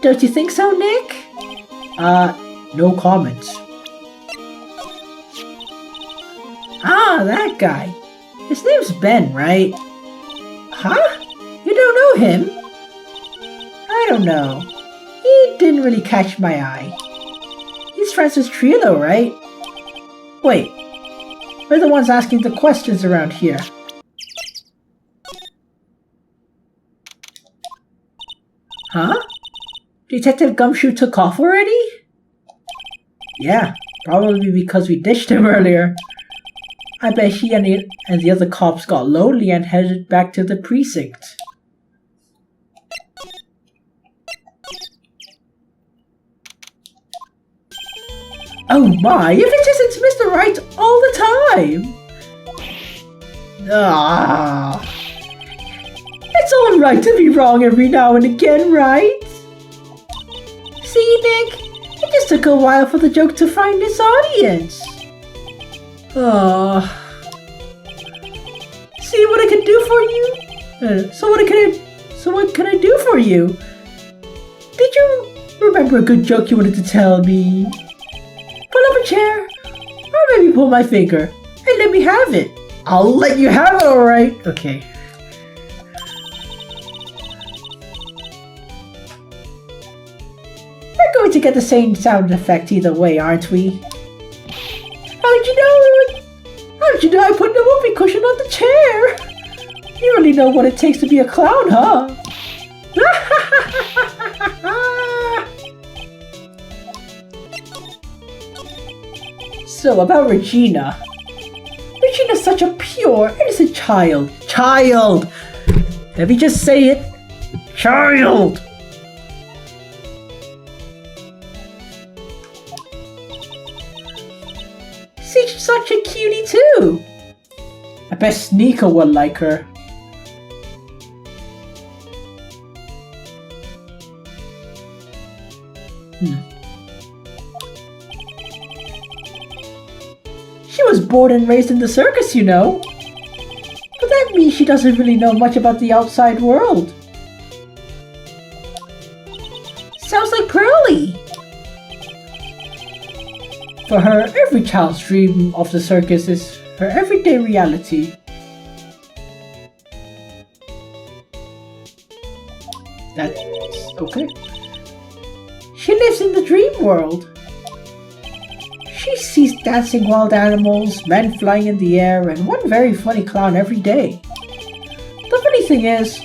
Don't you think so, Nick? No comments. Ah, that guy. His name's Ben, right? Huh? You don't know him? I don't know. He didn't really catch my eye. He's friends with Trio though, right? Wait. We're the ones asking the questions around here. Huh? Detective Gumshoe took off already? Yeah, probably because we ditched him earlier. I bet he and the other cops got lonely and headed back to the precinct. Oh my, if it isn't Mr. Wright all the time! Ah, it's alright to be wrong every now and again, right? See, Nick? It just took a while for the joke to find its audience. See what I can do for you? So what can I do for you? Did you remember a good joke you wanted to tell me? Pull up a chair, or maybe pull my finger, and let me have it. I'll let you have it, alright? Okay. We're going to get the same sound effect either way, aren't we? How'd you know I put the whoopee cushion on the chair? You really know what it takes to be a clown, huh? So, about Regina. Regina's such a pure, innocent child. Child! Let me just say it. Child! She's such a cutie too. I bet Sneaker would like her. She was born and raised in the circus, you know. But that means she doesn't really know much about the outside world. Sounds like Pearly. For her, every child's dream of the circus is her everyday reality. That's okay. She lives in the dream world. She sees dancing wild animals, men flying in the air, and one very funny clown every day. The funny thing is,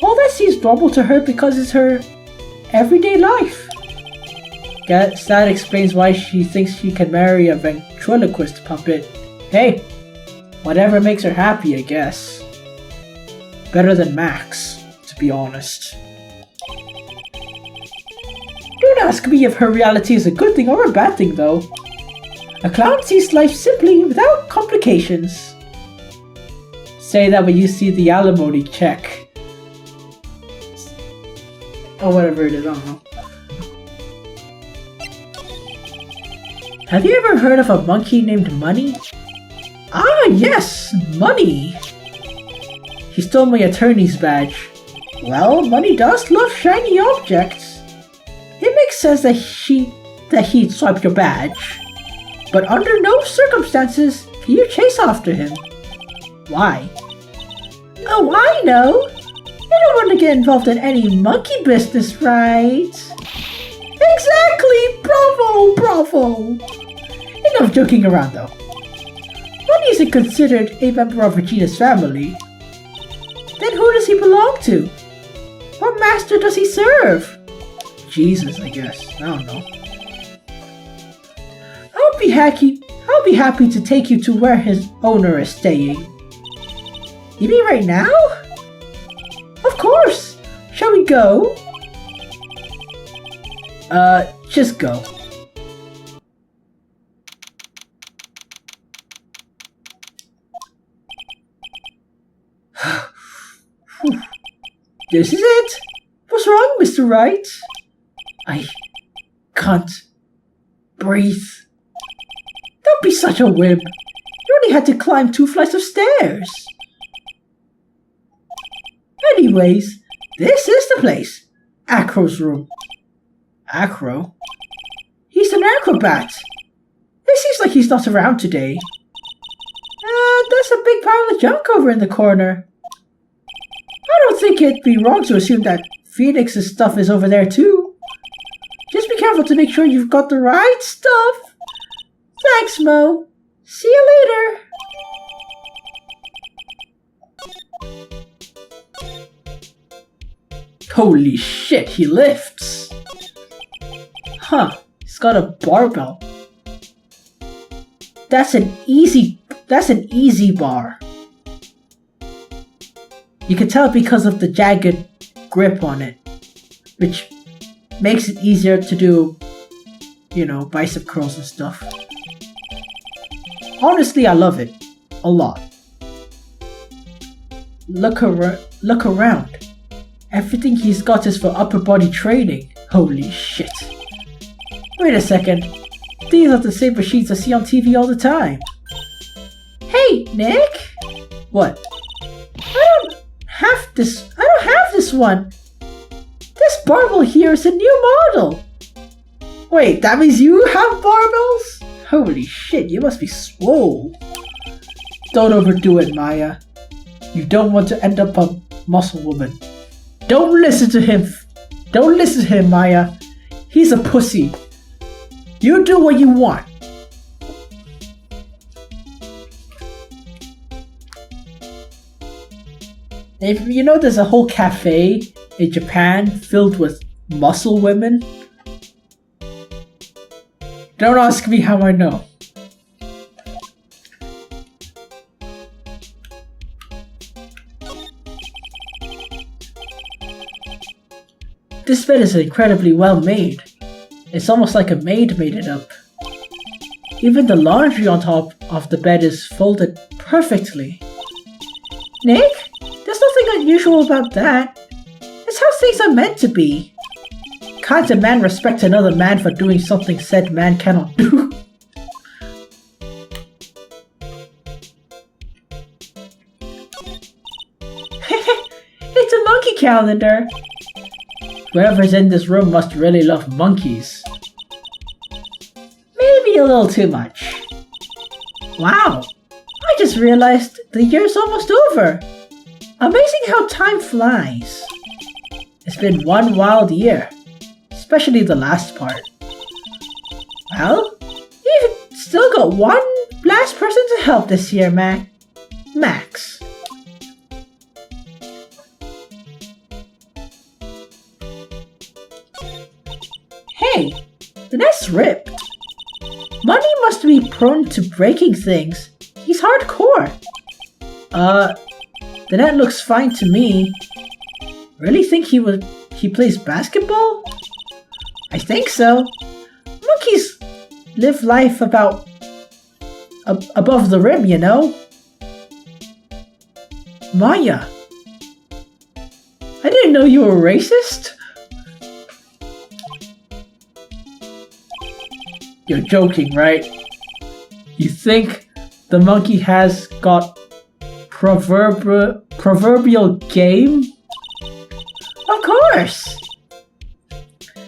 all that seems normal to her because it's her everyday life. Guess that explains why she thinks she can marry a ventriloquist puppet. Hey, whatever makes her happy, I guess. Better than Max, to be honest. Don't ask me if her reality is a good thing or a bad thing, though. A clown sees life simply, without complications. Say that when you see the alimony check. Or whatever it is, I don't know. Have you ever heard of a monkey named Money? Ah, yes, Money! He stole my attorney's badge. Well, Money does love shiny objects. It makes sense that he'd swipe your badge. But under no circumstances can you chase after him. Why? Oh, I know! You don't want to get involved in any monkey business, right? Exactly! Bravo! Bravo! Enough joking around, though. Money isn't considered a member of Regina's family. Then who does he belong to? What master does he serve? Jesus, I guess. I don't know. I'll be happy to take you to where his owner is staying. You mean right now? Of course! Shall we go? Just go. This is it! What's wrong, Mr. Wright? I can't breathe. Don't be such a wimp. You only had to climb 2 flights of stairs. Anyways, this is the place. Acro's room. Acro? He's an acrobat. It seems like he's not around today. big pile of junk over in the corner. I don't think it'd be wrong to assume that Phoenix's stuff is over there too. Just be careful to make sure you've got the right stuff. Thanks, Mo. See you later. Holy shit, he lifts. Huh, he's got a barbell. That's an easy bar. You can tell because of the jagged grip on it, which makes it easier to do, bicep curls and stuff. Honestly, I love it a lot. Look around. Everything he's got is for upper body training. Holy shit. Wait a second. These are the same machines I see on TV all the time. Hey, Nick! What? I don't have this one. This barbell here is a new model. Wait, that means you have barbells? Holy shit, you must be swole. Don't overdo it, Maya. You don't want to end up a muscle woman. Don't listen to him. Don't listen to him, Maya. He's a pussy. You do what you want. If you know there's a whole cafe in Japan filled with muscle women. Don't ask me how I know. This bed is incredibly well made. It's almost like a maid made it up. Even the laundry on top of the bed is folded perfectly. Nick? There's nothing unusual about that. It's how things are meant to be. Can't a man respect another man for doing something said man cannot do? It's a monkey calendar. Whoever's in this room must really love monkeys. Maybe a little too much. Wow, I just realized the year's almost over. Amazing how time flies. It's been one wild year, especially the last part. Well, you've still got one last person to help this year, Max. Hey, the nest ripped. Money must be prone to breaking things. He's hardcore. The net looks fine to me. Really think he plays basketball? I think so. Monkeys live life above the rim, you know? Maya, I didn't know you were racist. You're joking, right? You think the monkey has got proverbial game? Of course!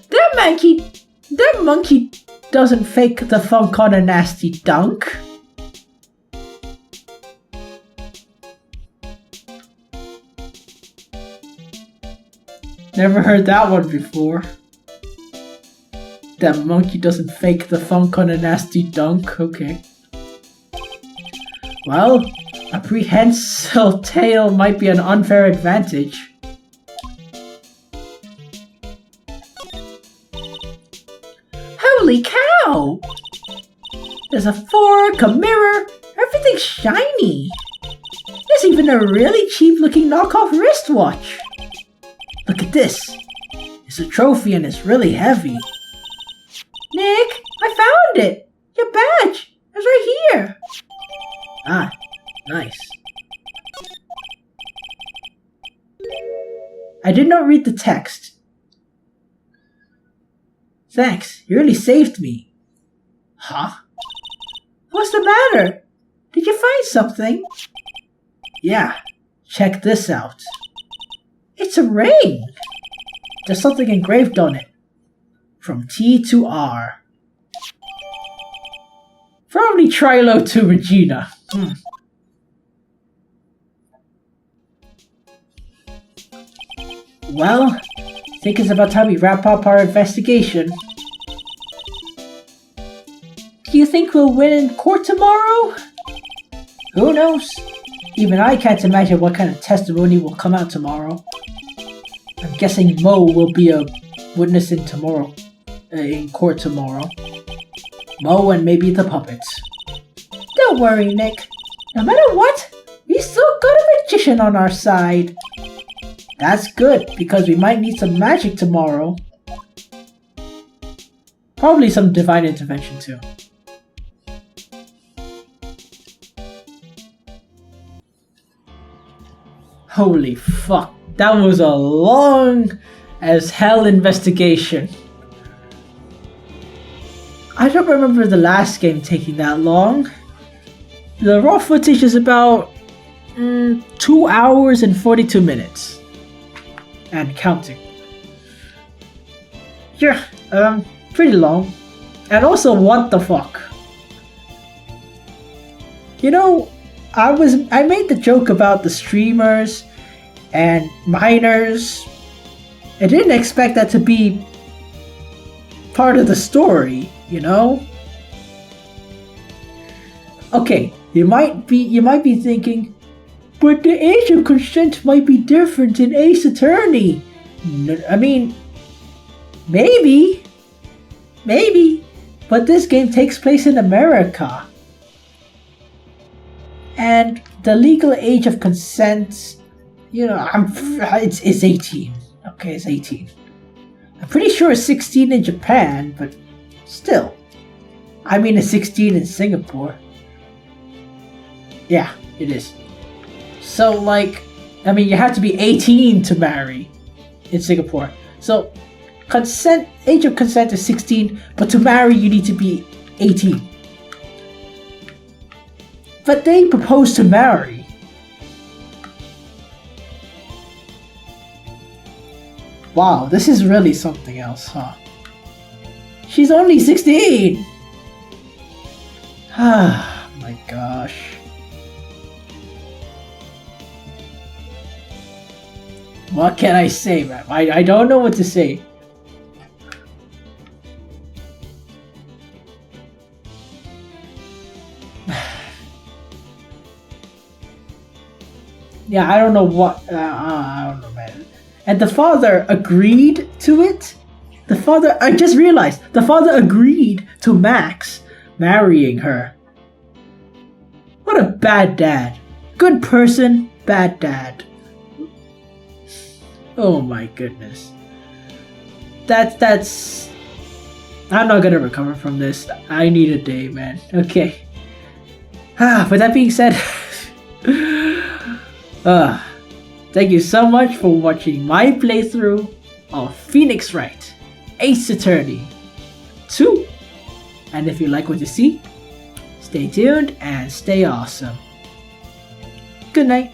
That monkey doesn't fake the funk on a nasty dunk. Never heard that one before. That monkey doesn't fake the funk on a nasty dunk, okay. Well, a prehensile tail might be an unfair advantage. Holy cow! There's a fork, a mirror, everything's shiny. There's even a really cheap looking knockoff wristwatch. Look at this. It's a trophy and it's really heavy. Nick, I found it! Your badge! It's right here! Ah, nice. I did not read the text. Thanks, you really saved me. Huh? What's the matter? Did you find something? Yeah, check this out. It's a ring! There's something engraved on it. From T to R. Probably Trilo to Regina. Well, I think it's about time we wrap up our investigation. Do you think we'll win in court tomorrow? Who knows? Even I can't imagine what kind of testimony will come out tomorrow. I'm guessing Mo will be a witness in court tomorrow. Mo and maybe the puppets. Don't worry, Nick. No matter what, we still got a magician on our side. That's good, because we might need some magic tomorrow. Probably some divine intervention too. Holy fuck, that was a long as hell investigation. I don't remember the last game taking that long. The raw footage is about 2 hours and 42 minutes. And counting. Yeah, pretty long. And also, what the fuck? You know, I made the joke about the streamers and miners. I didn't expect that to be part of the story, you know? Okay, you might be thinking, but the age of consent might be different in Ace Attorney. I mean, maybe, but this game takes place in America. And the legal age of consent, you know, it's 18. Okay, it's 18. I'm pretty sure it's 16 in Japan, but still. I mean, it's 16 in Singapore. Yeah, it is. So, like, I mean, you have to be 18 to marry in Singapore. So, age of consent is 16, but to marry you need to be 18. But they propose to marry. Wow, this is really something else, huh? She's only 16! Ah, my gosh. What can I say, man? I don't know what to say. Yeah, I don't know what. I don't know, man. And the father agreed to it? I just realized, the father agreed to Max marrying her. What a bad dad. Good person, bad dad. Oh my goodness. That's... I'm not gonna recover from this. I need a day, man. Okay. With that being said... thank you so much for watching my playthrough of Phoenix Wright Ace Attorney 2. And if you like what you see, stay tuned and stay awesome. Good night.